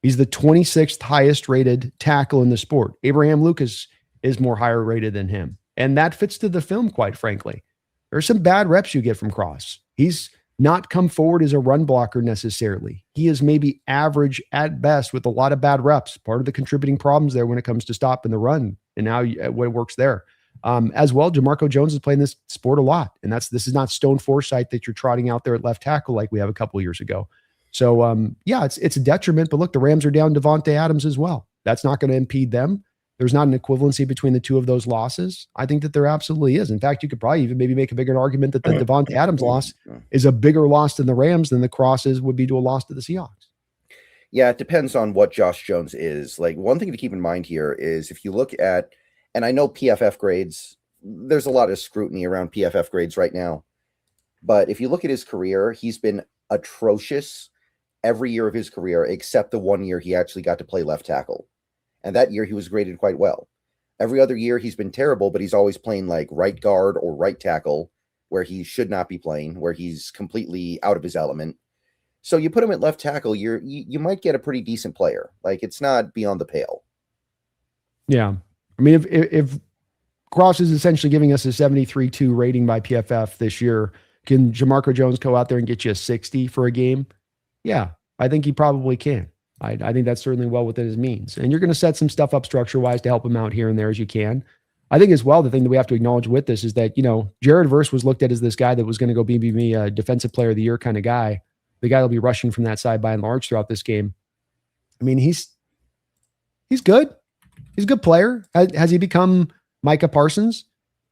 Speaker 1: He's the 26th highest rated tackle in the sport. Abraham Lucas is more higher rated than him. And that fits to the film, quite frankly. There's some bad reps you get from Cross. He's not come forward as a run blocker necessarily. He is maybe average at best with a lot of bad reps. Part of the contributing problems there when it comes to stopping the run and how it works there. As well, Jamarco Jones is playing this sport a lot. And this is not Stone Forsythe that you're trotting out there at left tackle like we have a couple of years ago. So, it's a detriment. But look, the Rams are down Devontae Adams as well. That's not going to impede them. There's not an equivalency between the two of those losses. I think that there absolutely is. In fact, you could probably even maybe make a bigger argument that the Devontae Adams loss is a bigger loss than the Rams than the Crosses would be to a loss to the Seahawks.
Speaker 2: Yeah, it depends on what Josh Jones is. Like, one thing to keep in mind here is if you look at, and I know PFF grades, there's a lot of scrutiny around PFF grades right now. But if you look at his career, he's been atrocious every year of his career, except the 1 year he actually got to play left tackle. And that year he was graded quite well. Every other year he's been terrible, but he's always playing like right guard or right tackle where he should not be playing, where he's completely out of his element. So you put him at left tackle, you might get a pretty decent player. Like, it's not beyond the pale.
Speaker 1: Yeah. I mean, if Cross is essentially giving us a 73.2 rating by PFF this year, can Jamarco Jones go out there and get you a 60 for a game? Yeah, I think he probably can. I think that's certainly well within his means. And you're going to set some stuff up structure-wise to help him out here and there as you can. I think as well, the thing that we have to acknowledge with this is that, Jared Verse was looked at as this guy that was going to go be a defensive player of the year kind of guy. The guy that'll be rushing from that side by and large throughout this game. I mean, he's good. He's a good player. Has he become Micah Parsons?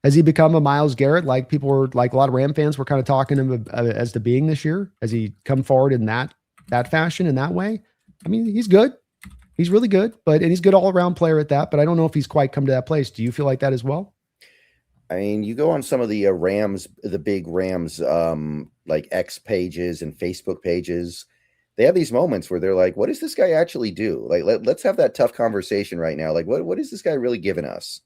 Speaker 1: Has he become a Myles Garrett? Like people were, like a lot of Ram fans were kind of talking him as to being this year. Has he come forward in that fashion, in that way? I mean, he's good. He's really good, and he's a good all-around player at that, but I don't know if he's quite come to that place. Do you feel like that as well?
Speaker 2: I mean, you go on some of the the big Rams, like X pages and Facebook pages, they have these moments where they're like, what does this guy actually do? Like, let's have that tough conversation right now. Like, what is this guy really giving us?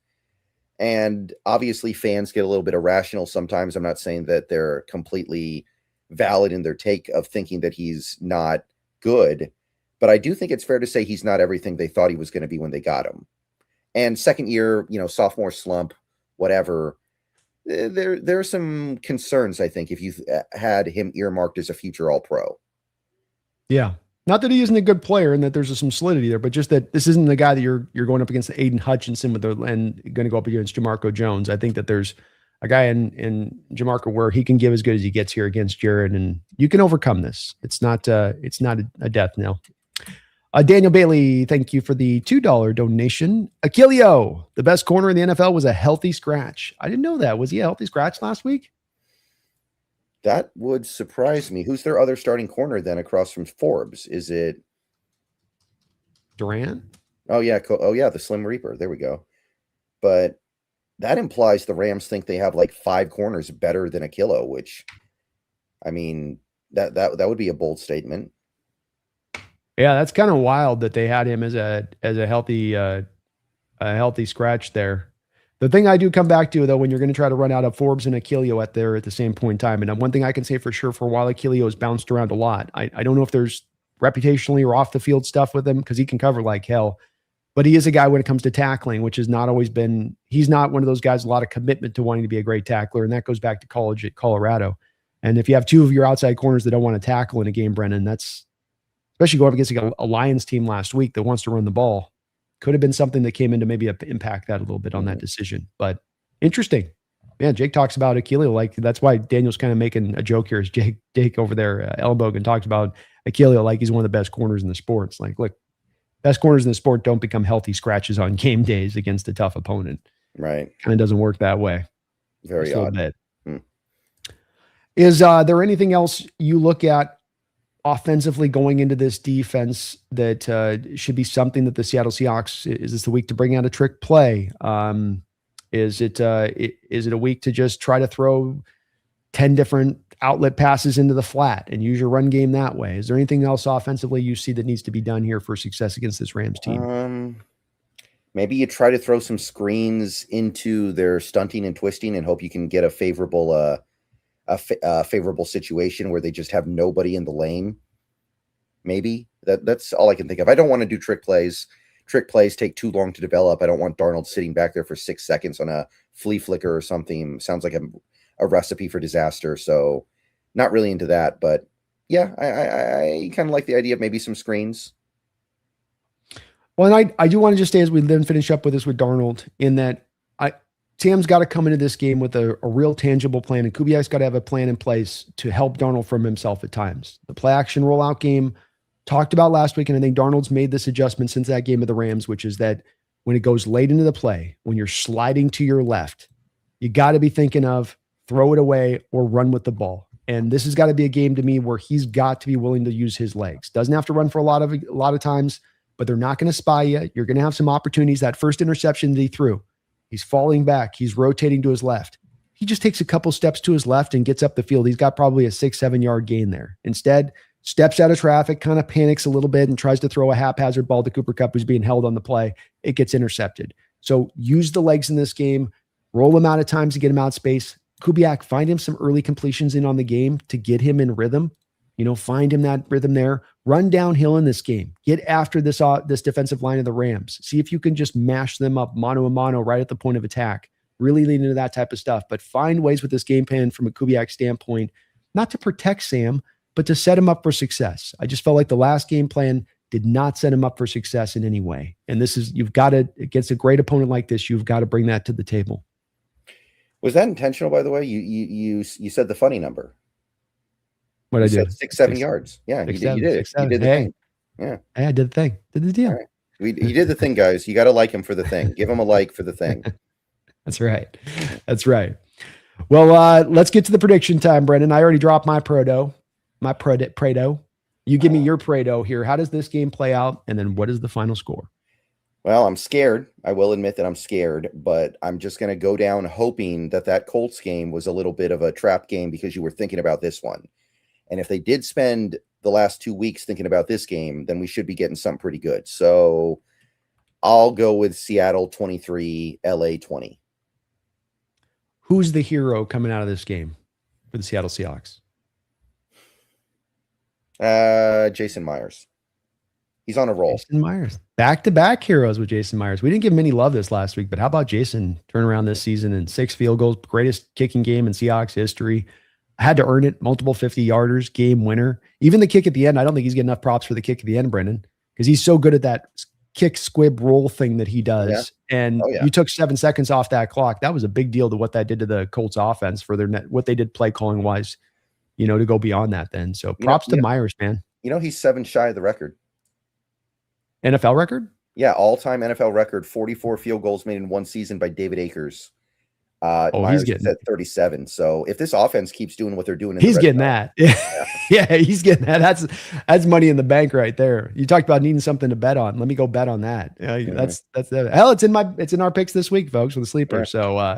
Speaker 2: And obviously fans get a little bit irrational sometimes. I'm not saying that they're completely valid in their take of thinking that he's not good, but I do think it's fair to say he's not everything they thought he was going to be when they got him. And second year, sophomore slump, whatever. there are some concerns, I think, if you had him earmarked as a future All-Pro.
Speaker 1: Yeah. Not that he isn't a good player and that there's some solidity there, but just that this isn't the guy that you're going up against Aiden Hutchinson and going to go up against Jamarco Jones. I think that there's a guy in Jamarco where he can give as good as he gets here against Jared, and you can overcome this. It's not a death knell. Daniel Bailey, thank you for the $2 donation. Achilleo, the best corner in the NFL, was a healthy scratch. I didn't know that. Was he a healthy scratch last week?
Speaker 2: That would surprise me. Who's their other starting corner then across from Forbes? Is it
Speaker 1: Durant?
Speaker 2: Oh yeah, the Slim Reaper. There we go. But that implies the Rams think they have like 5 corners better than Achillo, which, I mean, that would be a bold statement.
Speaker 1: Yeah, that's kind of wild that they had him as a healthy scratch there. The thing I do come back to, though, when you're going to try to run out of Forbes and Achilleo at the same point in time, and one thing I can say for sure, for a while, Achilleo has bounced around a lot. I don't know if there's reputationally or off the field stuff with him because he can cover like hell, but he is a guy when it comes to tackling, which has not always been. He's not one of those guys, a lot of commitment to wanting to be a great tackler, and that goes back to college at Colorado. And if you have 2 of your outside corners that don't want to tackle in a game, Brennan, that's especially going up against a Lions team last week that wants to run the ball. Could have been something that came in to maybe impact that a little bit on that decision. But interesting. Yeah, Jake talks about Achilleo. Like, that's why Daniel's kind of making a joke here as Jake over there, Ellenbogen, talks about Achilleo like he's one of the best corners in the sport. It's like, look, best corners in the sport don't become healthy scratches on game days against a tough opponent.
Speaker 2: Right.
Speaker 1: Kind of doesn't work that way.
Speaker 2: Very odd.
Speaker 1: Is there anything else you look at offensively going into this defense that should be something that the Seattle Seahawks, is this the week to bring out a trick play? Is it a week to just try to throw 10 different outlet passes into the flat and use your run game that way? Is there anything else offensively you see that needs to be done here for success against this Rams team?
Speaker 2: Maybe you try to throw some screens into their stunting and twisting and hope you can get a favorable favorable situation where they just have nobody in the lane. Maybe that's all I can think of. I don't want to do trick plays. Trick plays take too long to develop. I don't want Darnold sitting back there for 6 seconds on a flea flicker or something. Sounds like a recipe for disaster. So not really into that, but yeah, I kind of like the idea of maybe some screens.
Speaker 1: Well, and I do want to just say, as we then finish up with this with Darnold, in that Sam's got to come into this game with a real tangible plan, and Kubiak's got to have a plan in place to help Darnold from himself at times. The play action rollout game talked about last week, and I think Darnold's made this adjustment since that game of the Rams, which is that when it goes late into the play, when you're sliding to your left, you got to be thinking of throw it away or run with the ball. And this has got to be a game to me where he's got to be willing to use his legs. Doesn't have to run for a lot of times, but they're not going to spy you. You're going to have some opportunities. That first interception that he threw, he's falling back. He's rotating to his left. He just takes a couple steps to his left and gets up the field. He's got probably a 6-7 yard gain there. Instead, steps out of traffic, kind of panics a little bit and tries to throw a haphazard ball to Cooper Kupp, who's being held on the play. It gets intercepted. So use the legs in this game. Roll him out at times to get him out of space. Kubiak, find him some early completions in on the game to get him in rhythm. Find him that rhythm there. Run downhill in this game. Get after this defensive line of the Rams. See if you can just mash them up mano a mano right at the point of attack. Really lean into that type of stuff. But find ways with this game plan from a Kubiak standpoint, not to protect Sam, but to set him up for success. I just felt like the last game plan did not set him up for success in any way. And you've got to, against a great opponent like this, you've got to bring that to the table.
Speaker 2: Was that intentional, by the way? You said the funny number.
Speaker 1: What I did?
Speaker 2: 6-7 yards. Yeah, you did it. You did the thing. Yeah.
Speaker 1: Hey, I did the thing. Did the deal.
Speaker 2: Right. You did the thing, guys. You got to like him for the thing. Give him a like for the thing.
Speaker 1: That's right. That's right. Well, let's get to the prediction time, Brendan. I already dropped my Prado. You give me your Prado here. How does this game play out? And then what is the final score?
Speaker 2: Well, I'm scared. I will admit that I'm scared, but I'm just going to go down hoping that Colts game was a little bit of a trap game because you were thinking about this one. And if they did spend the last 2 weeks thinking about this game, then we should be getting something pretty good. So I'll go with Seattle 23, LA 20.
Speaker 1: Who's the hero coming out of this game for the Seattle Seahawks?
Speaker 2: Jason Myers. He's on a roll.
Speaker 1: Jason Myers. Back-to-back heroes with Jason Myers. We didn't give him any love this last week, but how about Jason turn around this season and 6 field goals, greatest kicking game in Seahawks history. Had to earn it, multiple 50-yarders, game winner. Even the kick at the end, I don't think he's getting enough props for the kick at the end, Brendan, because he's so good at that kick, squib, roll thing that he does. Yeah. And you took 7 seconds off that clock. That was a big deal to what that did to the Colts offense for their what they did play calling wise, to go beyond that then. So props to Myers, man.
Speaker 2: He's 7 shy of the record.
Speaker 1: NFL record?
Speaker 2: Yeah, all-time NFL record, 44 field goals made in one season by David Akers. Myers is at 37. So if this offense keeps doing what they're doing,
Speaker 1: he's getting that. Yeah, he's getting that. That's money in the bank right there. You talked about needing something to bet on. Let me go bet on that. That's hell. It's in our picks this week, folks, with the sleeper. Yeah. So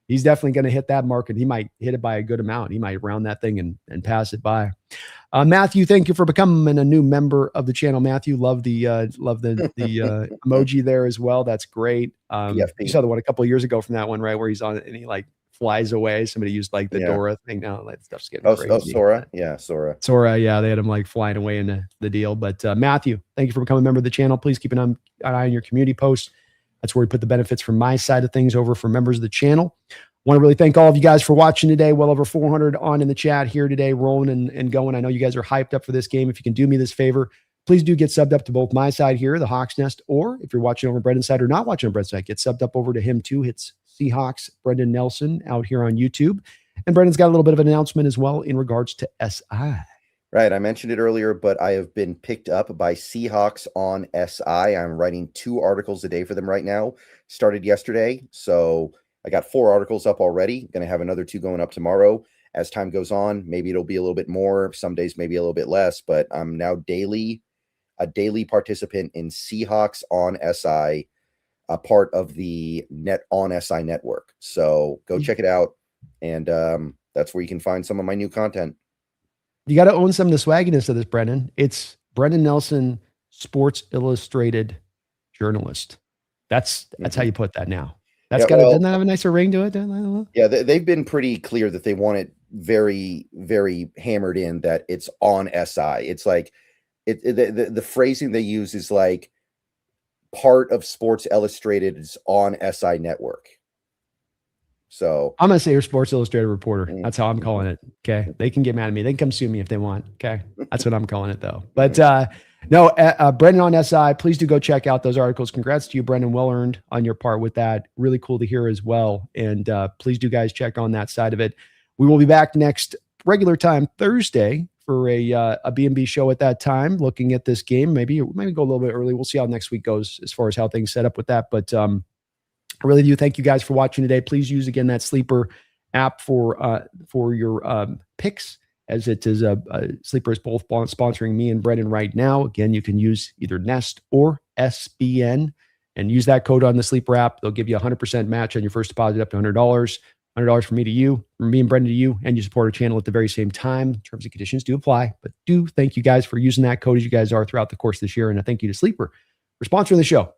Speaker 1: he's definitely going to hit that mark, and he might hit it by a good amount. He might round that thing and pass it by. Matthew, thank you for becoming a new member of the channel. Matthew, love the emoji there as well. That's great. You saw the one a couple of years ago from that one, right, where he's on it and he like flies away. Somebody used like the Dora thing. Now that stuff's getting crazy.
Speaker 2: Oh, Sora. Yeah, Sora.
Speaker 1: Yeah, they had him like flying away in the deal. But Matthew, thank you for becoming a member of the channel. Please keep an eye on your community posts. That's where we put the benefits from my side of things over for members of the channel. Want to really thank all of you guys for watching today. Well over 400 on in the chat here today, rolling and going. I know you guys are hyped up for this game. If you can do me this favor, please do get subbed up to both my side here, the Hawks Nest, or if you're watching over Brendan's side or not watching on Brendan's side, get subbed up over to him too. It's Seahawks Brendan Nelson out here on YouTube. And Brendan's got a little bit of an announcement as well in regards to SI.
Speaker 2: Right. I mentioned it earlier, but I have been picked up by Seahawks on SI. I'm writing 2 articles a day for them right now. Started yesterday. So I got 4 articles up already. Going to have another 2 going up tomorrow. As time goes on, maybe it'll be a little bit more. Some days maybe a little bit less, but I'm now a daily participant in Seahawks on SI, a part of the on SI network. So go check it out. And that's where you can find some of my new content.
Speaker 1: You got to own some of the swagginess of this, Brendan. It's Brendan Nelson, Sports Illustrated journalist. That's how you put that now. Doesn't that have a nicer ring to it?
Speaker 2: Yeah, they've been pretty clear that they want it very, very hammered in that it's on SI. It's like the phrasing they use is like part of Sports Illustrated is on SI network. So
Speaker 1: I'm going to say you're a Sports Illustrated reporter. That's how I'm calling it. Okay. They can get mad at me. They can come sue me if they want. Okay. That's what I'm calling it though. But no, Brendan on SI, please do go check out those articles. Congrats to you, Brendan. Well earned on your part with that. Really cool to hear as well. And please do guys check on that side of it. We will be back next regular time Thursday for a B&B show at that time, looking at this game. Maybe go a little bit early. We'll see how next week goes as far as how things set up with that. But I really do thank you guys for watching today. Please use again that Sleeper app for your picks, as it is Sleeper is both sponsoring me and Brendan right now. Again, you can use either Nest or SBN and use that code on the Sleeper app. They'll give you a 100% match on your first deposit up to $100. $100 from me to you, from me and Brendan to you, and you support our channel at the very same time. Terms and conditions do apply, but do thank you guys for using that code as you guys are throughout the course of this year. And I thank you to Sleeper for sponsoring the show.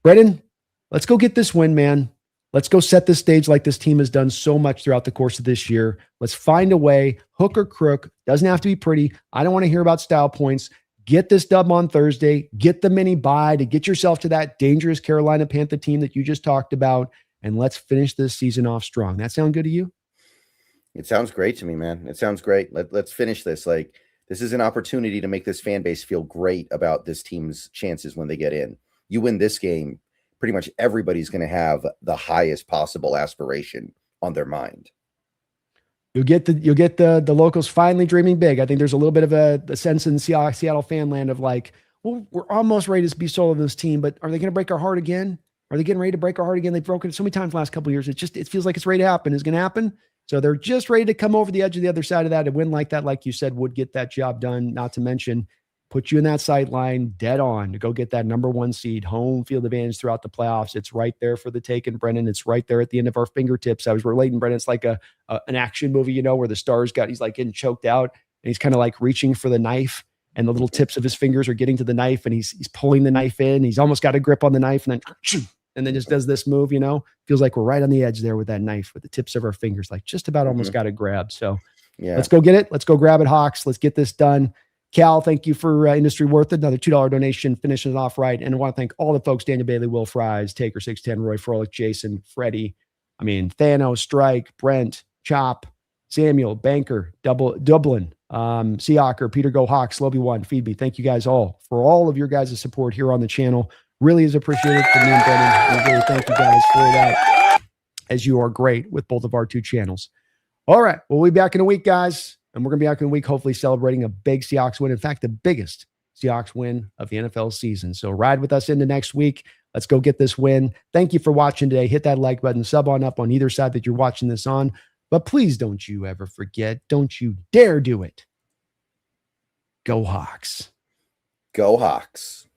Speaker 1: Brendan, let's go get this win, man. Let's go set this stage like this team has done so much throughout the course of this year. Let's find a way, hook or crook. Doesn't have to be pretty. I don't want to hear about style points. Get this dub on Thursday. Get the mini bye to get yourself to that dangerous Carolina Panther team that you just talked about. And let's finish this season off strong. That sound good to you?
Speaker 2: It sounds great to me, man. It sounds great. Let's finish this. Like, this is an opportunity to make this fan base feel great about this team's chances when they get in. You win this game, pretty much everybody's going to have the highest possible aspiration on their mind.
Speaker 1: You'll get the locals finally dreaming big. I think there's a little bit of a sense in Seattle fan land of like, well, we're almost ready to be sold on this team, but are they going to break our heart again? Are they getting ready to break our heart again? They've broken it so many times the last couple of years. It feels like it's ready to happen. It's going to happen. So they're just ready to come over the edge of the other side of that. A win like that, like you said, would get that job done. Not to mention, put you in that sight line dead on to go get that number 1 seed, home field advantage throughout the playoffs. It's right there for the taking, Brendan. It's right there at the end of our fingertips. I was relating, Brendan. It's like an action movie, where the stars he's like getting choked out and he's kind of like reaching for the knife and the little tips of his fingers are getting to the knife and he's pulling the knife in. He's almost got a grip on the knife and then just does this move, feels like we're right on the edge there with that knife with the tips of our fingers, like just about almost got it grabbed. So yeah, let's go get it. Let's go grab it, Hawks. Let's get this done. Cal, thank you for Industry Worth It. Another $2 donation, finishing it off right. And I want to thank all the folks, Daniel Bailey, Will Fries, Taker 610, Roy Froelich, Jason, Freddie, Thanos, Strike, Brent, Chop, Samuel, Banker, Dublin, Seahawker, Peter Go Hawk, Slobby One, Feed Me. Thank you guys all for all of your guys' support here on the channel. Really is appreciated from me and Brennan. We really thank you guys for that, as you are great with both of our two channels. All right, we'll be back in a week, guys. And we're going to be back in a week, hopefully celebrating a big Seahawks win. In fact, the biggest Seahawks win of the NFL season. So ride with us into next week. Let's go get this win. Thank you for watching today. Hit that like button, sub on up on either side that you're watching this on. But please don't you ever forget, don't you dare do it. Go Hawks.
Speaker 2: Go Hawks.